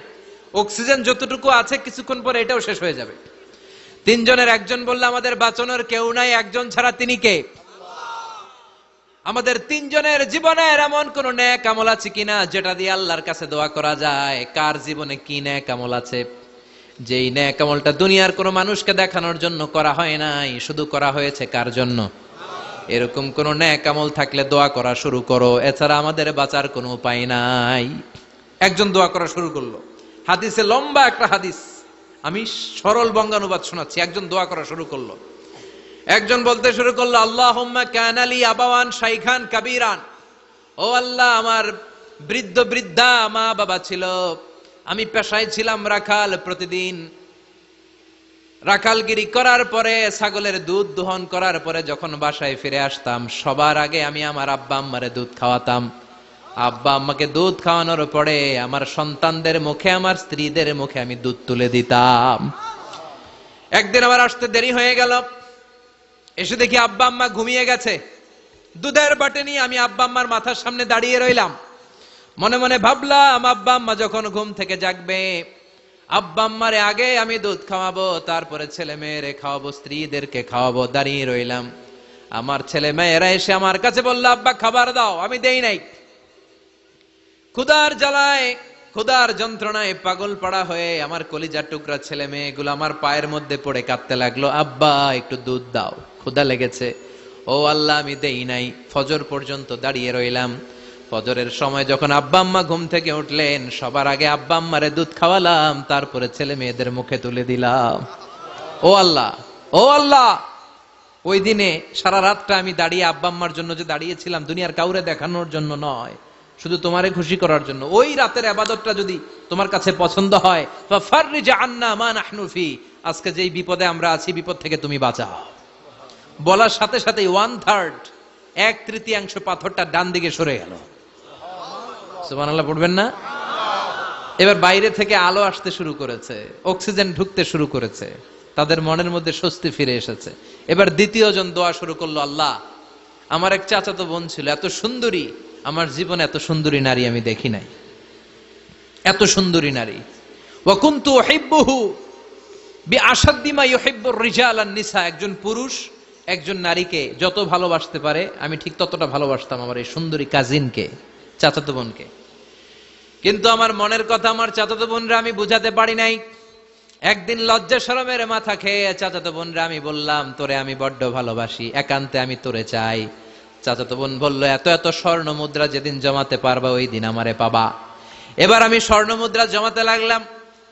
অক্সিজেন যতটুকু আছে কিছুক্ষণ পরে এটাও শেষ হয়ে যাবে। 3 জনের একজন বলল, আমাদের বাঁচানোর কেউ নাই, একজন ছাড়া তিনি কে? আমাদের 3 জনের জীবনের এমন কোন নেক আমল আছে কিনা যেটা দিয়ে আল্লাহর কাছে দোয়া করা যায়? কার জীবনে কি নেক আমল আছে যেই নেক আমলটা দুনিয়ার কোনো মানুষকে দেখানোর জন্য করা হয় নাই, শুধু করা হয়েছে কার জন্য? এরকম কোন নেক আমল থাকলে দোয়া করা শুরু করো, এছাড়া আমাদের বাঁচার কোনো উপায় নাই। একজন দোয়া করা শুরু করলো। হাদিসে লম্বা একটা হাদিস, আমি সরল বঙ্গানুবাদ শোনাচ্ছি। একজন দোয়া করা শুরু করলো। একজন বলতে শুরু করলো, আল্লাহুম্মা কানা লি আবাওয়ান শাইখান কাবীরান, ও আল্লাহ, আমার বৃদ্ধ বৃদ্ধা মা বাবা ছিল, আমি পেশায় ছিলাম রাখাল, প্রতিদিন রাখালগিরি করার পরে, ছাগলের দুধ দোহন করার পরে যখন বাসায় ফিরে আসতাম, সবার আগে আমি আমার আব্বা আম্মারে দুধ খাওয়াতাম। আব্বা আম্মাকে দুধ খাওয়ানোর পরে আমার সন্তানদের মুখে, আমার স্ত্রীদের মুখে আমি দুধ তুলে দিতাম। একদিন আমার আসতে দেরি হয়ে গেল, এসে দেখি আব্বা আম্মা ঘুমিয়ে গেছে। দুধের বাটি নিয়ে আমি আব্বা আম্মার মাথার সামনে দাঁড়িয়ে রইলাম। মনে মনে ভাবলাম, আব্বা আম্মা যখন ঘুম থেকে জাগবে, আব্বা আম্মারে আগে আমি দুধ খাওয়াবো, তারপরে ছেলে মেয়েরে খাওয়াবো, স্ত্রীদেরকে খাওয়াবো। দাঁড়িয়ে রইলাম, আমার ছেলে মেয়েরা এসে আমার কাছে বললো, আব্বা খাবার দাও, আমি দেই নাই। ক্ষুধার জ্বালায়, ক্ষুধার যন্ত্রণায় পাগল পাড়া হয়ে আমার কলিজার টুকরা ছেলে মেয়েগুলো আমার পায়ের মধ্যে পড়ে কাঁদতে লাগলো, আব্বা একটু দুধ দাও, ক্ষুধা লেগেছে। ও আল্লাহ, আমি দেই নাই। ফজর পর্যন্ত দাঁড়িয়ে রইলাম। ফজরের সময় যখন আব্বা আম্মা ঘুম থেকে উঠলেন, সবার আগে আব্বা আম্মারে দুধ খাওয়ালাম, তারপরে ছেলে মেয়েদের মুখে তুলে দিলাম। ও আল্লাহ, ও আল্লাহ, ওই দিনে সারা রাতটা আমি দাঁড়িয়ে আব্বা আম্মার জন্য যে দাঁড়িয়েছিলাম, দুনিয়ার কাউরে দেখানোর জন্য নয়, শুধু তোমারে খুশি করার জন্য। ওই রাতের ইবাদতটা যদি তোমার কাছে পছন্দ হয়, ফাফাররিজ আন্না মা নাহনু ফি, আজকে যেই বিপদে আমরা আছি, বিপদ থেকে তুমি বাঁচাও। বলার সাথে সাথে 1/3, 1/3 পাথরটা ডান দিকে সরে গেল। সুবহানাল্লাহ পড়বেন না? এবার বাইরে থেকে আলো আসতে শুরু করেছে, অক্সিজেন ঢুকতে শুরু করেছে, তাদের মনের মধ্যে স্বস্তি ফিরে এসেছে। এবার দ্বিতীয় জন দোয়া শুরু করলো, আল্লাহ, আমার এক চাচাতো বোন ছিল, এত সুন্দরী, আমার জীবনে এত সুন্দরী নারী আমি দেখি নাই, এত সুন্দরী নারী। ওয়া কুনতু উহিব্বুহু বিআশাদ্দি মা ইউহিব্বুর রিজাল আন নিসা, একজন পুরুষ একজন নারীকে যত ভালোবাসতে পারে আমি ঠিক ততটা ভালোবাসতাম আমার এই সুন্দরী কাজিনকে, চাচাতো বোনকে। কিন্তু আমার মনের কথা আমার চাচাতো বোনরা আমি বুঝাতে পারি নাই। একদিন লজ্জা শরমের মাথা খেয়ে চাচাতো বোনরা আমি বললাম, তোরে আমি বড্ড ভালোবাসি, একান্তে আমি তোরে চাই, চাচাতো বোন বলল, এত এত স্বর্ণ মুদ্রা যেদিন জমাতে পারবা ওই দিন আমারে পাবা। এবার আমি স্বর্ণ মুদ্রা জমাতে লাগলাম।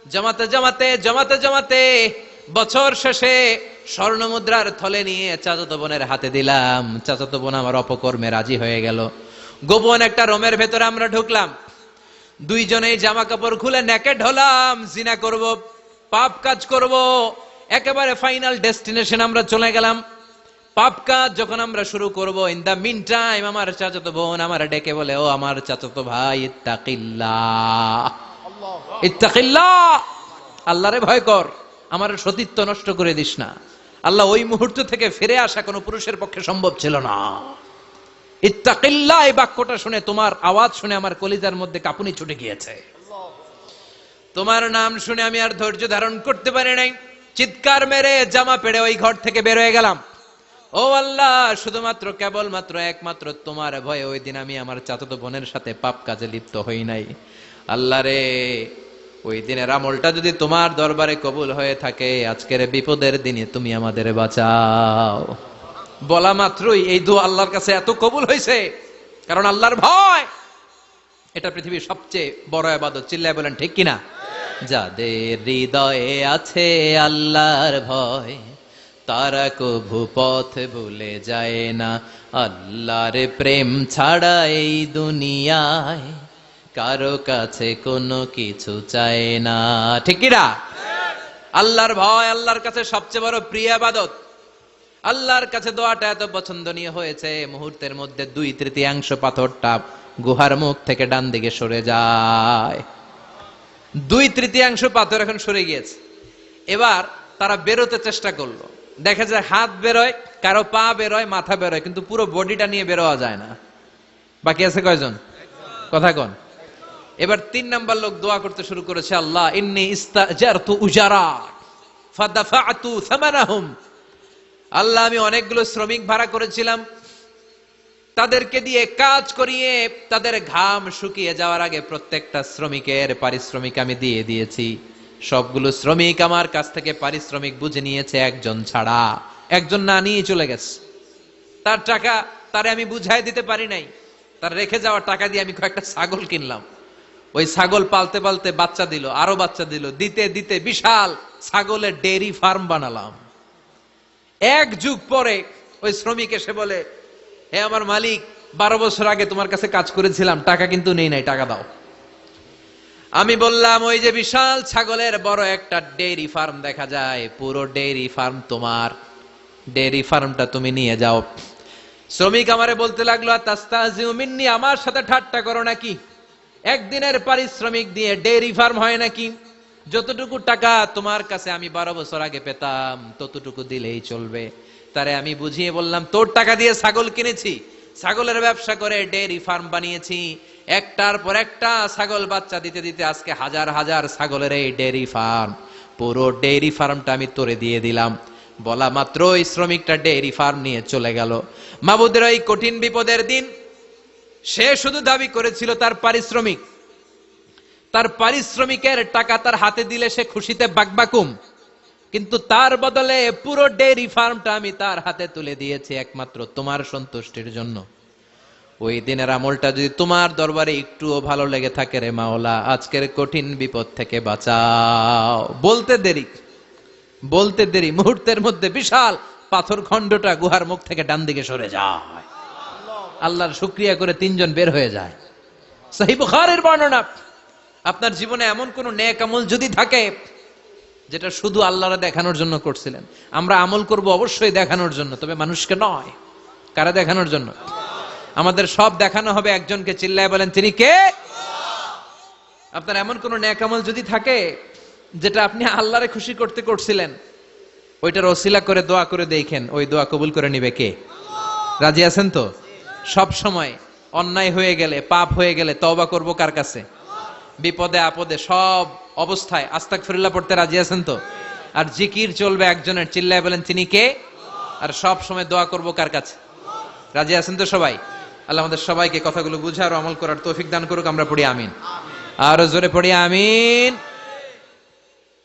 জমাতে জমাতে জমাতে জমাতে বছর শেষে স্বর্ণ মুদ্রার থলে নিয়ে চাচাতো বোনের হাতে দিলাম। চাচাতো বোন আমার অপকর্মে রাজি হয়ে গেল। গোপন একটা রুমের ভেতরে আমরা ঢুকলাম, দুইজনেই জামা কাপড় খুলে নেকেড হলাম, জিনা করব, পাপ কাজ করব। একেবারে ফাইনাল ডেস্টিনেশন আমরা চলে গেলাম। পাপ কাজ যখন আমরা শুরু করব, ইন দা মিন টাইম আমার চাচাতো বোন আমার ডেকে বলে, ও আমার চাচাতো ভাই, ইত্তাকিল্লাহ, ইত্তাকিল্লাহ, আল্লাহরে ভয় কর, আমার সতীত্ব নষ্ট করে দিস না। আল্লাহ ওই মুহূর্ত থেকে ফিরে আসা কোনো পুরুষের পক্ষে সম্ভব ছিল না। ইত্তাকিল্লাহ এই বাক্যটা শুনে, তোমার আওয়াজ শুনে আমার কলিজার মধ্যে কাঁপুনি ছুটে গিয়েছে। তোমার নাম শুনে আমি আর ধৈর্য ধারণ করতে পারি নাই, চিৎকার মেরে জামা পেড়ে ওই ঘর থেকে বের হয়ে গেলাম। ও আল্লাহ, শুধুমাত্র কেবলমাত্র একমাত্র তোমার ভয়ে ওই দিন আমি আমার চাচাতো বোনের সাথে পাপ কাজে লিপ্ত হই নাই। আল্লাহ রে, ওই দিনের আমলটা যদি তোমার দরবারে কবুল হয়ে থাকে, আজকের বিপদের দিনে তুমি আমাদের বাঁচাও। বলা মাত্রই এই দোয়া আল্লাহর কাছে এত কবুল হয়েছে, কারণ আল্লাহর ভয় এটা পৃথিবীর সবচেয়ে বড় ইবাদত। চিল্লায় বলেন ঠিক কিনা? যাদের হৃদয়ে আছে আল্লাহর ভয়, তারা কভু পথ ভুলে যায় না। আল্লাহর প্রেম ছাড়া এই দুনিয়ায় কারো কাছে কোনো কিছু চায় না। ঠিক কিনা? আল্লাহর ভয় আল্লাহর কাছে সবচেয়ে বড় প্রিয় ইবাদত। আল্লাহর কাছে দোয়াটা এত পছন্দনীয় হয়েছে, মুহূর্তের মধ্যে 2/3 পাথরটা গুহার মুখ থেকে ডান দিকে সরে যায়। 2/3 পাথর এখন সরে গিয়েছে। এবার তারা বেরোতে চেষ্টা করলো, দেখা যায় হাত বেরোয়, কারো পা বেরোয়, মাথা বেরোয়, কিন্তু পুরো বডিটা নিয়ে বেরোয়া যায় না। বাকি আছে কয়জন? কথা কন। এবার 3 নাম্বার লোক দোয়া করতে শুরু করেছে, আল্লাহ ইন্নী ইস্তাজারতু উজারা ফাদাফাতু সামানাহুম। আল্লাহ, আমি অনেকগুলো শ্রমিক ভাড়া করেছিলাম, তাদেরকে দিয়ে কাজ করিয়ে তাদের ঘাম শুকিয়ে যাওয়ার আগে প্রত্যেকটা শ্রমিকের পারিশ্রমিক আমি দিয়ে দিয়েছি। সবগুলো শ্রমিক আমার কাছ থেকে পারিশ্রমিক বুঝে নিয়েছে, একজন ছাড়া। একজন না নিয়ে চলে গেছে। তার টাকা তারে আমি বুঝাই দিতে পারি নাই। তার রেখে যাওয়া টাকা দিয়ে আমি কয়েকটা ছাগল কিনলাম। ওই ছাগল পালতে পালতে বাচ্চা দিল, আরো বাচ্চা দিল, দিতে দিতে বিশাল ছাগলের ডেইরি ফার্ম বানালাম। 1 যুগ পরে ওই শ্রমিক এসে বলে, হে আমার মালিক, 12 বছর আগে তোমার কাছে কাজ করেছিলাম, টাকা কিন্তু নেই নাই, টাকা দাও। আমি বললাম, ওই যে বিশাল ছাগলের বড় একটা ডেইরি ফার্ম দেখা যায়, পুরো ডেইরি ফার্ম তোমার, ডেইরি ফার্মটা তুমি নিয়ে যাও। শ্রমিক আমারে বলতে লাগলো, তাস্তাজিউ মিন্নি, আমার সাথে ঠাট্টা করো নাকি? একদিনের পারিশ্রমিক দিয়ে ডেইরি ফার্ম হয় নাকি? যতটুকু টাকা তোমার কাছে আমি 12 বছর আগে পেতাম ততটুকু দিলেই চলবে। তারে আমি বুঝিয়ে বললাম, তোর টাকা দিয়ে ছাগল কিনেছি, ছাগলের ব্যবসা করে ডেইরি ফার্ম বানিয়েছি, একটার পর একটা ছাগল বাচ্চা দিতে দিতে আজকে হাজার হাজার ছাগলের এই ডেইরি ফার্ম, পুরো ডেইরি ফার্মটা আমি তোরে দিয়ে দিলাম। বলা মাত্রই শ্রমিকটা ডেইরি ফার্ম নিয়ে চলে গেল। মাবুদের এই কঠিন বিপদের দিন সে শুধু দাবি করেছিল তার পারিশ্রমিক, তার পারিশ্রমিকের টাকা তার হাতে দিলে সে খুশিতে বাকবাকুম, কিন্তু তার বদলে পুরো ডেইরি ফার্মটা আমি তার হাতে তুলে দিয়েছি একমাত্র তোমার সন্তুষ্টির জন্য। ওই দিনের আমলটা যদি তোমার দরবারে একটুও ভালো লেগে থাকে রে মাওলা, আজকের কঠিন বিপদ থেকে বাঁচাও। বলতে দেরি মুহূর্তের মধ্যে বিশাল পাথর খণ্ডটা গুহার মুখ থেকে ডান দিকে সরে যায়। আল্লাহর শুকরিয়া করে 3 জন বের হয়ে যায়। সহিহ বুখারীর বর্ণনা। আপনার জীবনে এমন কোন নেক আমল যদি থাকে যেটা শুধু আল্লাহরে দেখানোর জন্য করছিলেন, আমরা আমল করব অবশ্যই দেখানোর জন্য, তবে মানুষকে নয়। কারা দেখানোর জন্য? আমাদের সব দেখানো হবে একজনকে। চিল্লায় বলেন, তিনি কে? আপনার এমন কোন নেক আমল যদি থাকে যেটা আপনি আল্লাহরে খুশি করতে করছিলেন, ওইটার ওসিলা করে দোয়া করে দেখেন, ওই দোয়া কবুল করে নিবে কে? রাজি আছেন তো? সব সময় অন্যায় হয়ে গেলে, পাপ হয়ে গেলে তওবা করব কার কাছে? বিপদে আপদে সব অবস্থায় আস্তাগফিরুল্লাহ পড়তে রাজি আছেন তো? আর জিকির চলবে একজনের। চিল্লায় বলেন, তিনি কে? আর সব সময় দোয়া করব কার কাছে? রাজি আছেন তো সবাই? আল্লাহ আমাদের সবাইকে কথাগুলো বুঝার ও আমল করার তৌফিক দান করুক। আমরা পড়ি আমিন। আর জোরে পড়ি আমিন।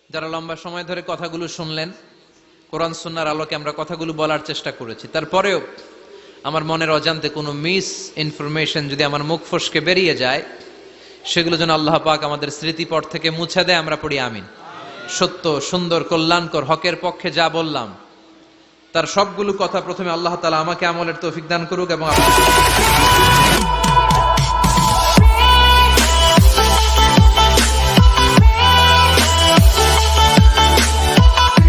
যারা লম্বা সময় ধরে কথাগুলো শুনলেন, কোরআন সুন্নাহর আলোকে আমরা কথাগুলো বলার চেষ্টা করেছি, তারপরেও আমার মনের অজান্তে কোনো মিস ইনফরমেশন যদি আমার মুখ ফসকে বেরিয়ে যায়, সেগুলো যেন আল্লাহ পাক আমাদের স্মৃতিপট থেকে মুছে দেয়। আমরা পড়ি আমিন। সত্য, সুন্দর, কল্যাণকর, হকের পক্ষে যা বললাম তার সবগুলো কথা প্রথমে আল্লাহ তাআলা আমাকে আমলের তৌফিক দান করুক এবং